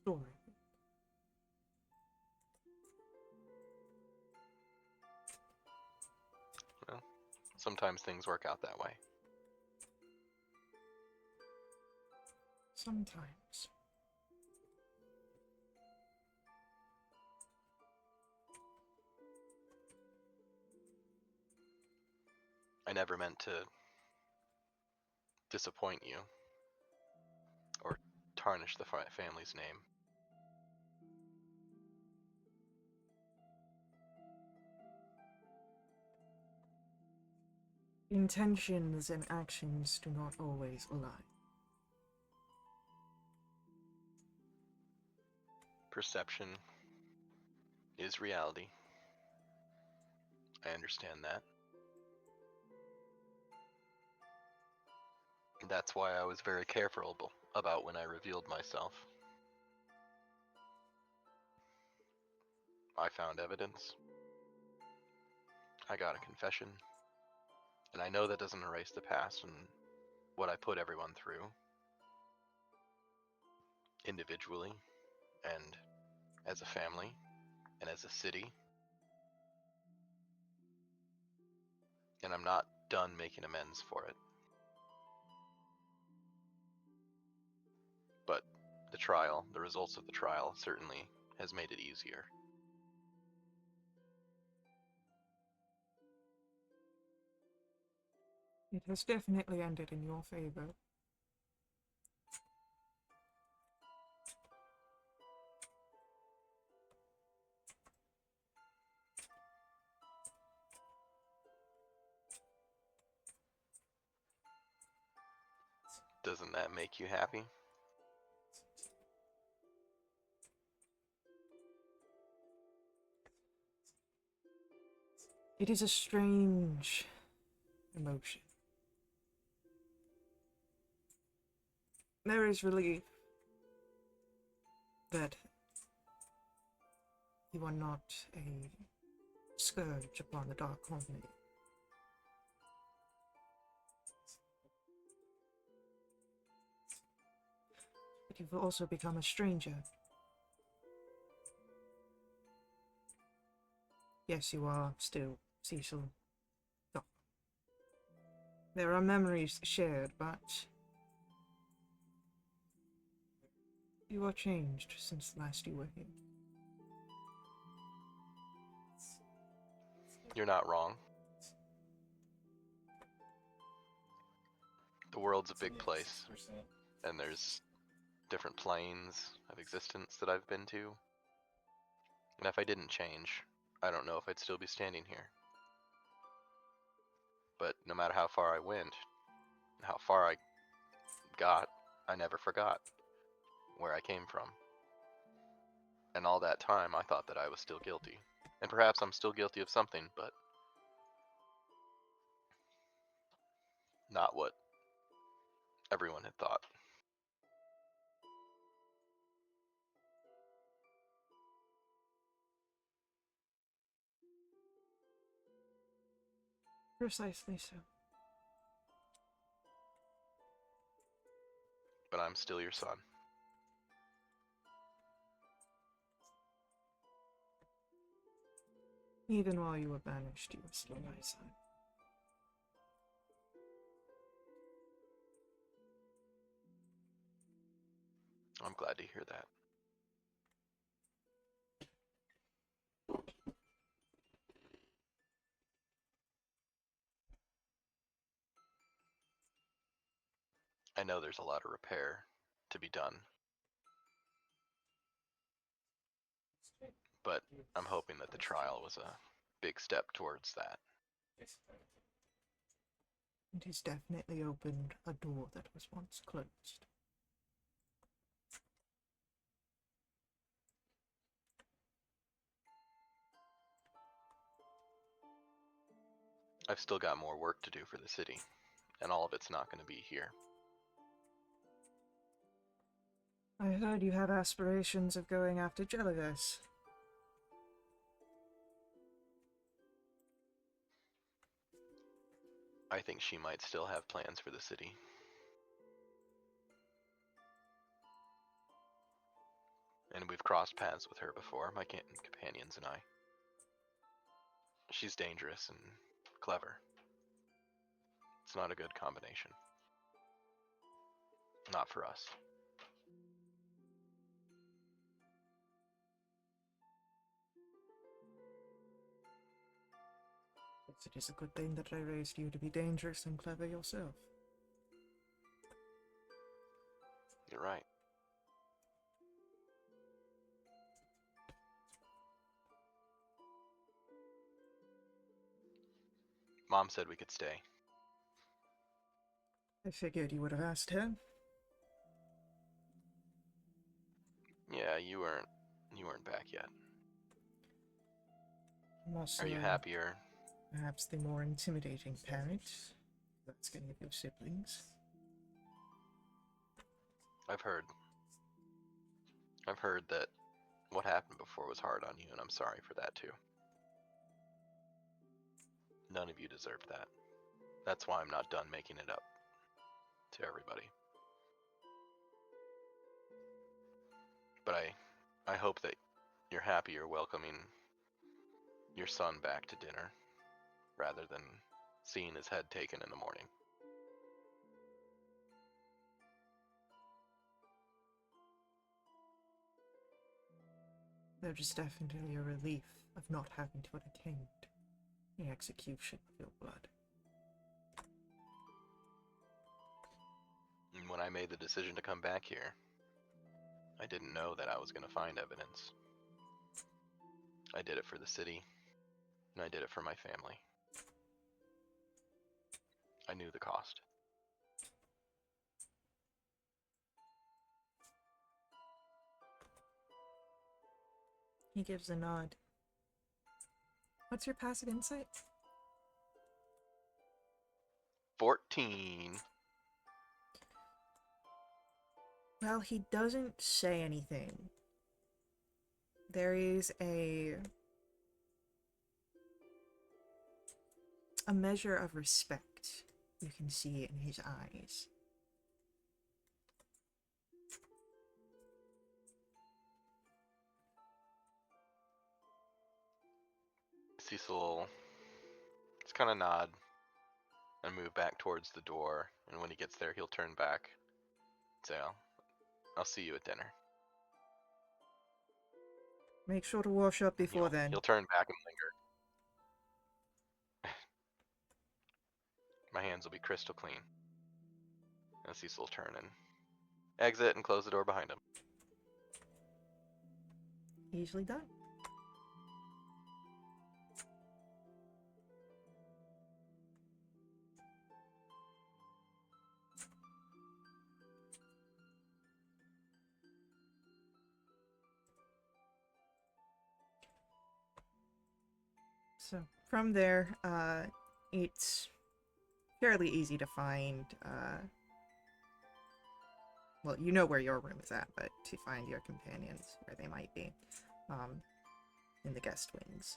story. Well, sometimes things work out that way. Sometimes. I never meant to disappoint you or tarnish the family's name. Intentions and actions do not always align. Perception is reality. I understand that. That's why I was very careful about when I revealed myself. I found evidence. I got a confession. And I know that doesn't erase the past and what I put everyone through. Individually, and as a family, and as a city. And I'm not done making amends for it. But the trial, the results of the trial, certainly has made it easier. It has definitely ended in your favor. Doesn't that make you happy? It is a strange emotion. There is relief that you are not a scourge upon the Dark Company. But you've also become a stranger. Yes, you are still Cecil. No. There are memories shared, but you are changed since last you were here. You're not wrong. The world's a big place, and there's different planes of existence that I've been to. And if I didn't change, I don't know if I'd still be standing here. But no matter how far I went, how far I got, I never forgot where I came from. And all that time, I thought that I was still guilty. And perhaps I'm still guilty of something, but not what everyone had thought. Precisely so. But I'm still your son. Even while you were banished, you were still my son. I'm glad to hear that. I know there's a lot of repair to be done, but I'm hoping that the trial was a big step towards that. It has definitely opened a door that was once closed. I've still got more work to do for the city, and all of it's not going to be here. I heard you have aspirations of going after Jelliverse. I think she might still have plans for the city. And we've crossed paths with her before, my companions and I. She's dangerous and clever. It's not a good combination. Not for us. It is a good thing that I raised you to be dangerous and clever yourself. You're right. Mom said we could stay. I figured you would have asked her. Yeah, you weren't back yet. I'm also, Are you happier? perhaps the more intimidating parent. That's any of your siblings. I've heard that what happened before was hard on you, and I'm sorry for that too. None of you deserved that. That's why I'm not done making it up to everybody. But I hope that you're happier welcoming your son back to dinner rather than seeing his head taken in the morning. There is definitely a relief of not having to attend the execution of your blood. And when I made the decision to come back here, I didn't know that I was going to find evidence. I did it for the city, and I did it for my family. I knew the cost. He gives a nod. What's your passive insight? 14. Well, he doesn't say anything. There is a measure of respect you can see in his eyes. Cecil just kind of nod and move back towards the door, and when he gets there, he'll turn back and say, I'll see you at dinner. Make sure to wash up before then. He'll turn back and linger. My hands will be crystal clean. And Cecil will turn and exit and close the door behind him. Easily done. So from there, it's fairly easy to find, well, you know where your room is at, but to find your companions where they might be, in the guest wings.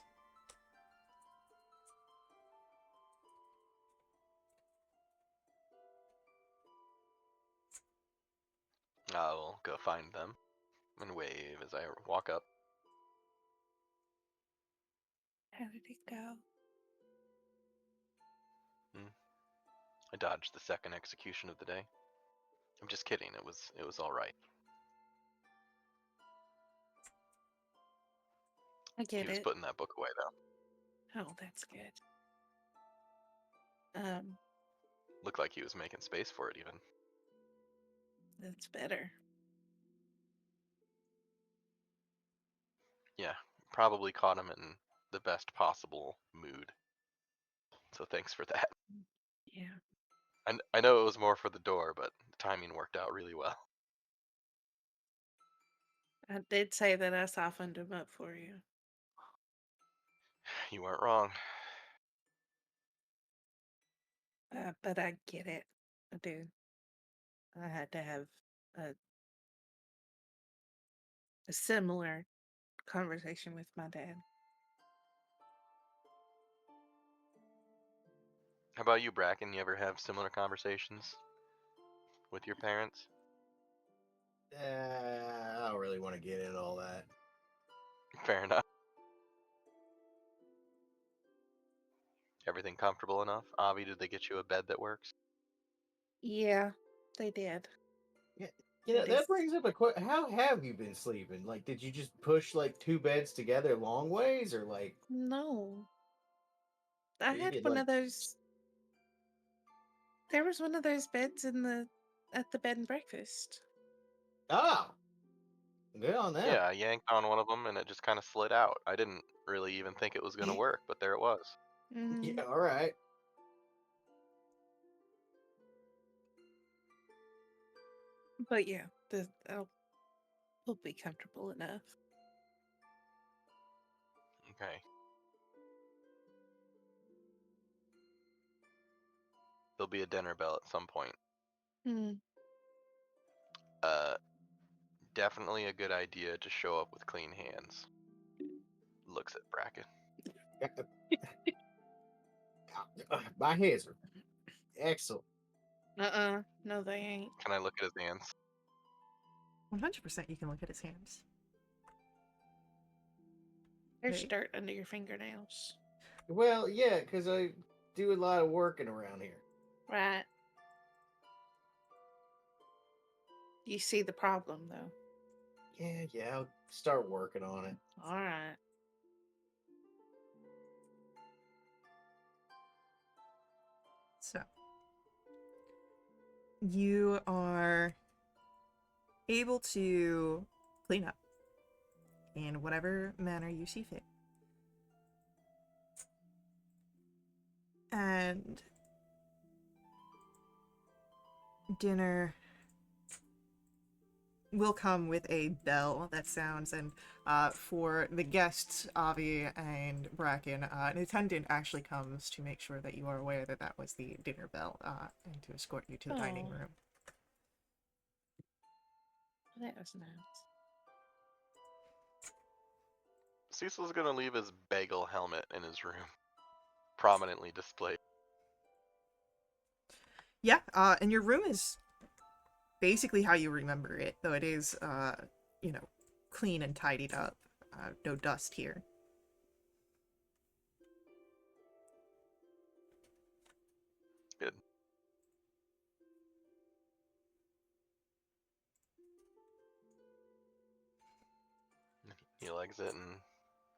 I will go find them and wave as I walk up. How did it go? I dodged the second execution of the day. I'm just kidding. It was all right. I get He was it. putting that book away though. Oh, that's good. Looked like he was making space for it even. That's better. Yeah, probably caught him in the best possible mood. So thanks for that. Yeah. I know it was more for the door, but the timing worked out really well. I did say that I softened him up for you. You weren't wrong. But I get it. I do. I had to have a similar conversation with my dad. How about you, Bracken? You ever have similar conversations with your parents? I don't really want to get into all that. Fair enough. Everything comfortable enough? Avi, did they get you a bed that works? Yeah, they did. Yeah, It that is- brings up a question. How have you been sleeping? Like, did you just push like two beds together long ways, or like No. I you had did one like? of those. There was one of those beds at the bed and breakfast. Oh, good on them. Yeah, I yanked on one of them and it just kind of slid out. I didn't really even think it was going to work, but there it was. Mhm. Yeah, all right. But yeah, will be comfortable enough. Okay. There'll be a dinner bell at some point. Mm. Definitely a good idea to show up with clean hands. Looks at Bracken. My hands are excellent. No, they ain't. Can I look at his hands? 100% you can look at his hands. There's Okay. dirt under your fingernails. Well, yeah, because I do a lot of working around here. Right. You see the problem, though. Yeah, I'll start working on it. All right. So, you are able to clean up in whatever manner you see fit. And dinner will come with a bell that sounds, and for the guests, Avi and Bracken, an attendant actually comes to make sure that you are aware that that was the dinner bell, and to escort you to the dining Oh. room. That was nice. Cecil's gonna leave his bagel helmet in his room, prominently displayed. Yeah, and your room is basically how you remember it, though it is, you know, clean and tidied up. No dust here. Good. He'll exit and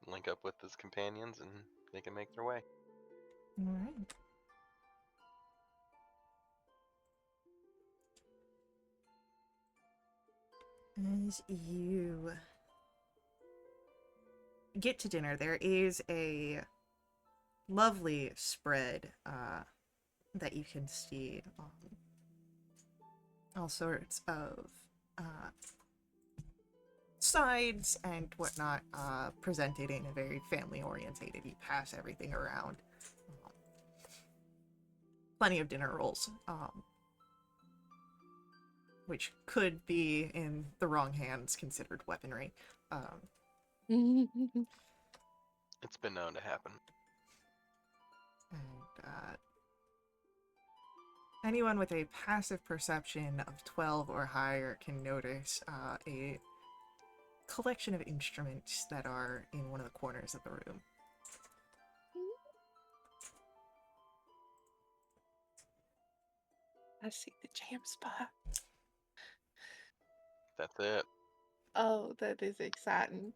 link up with his companions, and they can make their way. All right. As you get to dinner, there is a lovely spread that you can see. All sorts of sides and whatnot presented in a very family orientated. You pass everything around. Plenty of dinner rolls, which could be in the wrong hands considered weaponry. It's been known to happen. And anyone with a passive perception of 12 or higher can notice a collection of instruments that are in one of the corners of the room. I see the jam spot. That's it. Oh, that is exciting.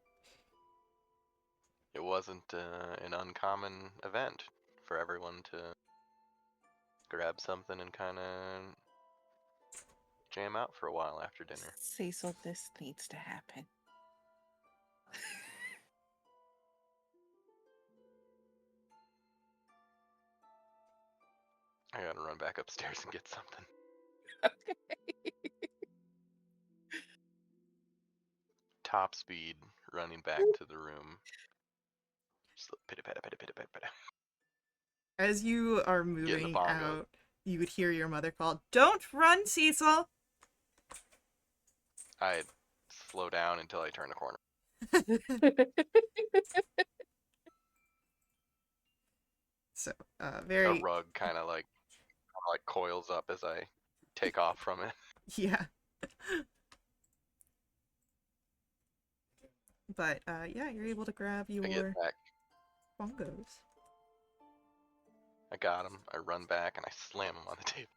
It wasn't an uncommon event for everyone to grab something and kind of jam out for a while after dinner. Cecil, this needs to happen. I gotta run back upstairs and get something. Okay. Top speed, running back to the room. Just pitta patta pitta pitta pitta pitta. As you are Getting the moving bongo. out, you would hear your mother call, "Don't run, Cecil!" I slow down until I turn the corner. So, A very, rug kind of like coils up as I take off from it. yeah. But, yeah, you're able to grab I get your back. bongos. I got him. I run back and I slam him on the table.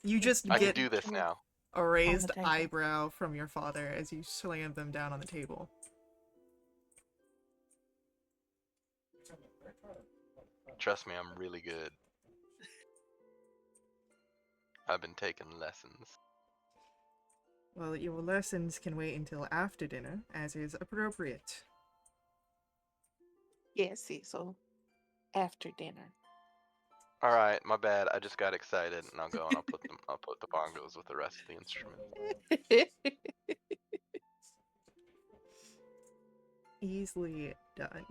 You just I can get do this now. a raised table. eyebrow from your father as you slam them down on the table. Trust me, I'm really good. I've been taking lessons. Well, your lessons can wait until after dinner, as is appropriate. Yes, Cecil. After dinner. All right, my bad. I just got excited, and I'll go and I'll put the bongos with the rest of the instruments. Easily done.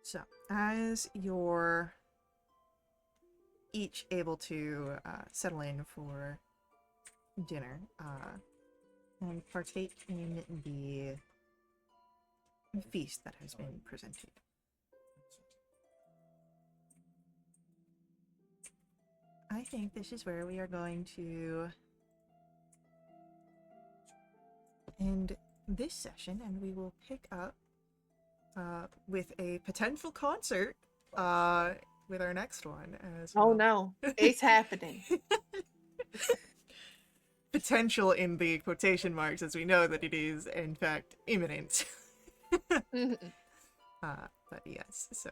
So, as you're each able to settle in for dinner and partake in the feast that has been presented. I think this is where we are going to end this session, and we will pick up with a potential concert with our next one. As Oh well. no, it's happening. Potential in the quotation marks, as we know that it is in fact imminent. Mhm. But yes, so